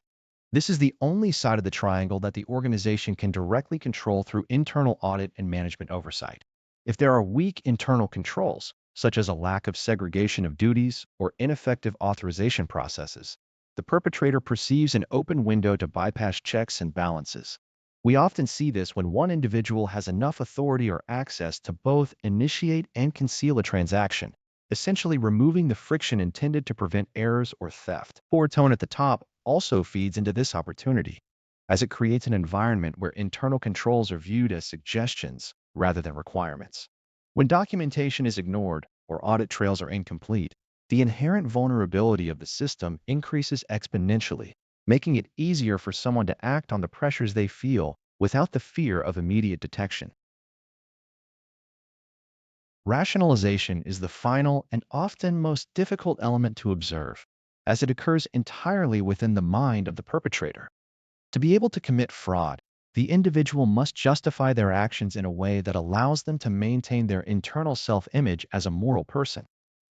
This is the only side of the triangle that the organization can directly control through internal audit and management oversight. If there are weak internal controls, such as a lack of segregation of duties or ineffective authorization processes, the perpetrator perceives an open window to bypass checks and balances. We often see this when one individual has enough authority or access to both initiate and conceal a transaction, essentially removing the friction intended to prevent errors or theft. Poor tone at the top also feeds into this opportunity, as it creates an environment where internal controls are viewed as suggestions rather than requirements. When documentation is ignored or audit trails are incomplete, the inherent vulnerability of the system increases exponentially, making it easier for someone to act on the pressures they feel without the fear of immediate detection. Rationalization is the final and often most difficult element to observe, as it occurs entirely within the mind of the perpetrator. To be able to commit fraud, the individual must justify their actions in a way that allows them to maintain their internal self-image as a moral person.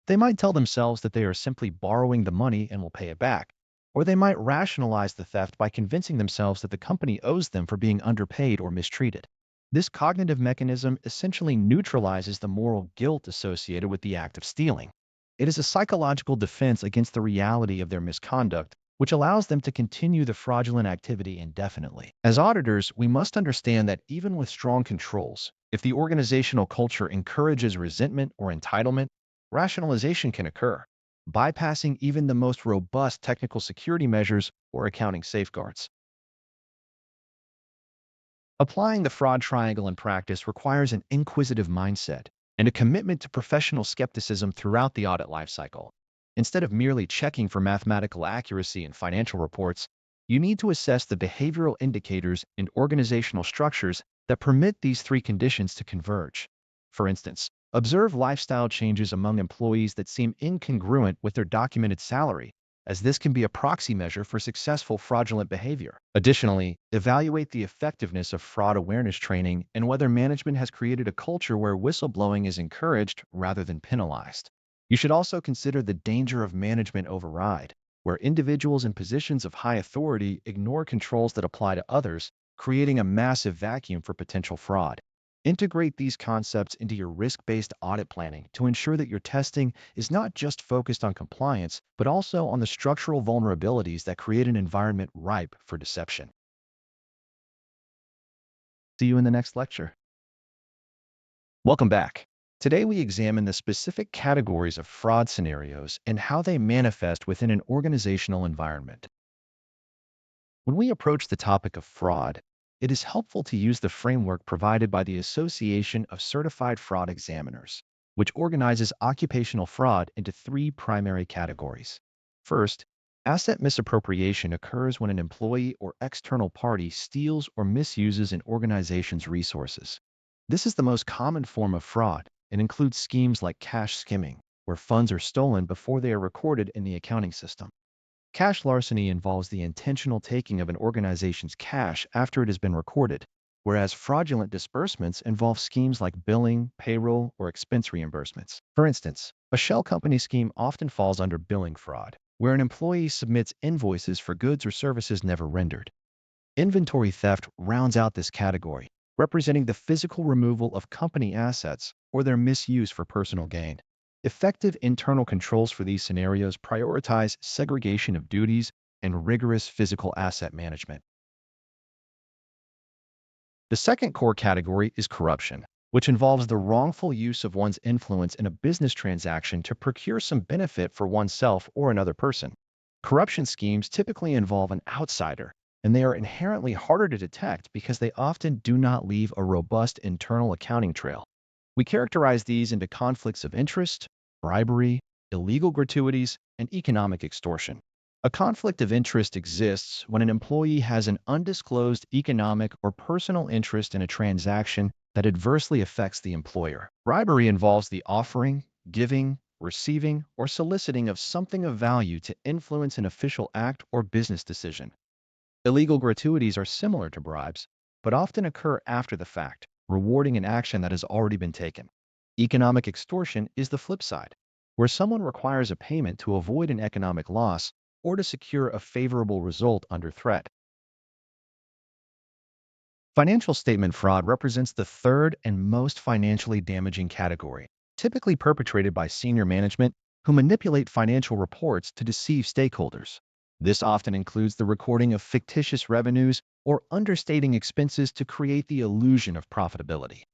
They might tell themselves that they are simply borrowing the money and will pay it back, or they might rationalize the theft by convincing themselves that the company owes them for being underpaid or mistreated. This cognitive mechanism essentially neutralizes the moral guilt associated with the act of stealing. It is a psychological defense against the reality of their misconduct, which allows them to continue the fraudulent activity indefinitely. As auditors, we must understand that even with strong controls, if the organizational culture encourages resentment or entitlement, rationalization can occur, bypassing even the most robust technical security measures or accounting safeguards. Applying the fraud triangle in practice requires an inquisitive mindset and a commitment to professional skepticism throughout the audit lifecycle. Instead of merely checking for mathematical accuracy in financial reports, you need to assess the behavioral indicators and organizational structures that permit these three conditions to converge. For instance, observe lifestyle changes among employees that seem incongruent with their documented salary, as this can be a proxy measure for successful fraudulent behavior. Additionally, evaluate the effectiveness of fraud awareness training and whether management has created a culture where whistleblowing is encouraged rather than penalized. You should also consider the danger of management override, where individuals in positions of high authority ignore controls that apply to others, creating a massive vacuum for potential fraud. Integrate these concepts into your risk-based audit planning to ensure that your testing is not just focused on compliance, but also on the structural vulnerabilities that create an environment ripe for deception. See you in the next lecture. Welcome back. Today we examine the specific categories of fraud scenarios and how they manifest within an organizational environment. When we approach the topic of fraud, it is helpful to use the framework provided by the Association of Certified Fraud Examiners, which organizes occupational fraud into three primary categories. First, asset misappropriation occurs when an employee or external party steals or misuses an organization's resources. This is the most common form of fraud and includes schemes like cash skimming, where funds are stolen before they are recorded in the accounting system. Cash larceny involves the intentional taking of an organization's cash after it has been recorded, whereas fraudulent disbursements involve schemes like billing, payroll, or expense reimbursements. For instance, a shell company scheme often falls under billing fraud, where an employee submits invoices for goods or services never rendered. Inventory theft rounds out this category, representing the physical removal of company assets or their misuse for personal gain. Effective internal controls for these scenarios prioritize segregation of duties and rigorous physical asset management. The second core category is corruption, which involves the wrongful use of one's influence in a business transaction to procure some benefit for oneself or another person. Corruption schemes typically involve an outsider, and they are inherently harder to detect because they often do not leave a robust internal accounting trail. We characterize these into conflicts of interest, bribery, illegal gratuities, and economic extortion. A conflict of interest exists when an employee has an undisclosed economic or personal interest in a transaction that adversely affects the employer. Bribery involves the offering, giving, receiving, or soliciting of something of value to influence an official act or business decision. Illegal gratuities are similar to bribes, but often occur after the fact, rewarding an action that has already been taken. Economic extortion is the flip side, where someone requires a payment to avoid an economic loss or to secure a favorable result under threat. Financial statement fraud represents the third and most financially damaging category, typically perpetrated by senior management who manipulate financial reports to deceive stakeholders. This often includes the recording of fictitious revenues or understating expenses to create the illusion of profitability.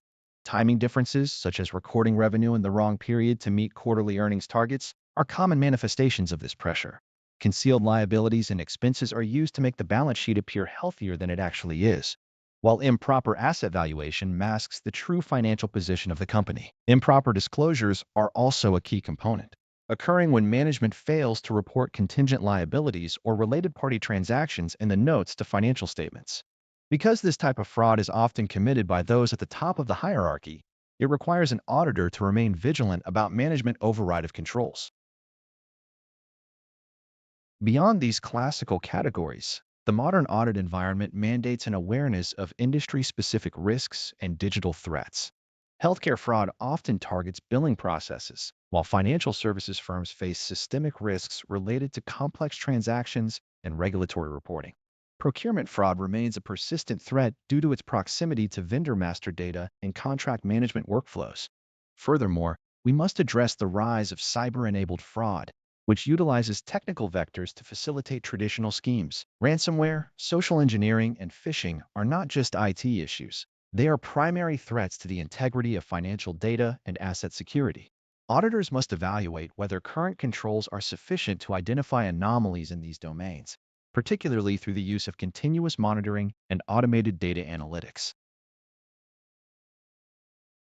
Timing differences, such as recording revenue in the wrong period to meet quarterly earnings targets, are common manifestations of this pressure. Concealed liabilities and expenses are used to make the balance sheet appear healthier than it actually is, while improper asset valuation masks the true financial position of the company. Improper disclosures are also a key component, occurring when management fails to report contingent liabilities or related party transactions in the notes to financial statements. Because this type of fraud is often committed by those at the top of the hierarchy, it requires an auditor to remain vigilant about management override of controls. Beyond these classical categories, the modern audit environment mandates an awareness of industry-specific risks and digital threats. Healthcare fraud often targets billing processes, while financial services firms face systemic risks related to complex transactions and regulatory reporting. Procurement fraud remains a persistent threat due to its proximity to vendor master data and contract management workflows. Furthermore, we must address the rise of cyber-enabled fraud, which utilizes technical vectors to facilitate traditional schemes. Ransomware, social engineering, and phishing are not just IT issues. They are primary threats to the integrity of financial data and asset security. Auditors must evaluate whether current controls are sufficient to identify anomalies in these domains, particularly through the use of continuous monitoring and automated data analytics.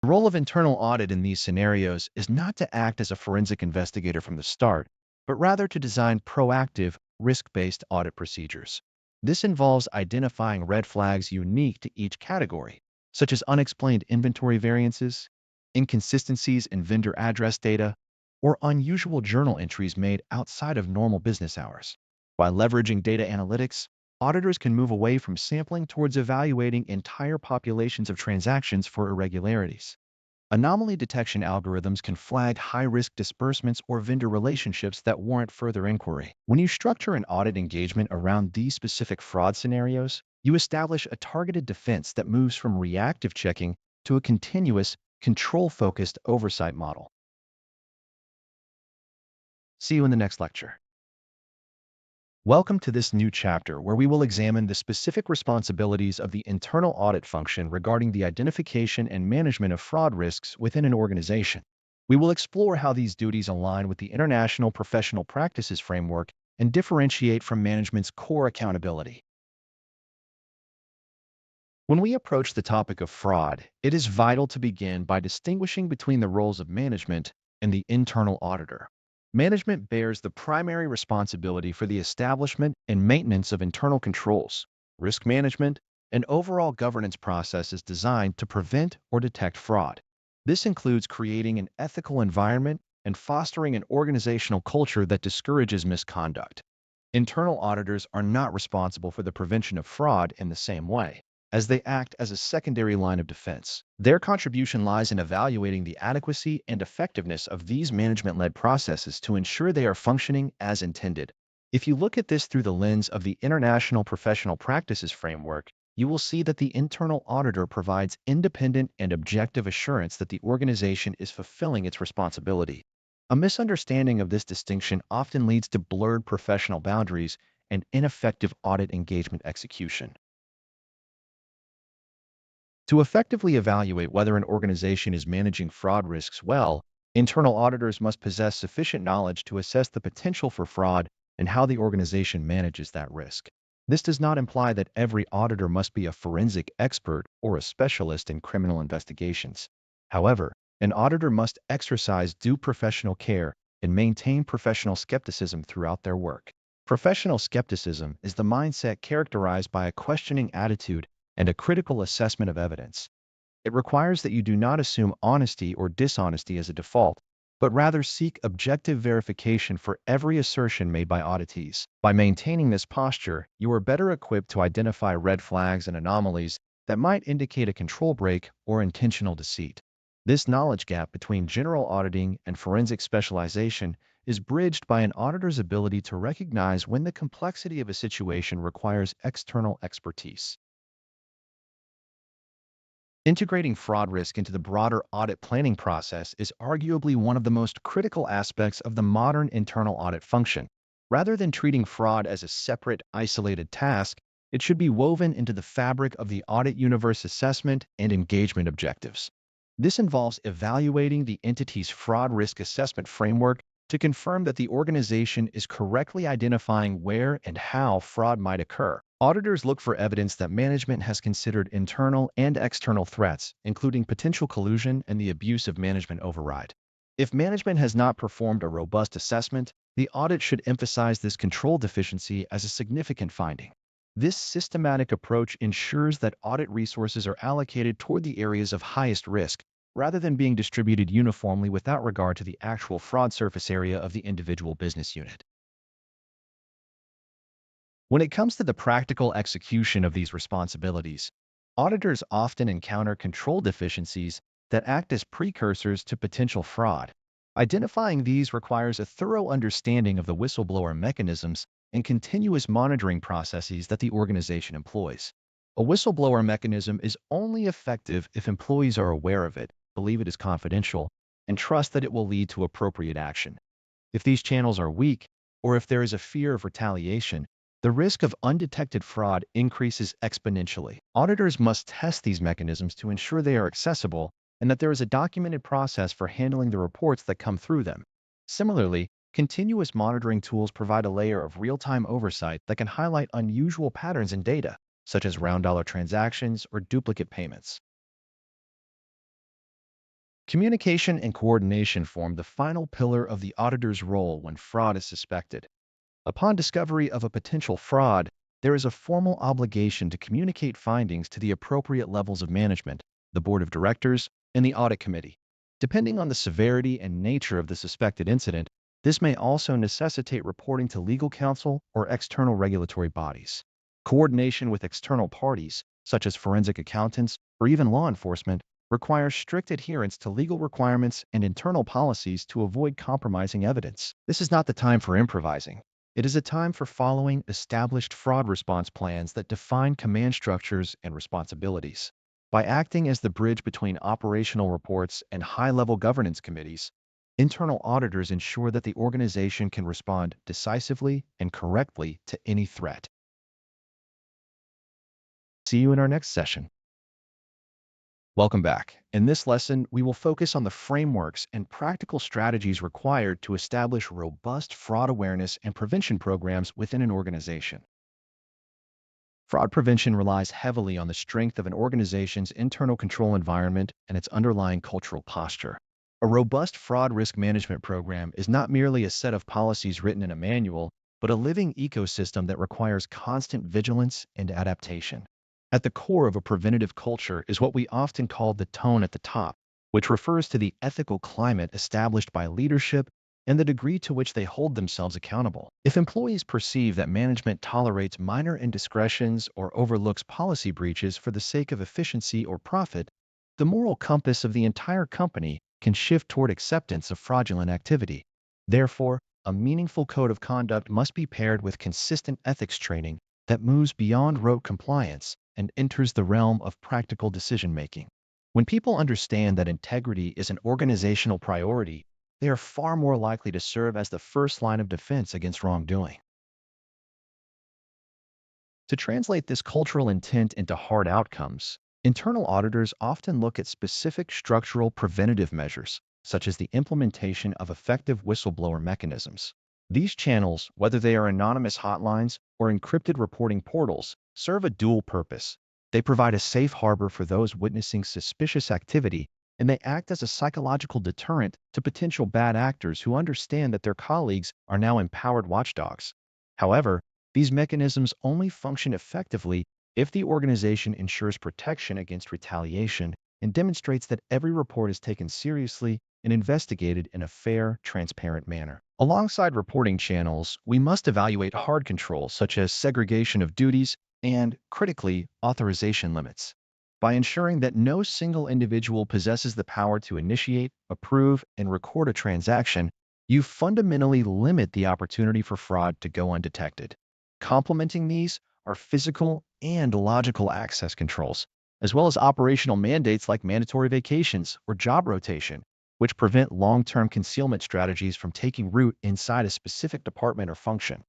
The role of internal audit in these scenarios is not to act as a forensic investigator from the start, but rather to design proactive, risk-based audit procedures. This involves identifying red flags unique to each category, such as unexplained inventory variances, inconsistencies in vendor address data, or unusual journal entries made outside of normal business hours. By leveraging data analytics, auditors can move away from sampling towards evaluating entire populations of transactions for irregularities. Anomaly detection algorithms can flag high-risk disbursements or vendor relationships that warrant further inquiry. When you structure an audit engagement around these specific fraud scenarios, you establish a targeted defense that moves from reactive checking to a continuous, control-focused oversight model. See you in the next lecture. Welcome to this new chapter where we will examine the specific responsibilities of the internal audit function regarding the identification and management of fraud risks within an organization. We will explore how these duties align with the International Professional Practices Framework and differentiate from management's core accountability. When we approach the topic of fraud, it is vital to begin by distinguishing between the roles of management and the internal auditor. Management bears the primary responsibility for the establishment and maintenance of internal controls, risk management, and overall governance processes designed to prevent or detect fraud. This includes creating an ethical environment and fostering an organizational culture that discourages misconduct. Internal auditors are not responsible for the prevention of fraud in the same way, as they act as a secondary line of defense. Their contribution lies in evaluating the adequacy and effectiveness of these management-led processes to ensure they are functioning as intended. If you look at this through the lens of the International Professional Practices Framework, you will see that the internal auditor provides independent and objective assurance that the organization is fulfilling its responsibility. A misunderstanding of this distinction often leads to blurred professional boundaries and ineffective audit engagement execution. To effectively evaluate whether an organization is managing fraud risks well, internal auditors must possess sufficient knowledge to assess the potential for fraud and how the organization manages that risk. This does not imply that every auditor must be a forensic expert or a specialist in criminal investigations. However, an auditor must exercise due professional care and maintain professional skepticism throughout their work. Professional skepticism is the mindset characterized by a questioning attitude and a critical assessment of evidence. It requires that you do not assume honesty or dishonesty as a default, but rather seek objective verification for every assertion made by auditees. By maintaining this posture, you are better equipped to identify red flags and anomalies that might indicate a control break or intentional deceit. This knowledge gap between general auditing and forensic specialization is bridged by an auditor's ability to recognize when the complexity of a situation requires external expertise. Integrating fraud risk into the broader audit planning process is arguably one of the most critical aspects of the modern internal audit function. Rather than treating fraud as a separate, isolated task, it should be woven into the fabric of the audit universe assessment and engagement objectives. This involves evaluating the entity's fraud risk assessment framework to confirm that the organization is correctly identifying where and how fraud might occur. Auditors look for evidence that management has considered internal and external threats, including potential collusion and the abuse of management override. If management has not performed a robust assessment, the audit should emphasize this control deficiency as a significant finding. This systematic approach ensures that audit resources are allocated toward the areas of highest risk, rather than being distributed uniformly without regard to the actual fraud surface area of the individual business unit. When it comes to the practical execution of these responsibilities, auditors often encounter control deficiencies that act as precursors to potential fraud. Identifying these requires a thorough understanding of the whistleblower mechanisms and continuous monitoring processes that the organization employs. A whistleblower mechanism is only effective if employees are aware of it, believe it is confidential, and trust that it will lead to appropriate action. If these channels are weak, or if there is a fear of retaliation, the risk of undetected fraud increases exponentially. Auditors must test these mechanisms to ensure they are accessible and that there is a documented process for handling the reports that come through them. Similarly, continuous monitoring tools provide a layer of real-time oversight that can highlight unusual patterns in data, such as round-dollar transactions or duplicate payments. Communication and coordination form the final pillar of the auditor's role when fraud is suspected. Upon discovery of a potential fraud, there is a formal obligation to communicate findings to the appropriate levels of management, the board of directors, and the audit committee. Depending on the severity and nature of the suspected incident, this may also necessitate reporting to legal counsel or external regulatory bodies. Coordination with external parties, such as forensic accountants or even law enforcement, requires strict adherence to legal requirements and internal policies to avoid compromising evidence. This is not the time for improvising. It is a time for following established fraud response plans that define command structures and responsibilities. By acting as the bridge between operational reports and high-level governance committees, internal auditors ensure that the organization can respond decisively and correctly to any threat. See you in our next session. Welcome back. In this lesson, we will focus on the frameworks and practical strategies required to establish robust fraud awareness and prevention programs within an organization. Fraud prevention relies heavily on the strength of an organization's internal control environment and its underlying cultural posture. A robust fraud risk management program is not merely a set of policies written in a manual, but a living ecosystem that requires constant vigilance and adaptation. At the core of a preventative culture is what we often call the tone at the top, which refers to the ethical climate established by leadership and the degree to which they hold themselves accountable. If employees perceive that management tolerates minor indiscretions or overlooks policy breaches for the sake of efficiency or profit, the moral compass of the entire company can shift toward acceptance of fraudulent activity. Therefore, a meaningful code of conduct must be paired with consistent ethics training that moves beyond rote compliance and enters the realm of practical decision-making. When people understand that integrity is an organizational priority, they are far more likely to serve as the first line of defense against wrongdoing. To translate this cultural intent into hard outcomes, internal auditors often look at specific structural preventative measures, such as the implementation of effective whistleblower mechanisms. These channels, whether they are anonymous hotlines or encrypted reporting portals, serve a dual purpose. They provide a safe harbor for those witnessing suspicious activity, and they act as a psychological deterrent to potential bad actors who understand that their colleagues are now empowered watchdogs. However, these mechanisms only function effectively if the organization ensures protection against retaliation and demonstrates that every report is taken seriously and investigated in a fair, transparent manner. Alongside reporting channels, we must evaluate hard controls such as segregation of duties and, critically, authorization limits. By ensuring that no single individual possesses the power to initiate, approve, and record a transaction, you fundamentally limit the opportunity for fraud to go undetected. Complementing these are physical and logical access controls, as well as operational mandates like mandatory vacations or job rotation, which prevent long-term concealment strategies from taking root inside a specific department or function.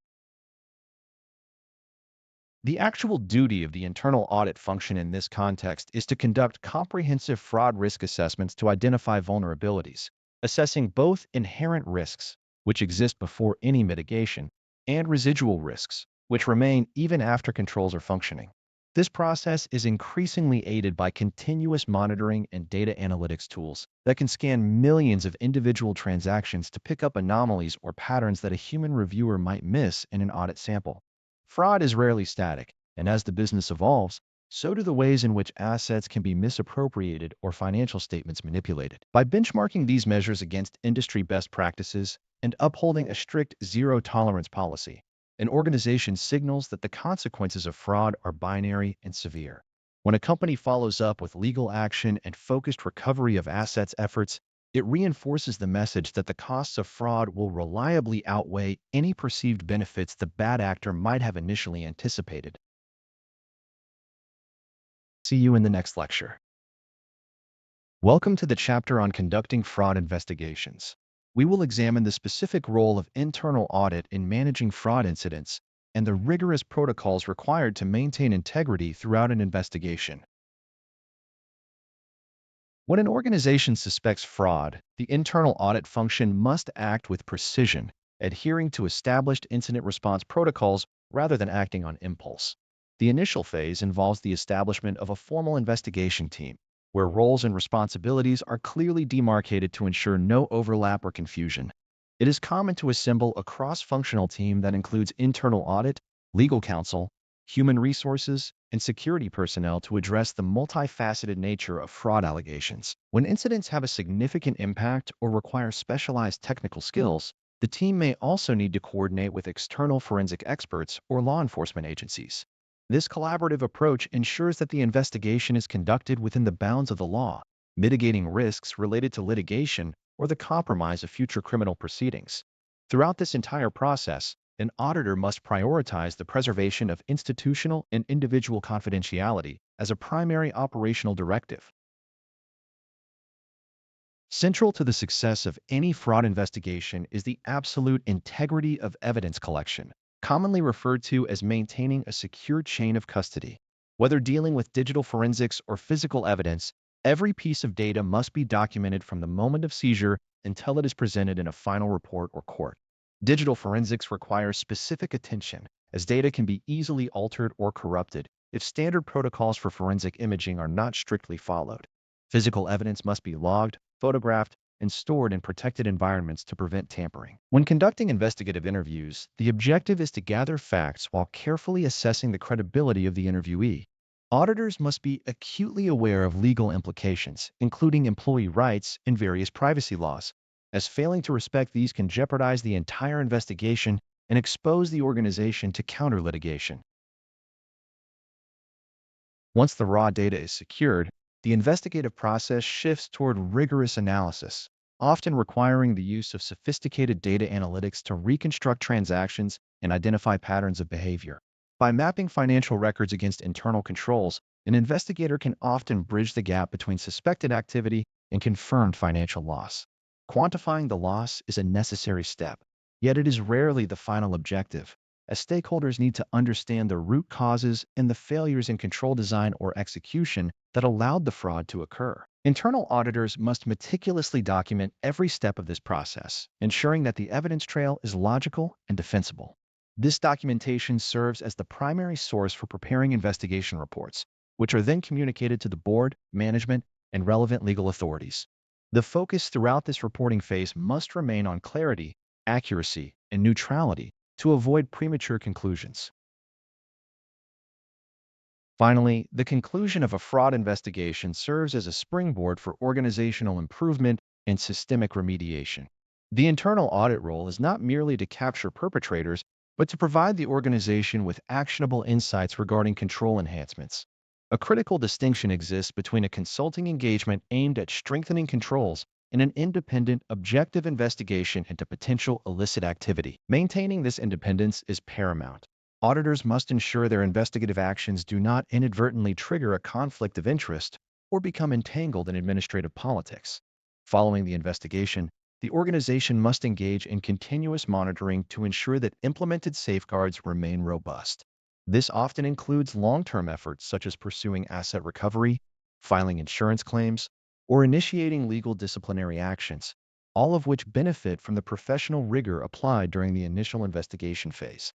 The actual duty of the internal audit function in this context is to conduct comprehensive fraud risk assessments to identify vulnerabilities, assessing both inherent risks, which exist before any mitigation, and residual risks, which remain even after controls are functioning. This process is increasingly aided by continuous monitoring and data analytics tools that can scan millions of individual transactions to pick up anomalies or patterns that a human reviewer might miss in an audit sample. Fraud is rarely static, and as the business evolves, so do the ways in which assets can be misappropriated or financial statements manipulated. By benchmarking these measures against industry best practices and upholding a strict zero-tolerance policy, an organization signals that the consequences of fraud are binary and severe. When a company follows up with legal action and focused recovery of assets efforts, it reinforces the message that the costs of fraud will reliably outweigh any perceived benefits the bad actor might have initially anticipated. See you in the next lecture. Welcome to the chapter on conducting fraud investigations. We will examine the specific role of internal audit in managing fraud incidents and the rigorous protocols required to maintain integrity throughout an investigation. When an organization suspects fraud, the internal audit function must act with precision, adhering to established incident response protocols rather than acting on impulse. The initial phase involves the establishment of a formal investigation team, where roles and responsibilities are clearly demarcated to ensure no overlap or confusion. It is common to assemble a cross-functional team that includes internal audit, legal counsel, human resources, and security personnel to address the multifaceted nature of fraud allegations. When incidents have a significant impact or require specialized technical skills, the team may also need to coordinate with external forensic experts or law enforcement agencies. This collaborative approach ensures that the investigation is conducted within the bounds of the law, mitigating risks related to litigation or the compromise of future criminal proceedings. Throughout this entire process, an auditor must prioritize the preservation of institutional and individual confidentiality as a primary operational directive. Central to the success of any fraud investigation is the absolute integrity of evidence collection, commonly referred to as maintaining a secure chain of custody. Whether dealing with digital forensics or physical evidence, every piece of data must be documented from the moment of seizure until it is presented in a final report or court. Digital forensics requires specific attention, as data can be easily altered or corrupted if standard protocols for forensic imaging are not strictly followed. Physical evidence must be logged, photographed, and stored in protected environments to prevent tampering. When conducting investigative interviews, the objective is to gather facts while carefully assessing the credibility of the interviewee. Auditors must be acutely aware of legal implications, including employee rights and various privacy laws, as failing to respect these can jeopardize the entire investigation and expose the organization to counter-litigation. Once the raw data is secured, the investigative process shifts toward rigorous analysis. often requiring the use of sophisticated data analytics to reconstruct transactions and identify patterns of behavior. By mapping financial records against internal controls, an investigator can often bridge the gap between suspected activity and confirmed financial loss. Quantifying the loss is a necessary step, yet it is rarely the final objective, as stakeholders need to understand the root causes and the failures in control design or execution that allowed the fraud to occur. Internal auditors must meticulously document every step of this process, ensuring that the evidence trail is logical and defensible. This documentation serves as the primary source for preparing investigation reports, which are then communicated to the board, management, and relevant legal authorities. The focus throughout this reporting phase must remain on clarity, accuracy, and neutrality to avoid premature conclusions. Finally, the conclusion of a fraud investigation serves as a springboard for organizational improvement and systemic remediation. The internal audit role is not merely to capture perpetrators, but to provide the organization with actionable insights regarding control enhancements. A critical distinction exists between a consulting engagement aimed at strengthening controls and an independent, objective investigation into potential illicit activity. Maintaining this independence is paramount. Auditors must ensure their investigative actions do not inadvertently trigger a conflict of interest or become entangled in administrative politics. Following the investigation, the organization must engage in continuous monitoring to ensure that implemented safeguards remain robust. This often includes long-term efforts such as pursuing asset recovery, filing insurance claims, or initiating legal disciplinary actions, all of which benefit from the professional rigor applied during the initial investigation phase.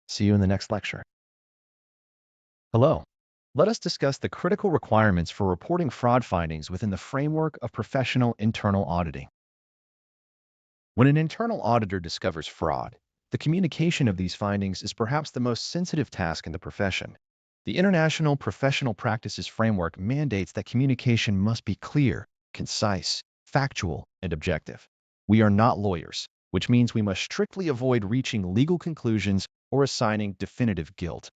See you in the next lecture. Hello. Let us discuss the critical requirements for reporting fraud findings within the framework of professional internal auditing. When an internal auditor discovers fraud, the communication of these findings is perhaps the most sensitive task in the profession. The International Professional Practices Framework mandates that communication must be clear, concise, factual, and objective. We are not lawyers, which means we must strictly avoid reaching legal conclusions or assigning definitive guilt.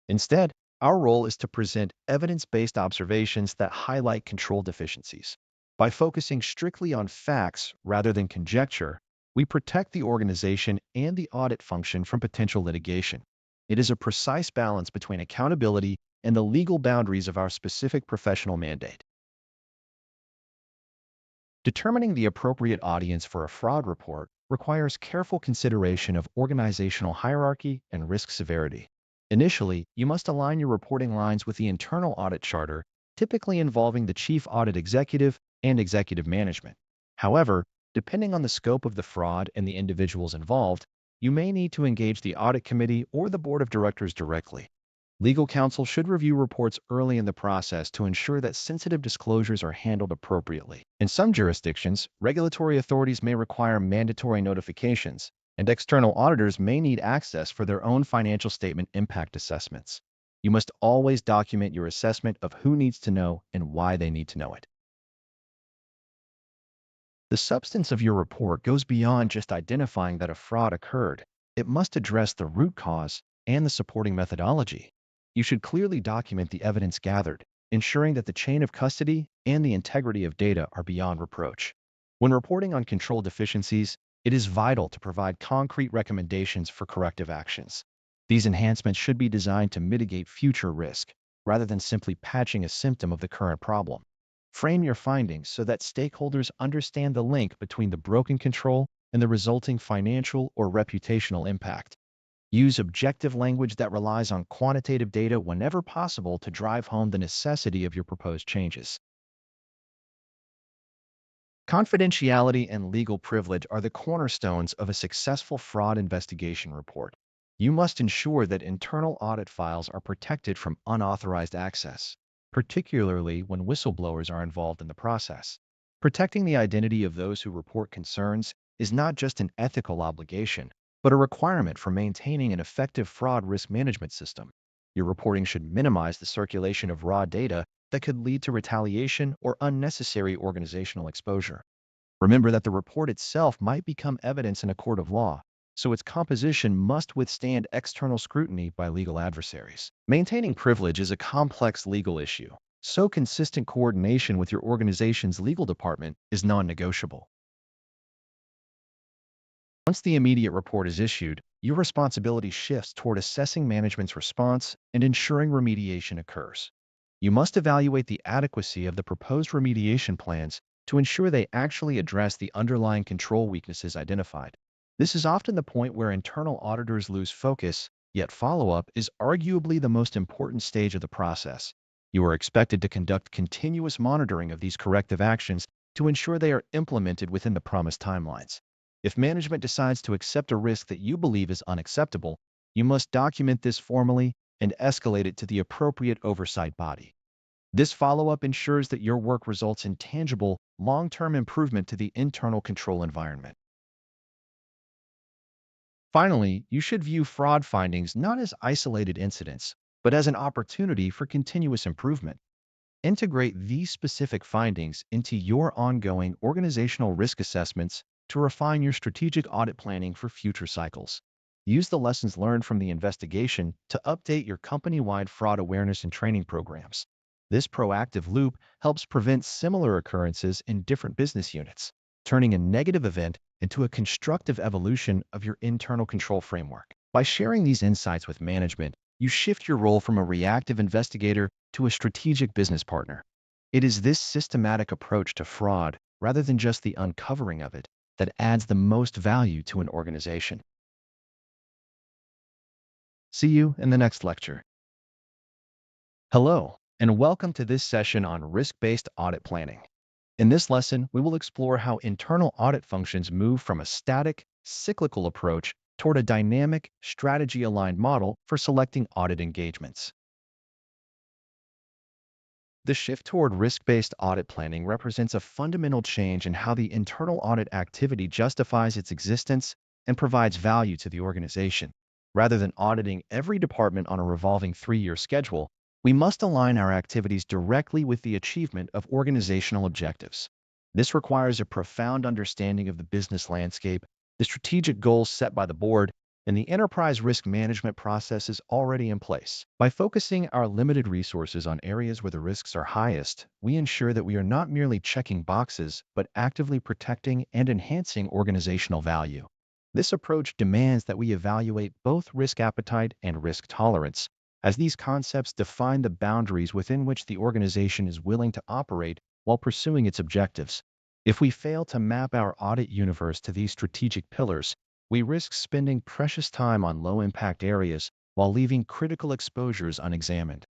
Instead, our role is to present evidence-based observations that highlight control deficiencies. By focusing strictly on facts rather than conjecture, we protect the organization and the audit function from potential litigation. It is a precise balance between accountability and the legal boundaries of our specific professional mandate. Determining the appropriate audience for a fraud report requires careful consideration of organizational hierarchy and risk severity. Initially, you must align your reporting lines with the internal audit charter, typically involving the chief audit executive and executive management. However, depending on the scope of the fraud and the individuals involved, you may need to engage the audit committee or the board of directors directly. Legal counsel should review reports early in the process to ensure that sensitive disclosures are handled appropriately. In some jurisdictions, regulatory authorities may require mandatory notifications, and external auditors may need access for their own financial statement impact assessments. You must always document your assessment of who needs to know and why they need to know it. The substance of your report goes beyond just identifying that a fraud occurred. It must address the root cause and the supporting methodology. You should clearly document the evidence gathered, ensuring that the chain of custody and the integrity of data are beyond reproach. When reporting on control deficiencies, it is vital to provide concrete recommendations for corrective actions. These enhancements should be designed to mitigate future risk, rather than simply patching a symptom of the current problem. Frame your findings so that stakeholders understand the link between the broken control and the resulting financial or reputational impact. Use objective language that relies on quantitative data whenever possible to drive home the necessity of your proposed changes. Confidentiality and legal privilege are the cornerstones of a successful fraud investigation report. You must ensure that internal audit files are protected from unauthorized access, particularly when whistleblowers are involved in the process. Protecting the identity of those who report concerns is not just an ethical obligation, but a requirement for maintaining an effective fraud risk management system. Your reporting should minimize the circulation of raw data that could lead to retaliation or unnecessary organizational exposure. Remember that the report itself might become evidence in a court of law, so its composition must withstand external scrutiny by legal adversaries. Maintaining privilege is a complex legal issue, so consistent coordination with your organization's legal department is non-negotiable. Once the immediate report is issued, your responsibility shifts toward assessing management's response and ensuring remediation occurs. You must evaluate the adequacy of the proposed remediation plans to ensure they actually address the underlying control weaknesses identified. This is often the point where internal auditors lose focus, yet follow-up is arguably the most important stage of the process. You are expected to conduct continuous monitoring of these corrective actions to ensure they are implemented within the promised timelines. If management decides to accept a risk that you believe is unacceptable, you must document this formally and escalate it to the appropriate oversight body. This follow-up ensures that your work results in tangible, long-term improvement to the internal control environment. Finally, you should view fraud findings not as isolated incidents, but as an opportunity for continuous improvement. Integrate these specific findings into your ongoing organizational risk assessments to refine your strategic audit planning for future cycles. Use the lessons learned from the investigation to update your company-wide fraud awareness and training programs. This proactive loop helps prevent similar occurrences in different business units, turning a negative event into a constructive evolution of your internal control framework. By sharing these insights with management, you shift your role from a reactive investigator to a strategic business partner. It is this systematic approach to fraud, rather than just the uncovering of it, that adds the most value to an organization. See you in the next lecture. Hello, and welcome to this session on risk-based audit planning. In this lesson, we will explore how internal audit functions move from a static, cyclical approach toward a dynamic, strategy-aligned model for selecting audit engagements. The shift toward risk-based audit planning represents a fundamental change in how the internal audit activity justifies its existence and provides value to the organization. Rather than auditing every department on a revolving 3-year schedule, we must align our activities directly with the achievement of organizational objectives. This requires a profound understanding of the business landscape, the strategic goals set by the board, and the enterprise risk management processes already in place. By focusing our limited resources on areas where the risks are highest, we ensure that we are not merely checking boxes, but actively protecting and enhancing organizational value. This approach demands that we evaluate both risk appetite and risk tolerance, as these concepts define the boundaries within which the organization is willing to operate while pursuing its objectives. If we fail to map our audit universe to these strategic pillars, we risk spending precious time on low-impact areas while leaving critical exposures unexamined.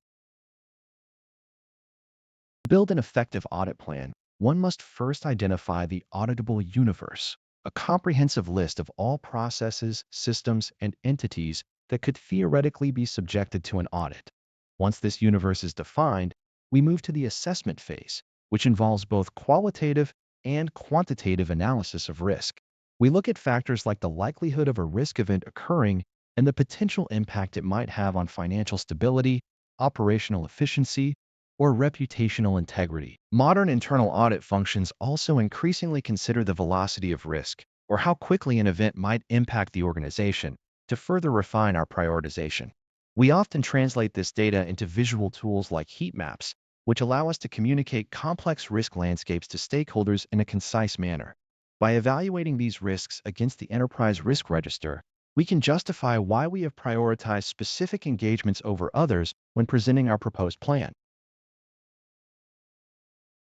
To build an effective audit plan, one must first identify the auditable universe, a comprehensive list of all processes, systems, and entities that could theoretically be subjected to an audit. Once this universe is defined, we move to the assessment phase, which involves both qualitative and quantitative analysis of risk. We look at factors like the likelihood of a risk event occurring and the potential impact it might have on financial stability, operational efficiency, or reputational integrity. Modern internal audit functions also increasingly consider the velocity of risk, or how quickly an event might impact the organization, to further refine our prioritization. We often translate this data into visual tools like heat maps, which allow us to communicate complex risk landscapes to stakeholders in a concise manner. By evaluating these risks against the enterprise risk register, we can justify why we have prioritized specific engagements over others when presenting our proposed plan.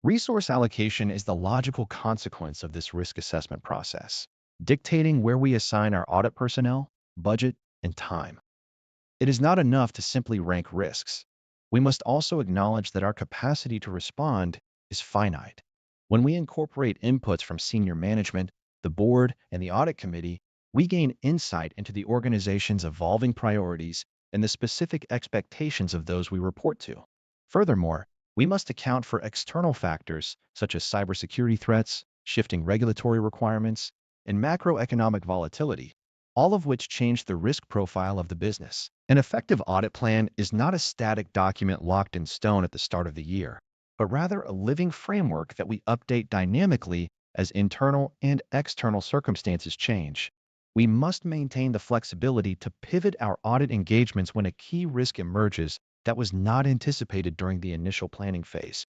Resource allocation is the logical consequence of this risk assessment process, dictating where we assign our audit personnel, budget, and time. It is not enough to simply rank risks. We must also acknowledge that our capacity to respond is finite. When we incorporate inputs from senior management, the board, and the audit committee, we gain insight into the organization's evolving priorities and the specific expectations of those we report to. Furthermore, we must account for external factors such as cybersecurity threats, shifting regulatory requirements, and macroeconomic volatility, all of which change the risk profile of the business. An effective audit plan is not a static document locked in stone at the start of the year, but rather a living framework that we update dynamically as internal and external circumstances change. We must maintain the flexibility to pivot our audit engagements when a key risk emerges that was not anticipated during the initial planning phase.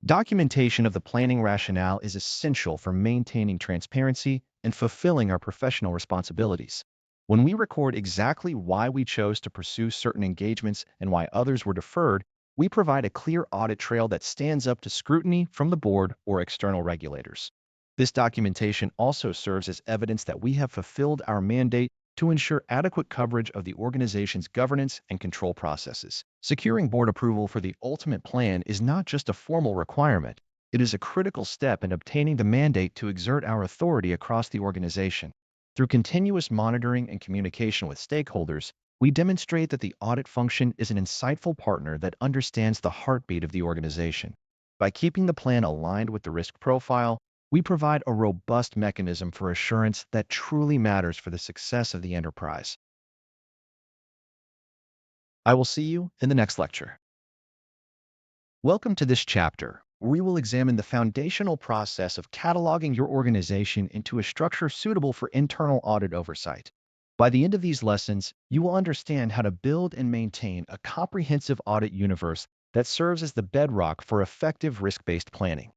Documentation of the planning rationale is essential for maintaining transparency and fulfilling our professional responsibilities. When we record exactly why we chose to pursue certain engagements and why others were deferred, we provide a clear audit trail that stands up to scrutiny from the board or external regulators. This documentation also serves as evidence that we have fulfilled our mandate to ensure adequate coverage of the organization's governance and control processes. Securing board approval for the ultimate plan is not just a formal requirement, it is a critical step in obtaining the mandate to exert our authority across the organization. Through continuous monitoring and communication with stakeholders, we demonstrate that the audit function is an insightful partner that understands the heartbeat of the organization. By keeping the plan aligned with the risk profile, we provide a robust mechanism for assurance that truly matters for the success of the enterprise. I will see you in the next lecture. Welcome to this chapter, where we will examine the foundational process of cataloging your organization into a structure suitable for internal audit oversight. By the end of these lessons, you will understand how to build and maintain a comprehensive audit universe that serves as the bedrock for effective risk-based planning.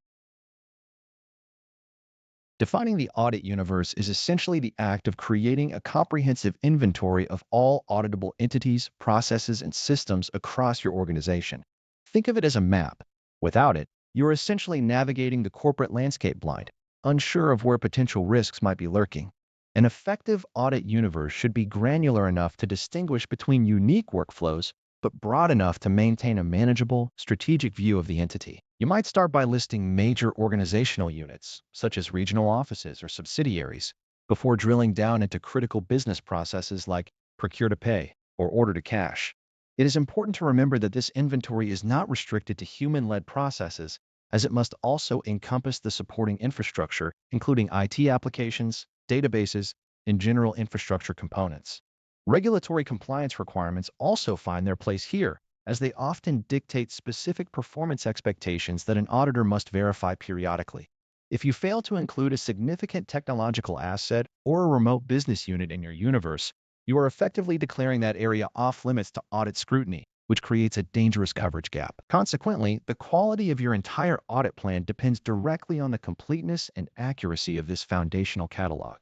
Defining the audit universe is essentially the act of creating a comprehensive inventory of all auditable entities, processes, and systems across your organization. Think of it as a map. Without it, you're essentially navigating the corporate landscape blind, unsure of where potential risks might be lurking. An effective audit universe should be granular enough to distinguish between unique workflows, but broad enough to maintain a manageable, strategic view of the entity. You might start by listing major organizational units, such as regional offices or subsidiaries, before drilling down into critical business processes like procure-to-pay or order-to-cash. It is important to remember that this inventory is not restricted to human-led processes, as it must also encompass the supporting infrastructure, including IT applications, databases, and general infrastructure components. Regulatory compliance requirements also find their place here, as they often dictate specific performance expectations that an auditor must verify periodically. If you fail to include a significant technological asset or a remote business unit in your universe, you are effectively declaring that area off-limits to audit scrutiny, which creates a dangerous coverage gap. Consequently, the quality of your entire audit plan depends directly on the completeness and accuracy of this foundational catalog.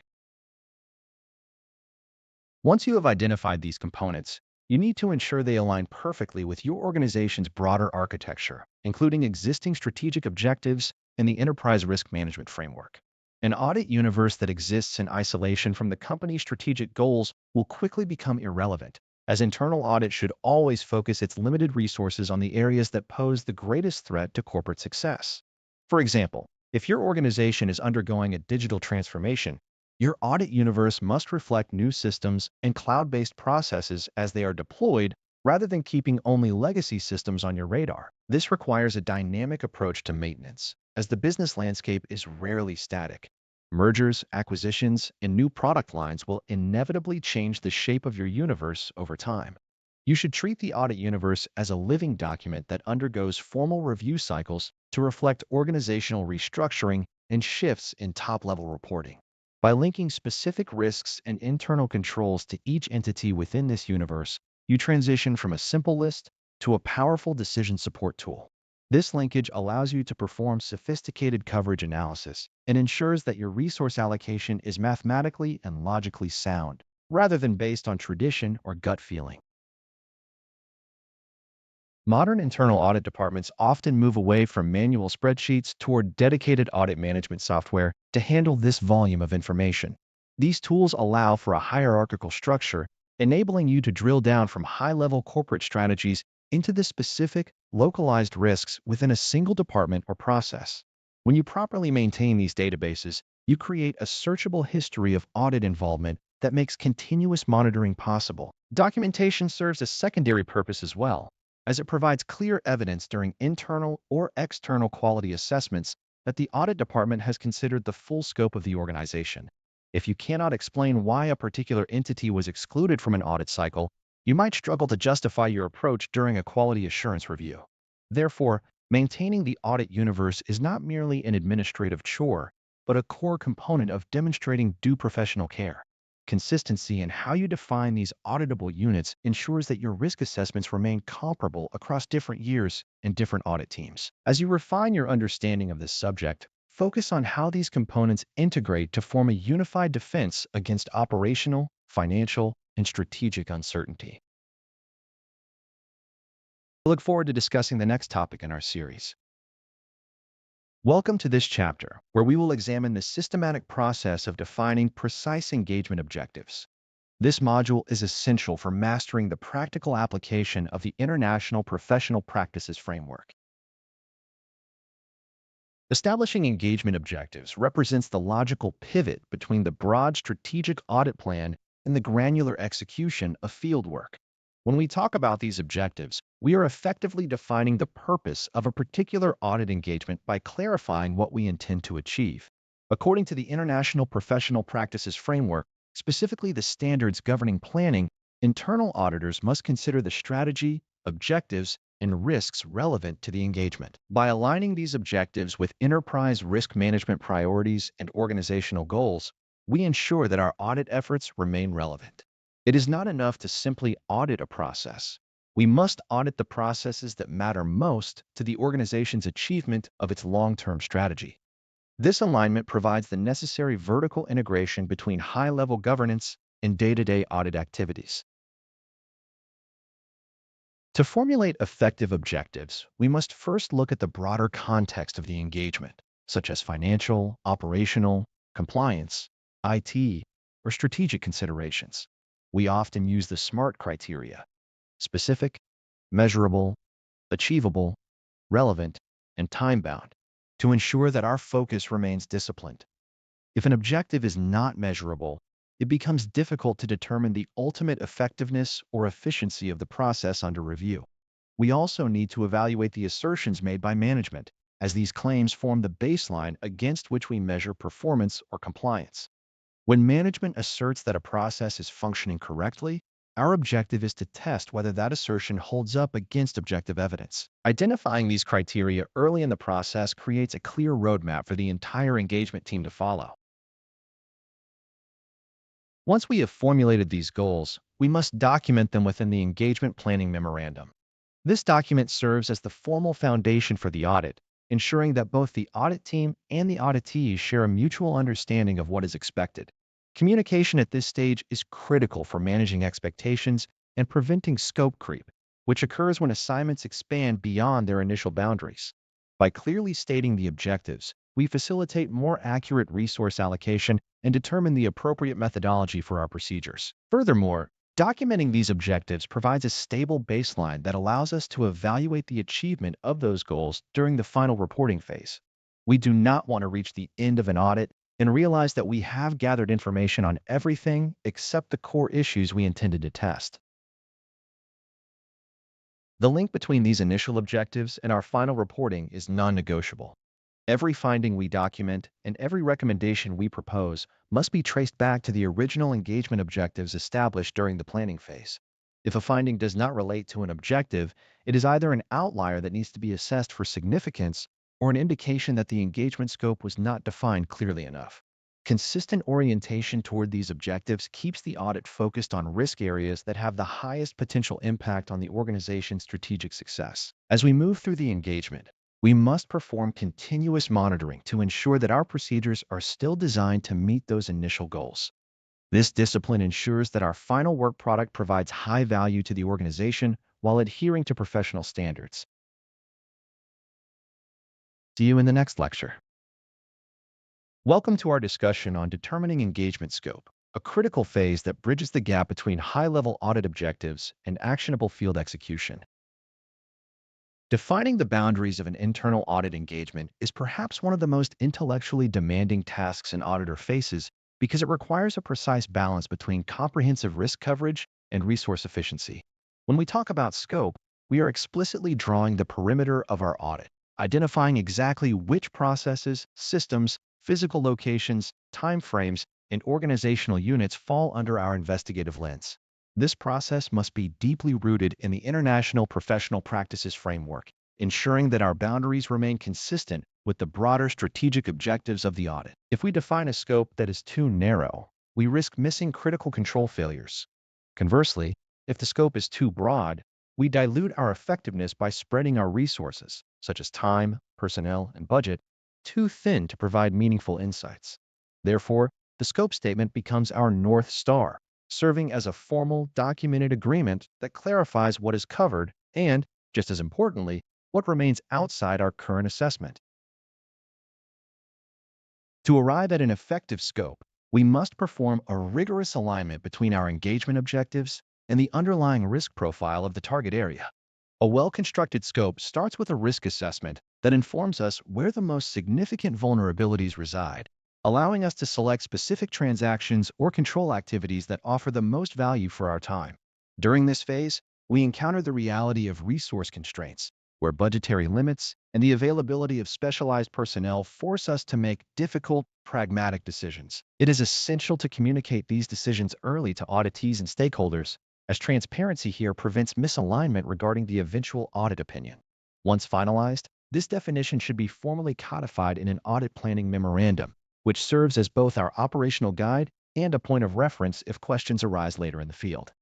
Once you have identified these components, you need to ensure they align perfectly with your organization's broader architecture, including existing strategic objectives and the enterprise risk management framework. An audit universe that exists in isolation from the company's strategic goals will quickly become irrelevant, as internal audit should always focus its limited resources on the areas that pose the greatest threat to corporate success. For example, if your organization is undergoing a digital transformation, your audit universe must reflect new systems and cloud-based processes as they are deployed, rather than keeping only legacy systems on your radar. This requires a dynamic approach to maintenance, as the business landscape is rarely static. Mergers, acquisitions, and new product lines will inevitably change the shape of your universe over time. You should treat the audit universe as a living document that undergoes formal review cycles to reflect organizational restructuring and shifts in top-level reporting. By linking specific risks and internal controls to each entity within this universe, you transition from a simple list to a powerful decision support tool. This linkage allows you to perform sophisticated coverage analysis and ensures that your resource allocation is mathematically and logically sound, rather than based on tradition or gut feeling. Modern internal audit departments often move away from manual spreadsheets toward dedicated audit management software to handle this volume of information. These tools allow for a hierarchical structure, enabling you to drill down from high-level corporate strategies into the specific, localized risks within a single department or process. When you properly maintain these databases, you create a searchable history of audit involvement that makes continuous monitoring possible. Documentation serves a secondary purpose as well, as it provides clear evidence during internal or external quality assessments that the audit department has considered the full scope of the organization. If you cannot explain why a particular entity was excluded from an audit cycle, you might struggle to justify your approach during a quality assurance review. Therefore, maintaining the audit universe is not merely an administrative chore, but a core component of demonstrating due professional care. Consistency in how you define these auditable units ensures that your risk assessments remain comparable across different years and different audit teams. As you refine your understanding of this subject, focus on how these components integrate to form a unified defense against operational, financial, and strategic uncertainty. I look forward to discussing the next topic in our series. Welcome to this chapter, where we will examine the systematic process of defining precise engagement objectives. This module is essential for mastering the practical application of the International Professional Practices Framework. Establishing engagement objectives represents the logical pivot between the broad strategic audit plan and the granular execution of fieldwork. When we talk about these objectives, we are effectively defining the purpose of a particular audit engagement by clarifying what we intend to achieve. According to the International Professional Practices Framework, specifically the standards governing planning, internal auditors must consider the strategy, objectives, and risks relevant to the engagement. By aligning these objectives with enterprise risk management priorities and organizational goals, we ensure that our audit efforts remain relevant. It is not enough to simply audit a process. We must audit the processes that matter most to the organization's achievement of its long-term strategy. This alignment provides the necessary vertical integration between high-level governance and day-to-day audit activities. To formulate effective objectives, we must first look at the broader context of the engagement, such as financial, operational, compliance, IT, or strategic considerations. We often use the SMART criteria: specific, measurable, achievable, relevant, and time-bound, to ensure that our focus remains disciplined. If an objective is not measurable, it becomes difficult to determine the ultimate effectiveness or efficiency of the process under review. We also need to evaluate the assertions made by management, as these claims form the baseline against which we measure performance or compliance. When management asserts that a process is functioning correctly, our objective is to test whether that assertion holds up against objective evidence. Identifying these criteria early in the process creates a clear roadmap for the entire engagement team to follow. Once we have formulated these goals, we must document them within the Engagement Planning Memorandum. This document serves as the formal foundation for the audit, ensuring that both the audit team and the auditees share a mutual understanding of what is expected. Communication at this stage is critical for managing expectations and preventing scope creep, which occurs when assignments expand beyond their initial boundaries. By clearly stating the objectives, we facilitate more accurate resource allocation and determine the appropriate methodology for our procedures. Furthermore, documenting these objectives provides a stable baseline that allows us to evaluate the achievement of those goals during the final reporting phase. We do not want to reach the end of an audit and realize that we have gathered information on everything except the core issues we intended to test. The link between these initial objectives and our final reporting is non-negotiable. Every finding we document and every recommendation we propose must be traced back to the original engagement objectives established during the planning phase. If a finding does not relate to an objective, it is either an outlier that needs to be assessed for significance or an indication that the engagement scope was not defined clearly enough. Consistent orientation toward these objectives keeps the audit focused on risk areas that have the highest potential impact on the organization's strategic success. As we move through the engagement, we must perform continuous monitoring to ensure that our procedures are still designed to meet those initial goals. This discipline ensures that our final work product provides high value to the organization while adhering to professional standards. See you in the next lecture. Welcome to our discussion on determining engagement scope, a critical phase that bridges the gap between high-level audit objectives and actionable field execution. Defining the boundaries of an internal audit engagement is perhaps one of the most intellectually demanding tasks an auditor faces because it requires a precise balance between comprehensive risk coverage and resource efficiency. When we talk about scope, we are explicitly drawing the perimeter of our audit, identifying exactly which processes, systems, physical locations, timeframes, and organizational units fall under our investigative lens. This process must be deeply rooted in the International Professional Practices Framework, ensuring that our boundaries remain consistent with the broader strategic objectives of the audit. If we define a scope that is too narrow, we risk missing critical control failures. Conversely, if the scope is too broad, we dilute our effectiveness by spreading our resources, such as time, personnel, and budget, too thin to provide meaningful insights. Therefore, the scope statement becomes our North Star, serving as a formal, documented agreement that clarifies what is covered and, just as importantly, what remains outside our current assessment. To arrive at an effective scope, we must perform a rigorous alignment between our engagement objectives and the underlying risk profile of the target area. A well-constructed scope starts with a risk assessment that informs us where the most significant vulnerabilities reside, allowing us to select specific transactions or control activities that offer the most value for our time. During this phase, we encounter the reality of resource constraints, where budgetary limits and the availability of specialized personnel force us to make difficult, pragmatic decisions. It is essential to communicate these decisions early to auditees and stakeholders, as transparency here prevents misalignment regarding the eventual audit opinion. Once finalized, this definition should be formally codified in an audit planning memorandum, which serves as both our operational guide and a point of reference if questions arise later in the field.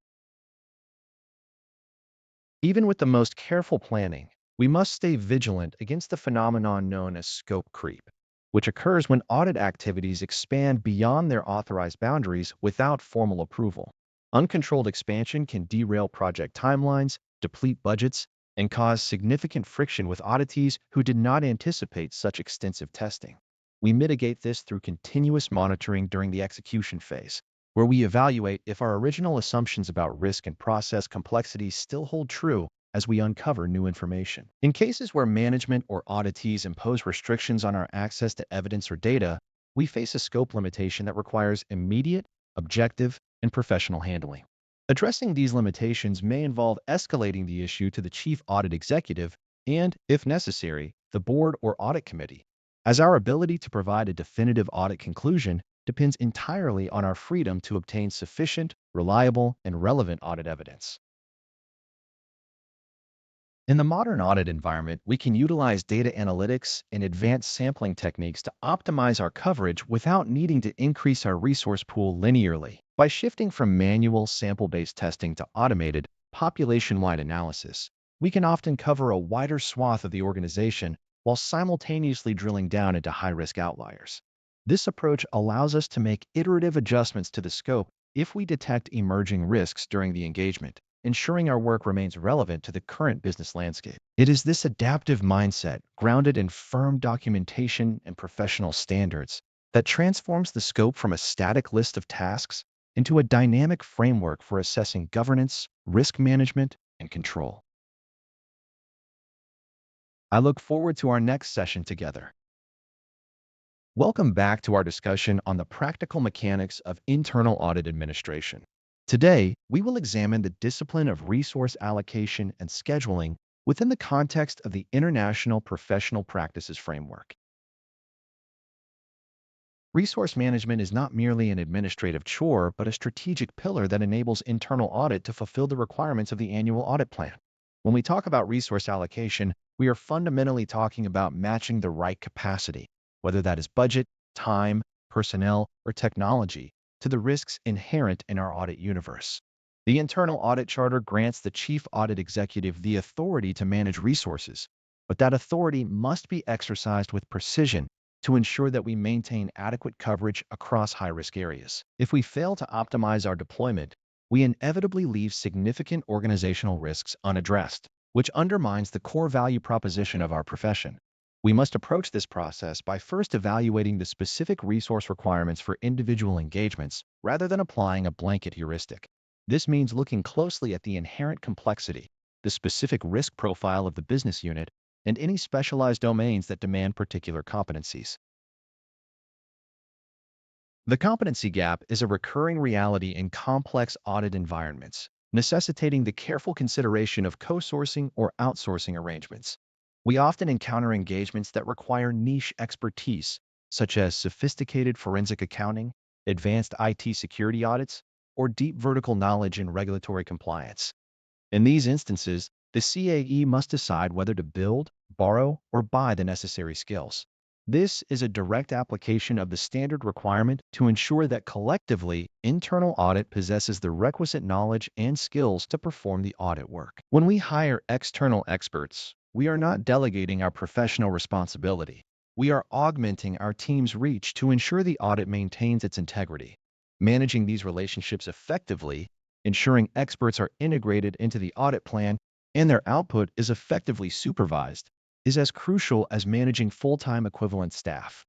Even with the most careful planning, we must stay vigilant against the phenomenon known as scope creep, which occurs when audit activities expand beyond their authorized boundaries without formal approval. Uncontrolled expansion can derail project timelines, deplete budgets, and cause significant friction with auditees who did not anticipate such extensive testing. We mitigate this through continuous monitoring during the execution phase, where we evaluate if our original assumptions about risk and process complexity still hold true as we uncover new information. In cases where management or auditees impose restrictions on our access to evidence or data, we face a scope limitation that requires immediate, objective, and professional handling. Addressing these limitations may involve escalating the issue to the chief audit executive and, if necessary, the board or audit committee, as our ability to provide a definitive audit conclusion depends entirely on our freedom to obtain sufficient, reliable, and relevant audit evidence. In the modern audit environment, we can utilize data analytics and advanced sampling techniques to optimize our coverage without needing to increase our resource pool linearly. By shifting from manual sample-based testing to automated, population-wide analysis, we can often cover a wider swath of the organization while simultaneously drilling down into high-risk outliers. This approach allows us to make iterative adjustments to the scope if we detect emerging risks during the engagement, ensuring our work remains relevant to the current business landscape. It is this adaptive mindset, grounded in firm documentation and professional standards, that transforms the scope from a static list of tasks into a dynamic framework for assessing governance, risk management, and control. I look forward to our next session together. Welcome back to our discussion on the practical mechanics of internal audit administration. Today, we will examine the discipline of resource allocation and scheduling within the context of the International Professional Practices Framework. Resource management is not merely an administrative chore, but a strategic pillar that enables internal audit to fulfill the requirements of the annual audit plan. When we talk about resource allocation, we are fundamentally talking about matching the right capacity, whether that is budget, time, personnel, or technology, to the risks inherent in our audit universe. The Internal Audit Charter grants the Chief Audit Executive the authority to manage resources, but that authority must be exercised with precision to ensure that we maintain adequate coverage across high-risk areas. If we fail to optimize our deployment, we inevitably leave significant organizational risks unaddressed, which undermines the core value proposition of our profession. We must approach this process by first evaluating the specific resource requirements for individual engagements rather than applying a blanket heuristic. This means looking closely at the inherent complexity, the specific risk profile of the business unit, and any specialized domains that demand particular competencies. The competency gap is a recurring reality in complex audit environments, necessitating the careful consideration of co-sourcing or outsourcing arrangements. We often encounter engagements that require niche expertise, such as sophisticated forensic accounting, advanced IT security audits, or deep vertical knowledge in regulatory compliance. In these instances, the CAE must decide whether to build, borrow, or buy the necessary skills. This is a direct application of the standard requirement to ensure that collectively, internal audit possesses the requisite knowledge and skills to perform the audit work. When we hire external experts, we are not delegating our professional responsibility. We are augmenting our team's reach to ensure the audit maintains its integrity. Managing these relationships effectively, ensuring experts are integrated into the audit plan and their output is effectively supervised, is as crucial as managing full-time equivalent staff.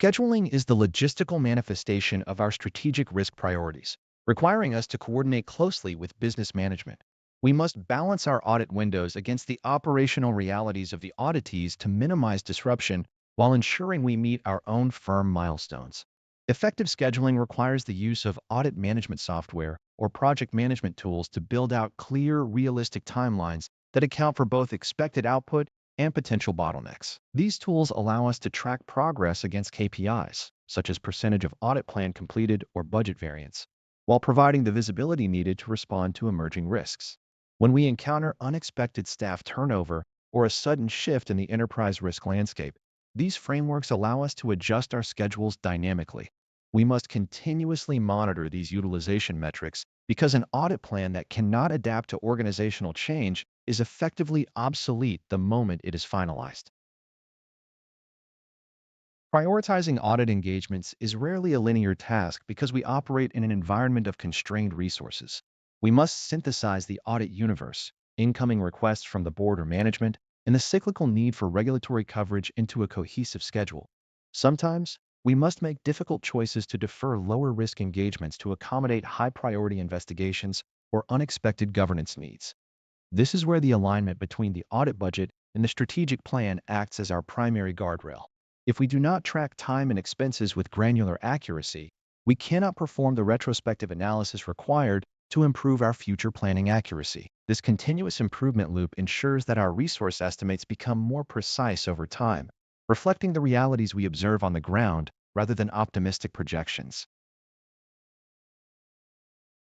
Scheduling is the logistical manifestation of our strategic risk priorities, requiring us to coordinate closely with business management. We must balance our audit windows against the operational realities of the auditees to minimize disruption while ensuring we meet our own firm milestones. Effective scheduling requires the use of audit management software or project management tools to build out clear, realistic timelines that account for both expected output and potential bottlenecks. These tools allow us to track progress against KPIs, such as percentage of audit plan completed or budget variance, while providing the visibility needed to respond to emerging risks. When we encounter unexpected staff turnover or a sudden shift in the enterprise risk landscape, these frameworks allow us to adjust our schedules dynamically. We must continuously monitor these utilization metrics because an audit plan that cannot adapt to organizational change is effectively obsolete the moment it is finalized. Prioritizing audit engagements is rarely a linear task because we operate in an environment of constrained resources. We must synthesize the audit universe, incoming requests from the board or management, and the cyclical need for regulatory coverage into a cohesive schedule. Sometimes, we must make difficult choices to defer lower-risk engagements to accommodate high-priority investigations or unexpected governance needs. This is where the alignment between the audit budget and the strategic plan acts as our primary guardrail. If we do not track time and expenses with granular accuracy, we cannot perform the retrospective analysis required to improve our future planning accuracy. This continuous improvement loop ensures that our resource estimates become more precise over time, reflecting the realities we observe on the ground rather than optimistic projections.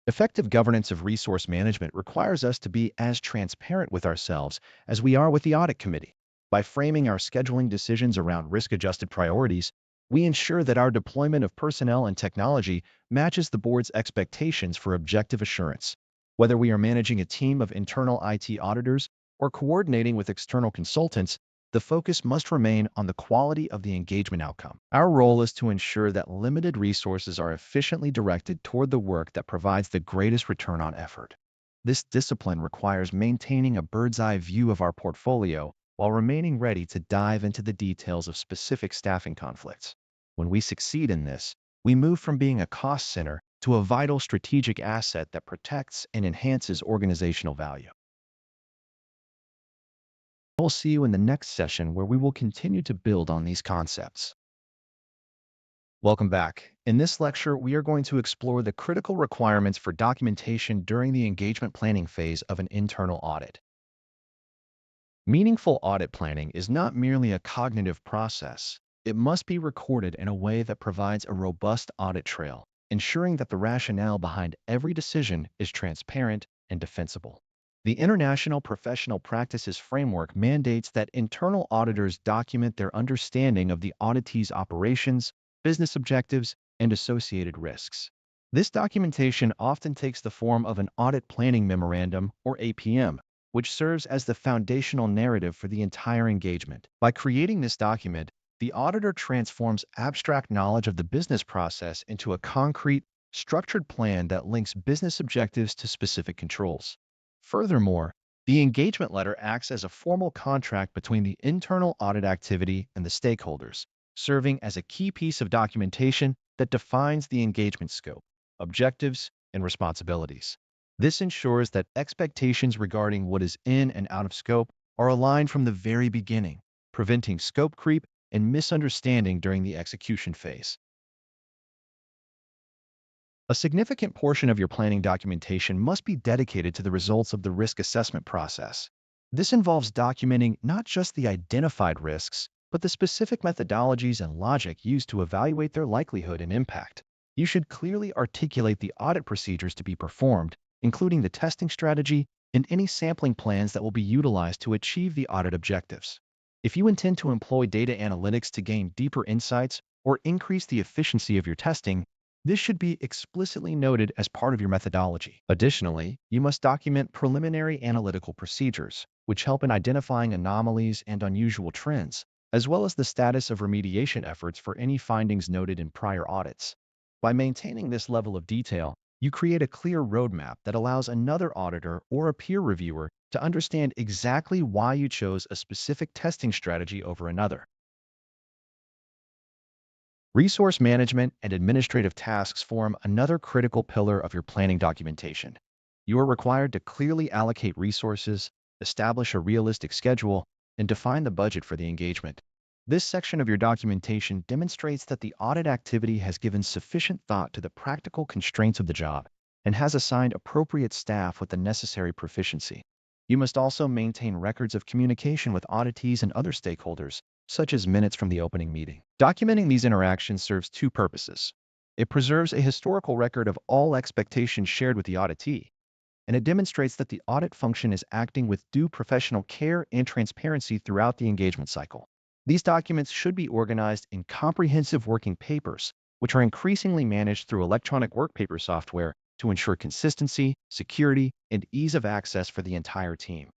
Effective governance of resource management requires us to be as transparent with ourselves as we are with the audit committee. By framing our scheduling decisions around risk-adjusted priorities, we ensure that our deployment of personnel and technology matches the board's expectations for objective assurance. Whether we are managing a team of internal IT auditors or coordinating with external consultants, the focus must remain on the quality of the engagement outcome. Our role is to ensure that limited resources are efficiently directed toward the work that provides the greatest return on effort. This discipline requires maintaining a bird's-eye view of our portfolio while remaining ready to dive into the details of specific staffing conflicts. When we succeed in this, we move from being a cost center to a vital strategic asset that protects and enhances organizational value. We'll see you in the next session where we will continue to build on these concepts. Welcome back. In this lecture, we are going to explore the critical requirements for documentation during the engagement planning phase of an internal audit. Meaningful audit planning is not merely a cognitive process. It must be recorded in a way that provides a robust audit trail, ensuring that the rationale behind every decision is transparent and defensible. The International Professional Practices Framework mandates that internal auditors document their understanding of the auditee's operations, business objectives, and associated risks. This documentation often takes the form of an Audit Planning Memorandum, or APM, which serves as the foundational narrative for the entire engagement. By creating this document, the auditor transforms abstract knowledge of the business process into a concrete, structured plan that links business objectives to specific controls. Furthermore, the engagement letter acts as a formal contract between the internal audit activity and the stakeholders, serving as a key piece of documentation that defines the engagement scope, objectives, and responsibilities. This ensures that expectations regarding what is in and out of scope are aligned from the very beginning, preventing scope creep and misunderstanding during the execution phase. A significant portion of your planning documentation must be dedicated to the results of the risk assessment process. This involves documenting not just the identified risks, but the specific methodologies and logic used to evaluate their likelihood and impact. You should clearly articulate the audit procedures to be performed, including the testing strategy and any sampling plans that will be utilized to achieve the audit objectives. If you intend to employ data analytics to gain deeper insights or increase the efficiency of your testing, this should be explicitly noted as part of your methodology. Additionally, you must document preliminary analytical procedures, which help in identifying anomalies and unusual trends, as well as the status of remediation efforts for any findings noted in prior audits. By maintaining this level of detail, you create a clear roadmap that allows another auditor or a peer reviewer to understand exactly why you chose a specific testing strategy over another. Resource management and administrative tasks form another critical pillar of your planning documentation. You are required to clearly allocate resources, establish a realistic schedule, and define the budget for the engagement. This section of your documentation demonstrates that the audit activity has given sufficient thought to the practical constraints of the job and has assigned appropriate staff with the necessary proficiency. You must also maintain records of communication with auditees and other stakeholders, such as minutes from the opening meeting. Documenting these interactions serves two purposes. It preserves a historical record of all expectations shared with the auditee, and it demonstrates that the audit function is acting with due professional care and transparency throughout the engagement cycle. These documents should be organized in comprehensive working papers, which are increasingly managed through electronic workpaper software to ensure consistency, security, and ease of access for the entire team.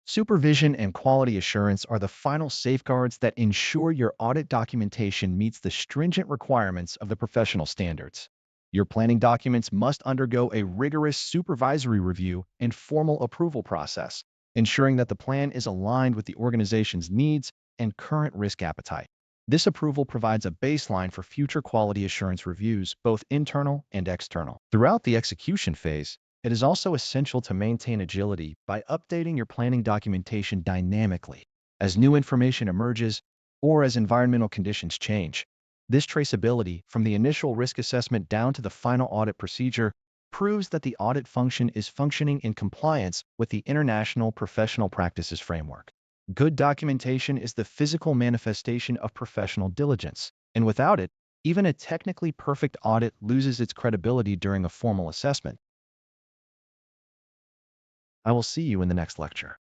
Supervision and quality assurance are the final safeguards that ensure your audit documentation meets the stringent requirements of the professional standards. Your planning documents must undergo a rigorous supervisory review and formal approval process, ensuring that the plan is aligned with the organization's needs and current risk appetite. This approval provides a baseline for future quality assurance reviews, both internal and external. Throughout the execution phase, it is also essential to maintain agility by updating your planning documentation dynamically as new information emerges or as environmental conditions change. This traceability, from the initial risk assessment down to the final audit procedure, proves that the audit function is functioning in compliance with the International Professional Practices Framework. Good documentation is the physical manifestation of professional diligence, and without it, even a technically perfect audit loses its credibility during a formal assessment. I will see you in the next lecture.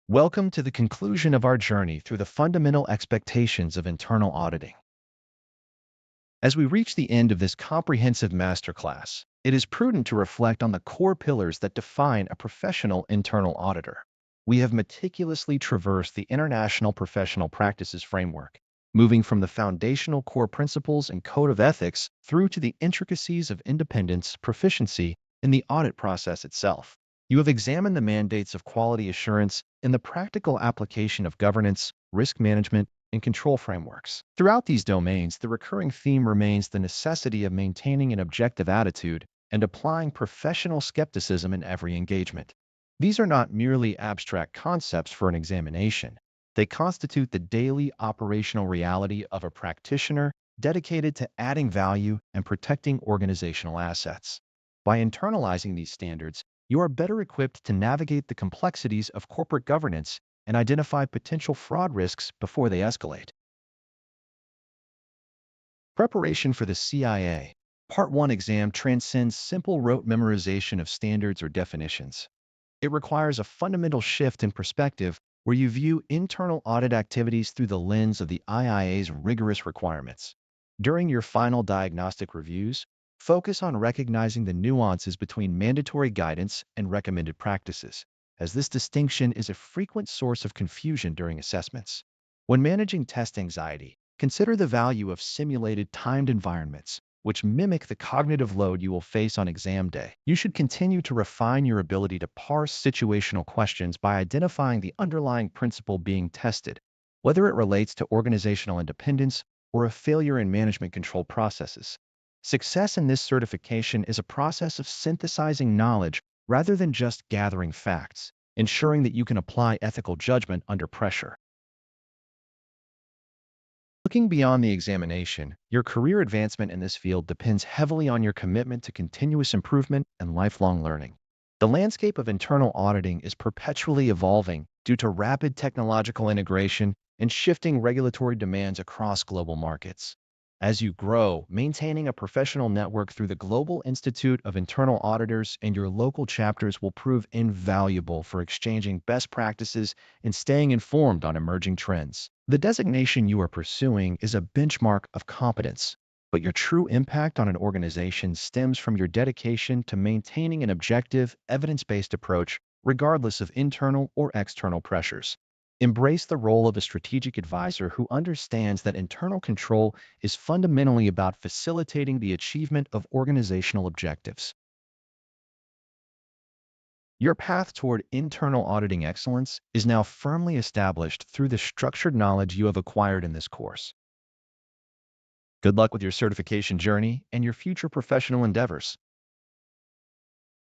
Welcome to the conclusion of our journey through the fundamental expectations of internal auditing. As we reach the end of this comprehensive masterclass, it is prudent to reflect on the core pillars that define a professional internal auditor. We have meticulously traversed the International Professional Practices Framework, moving from the foundational core principles and code of ethics through to the intricacies of independence, proficiency, and the audit process itself. You have examined the mandates of quality assurance and the practical application of governance, risk management, and control frameworks. Throughout these domains, the recurring theme remains the necessity of maintaining an objective attitude and applying professional skepticism in every engagement. These are not merely abstract concepts for an examination. They constitute the daily operational reality of a practitioner dedicated to adding value and protecting organizational assets. By internalizing these standards, you are better equipped to navigate the complexities of corporate governance and identify potential fraud risks before they escalate. Preparation for the CIA. Part 1 exam transcends simple rote memorization of standards or definitions. It requires a fundamental shift in perspective where you view internal audit activities through the lens of the IIA's rigorous requirements. During your final diagnostic reviews, focus on recognizing the nuances between mandatory guidance and recommended practices, as this distinction is a frequent source of confusion during assessments. When managing test anxiety, consider the value of simulated timed environments, which mimic the cognitive load you will face on exam day. You should continue to refine your ability to parse situational questions by identifying the underlying principle being tested, whether it relates to organizational independence or a failure in management control processes. Success in this certification is a process of synthesizing knowledge rather than just gathering facts, ensuring that you can apply ethical judgment under pressure. Looking beyond the examination, your career advancement in this field depends heavily on your commitment to continuous improvement and lifelong learning. The landscape of internal auditing is perpetually evolving due to rapid technological integration and shifting regulatory demands across global markets. As you grow, maintaining a professional network through the Global Institute of Internal Auditors and your local chapters will prove invaluable for exchanging best practices and staying informed on emerging trends. The designation you are pursuing is a benchmark of competence, but your true impact on an organization stems from your dedication to maintaining an objective, evidence-based approach, regardless of internal or external pressures. Embrace the role of a strategic advisor who understands that internal control is fundamentally about facilitating the achievement of organizational objectives. Your path toward internal auditing excellence is now firmly established through the structured knowledge you have acquired in this course. Good luck with your certification journey and your future professional endeavors.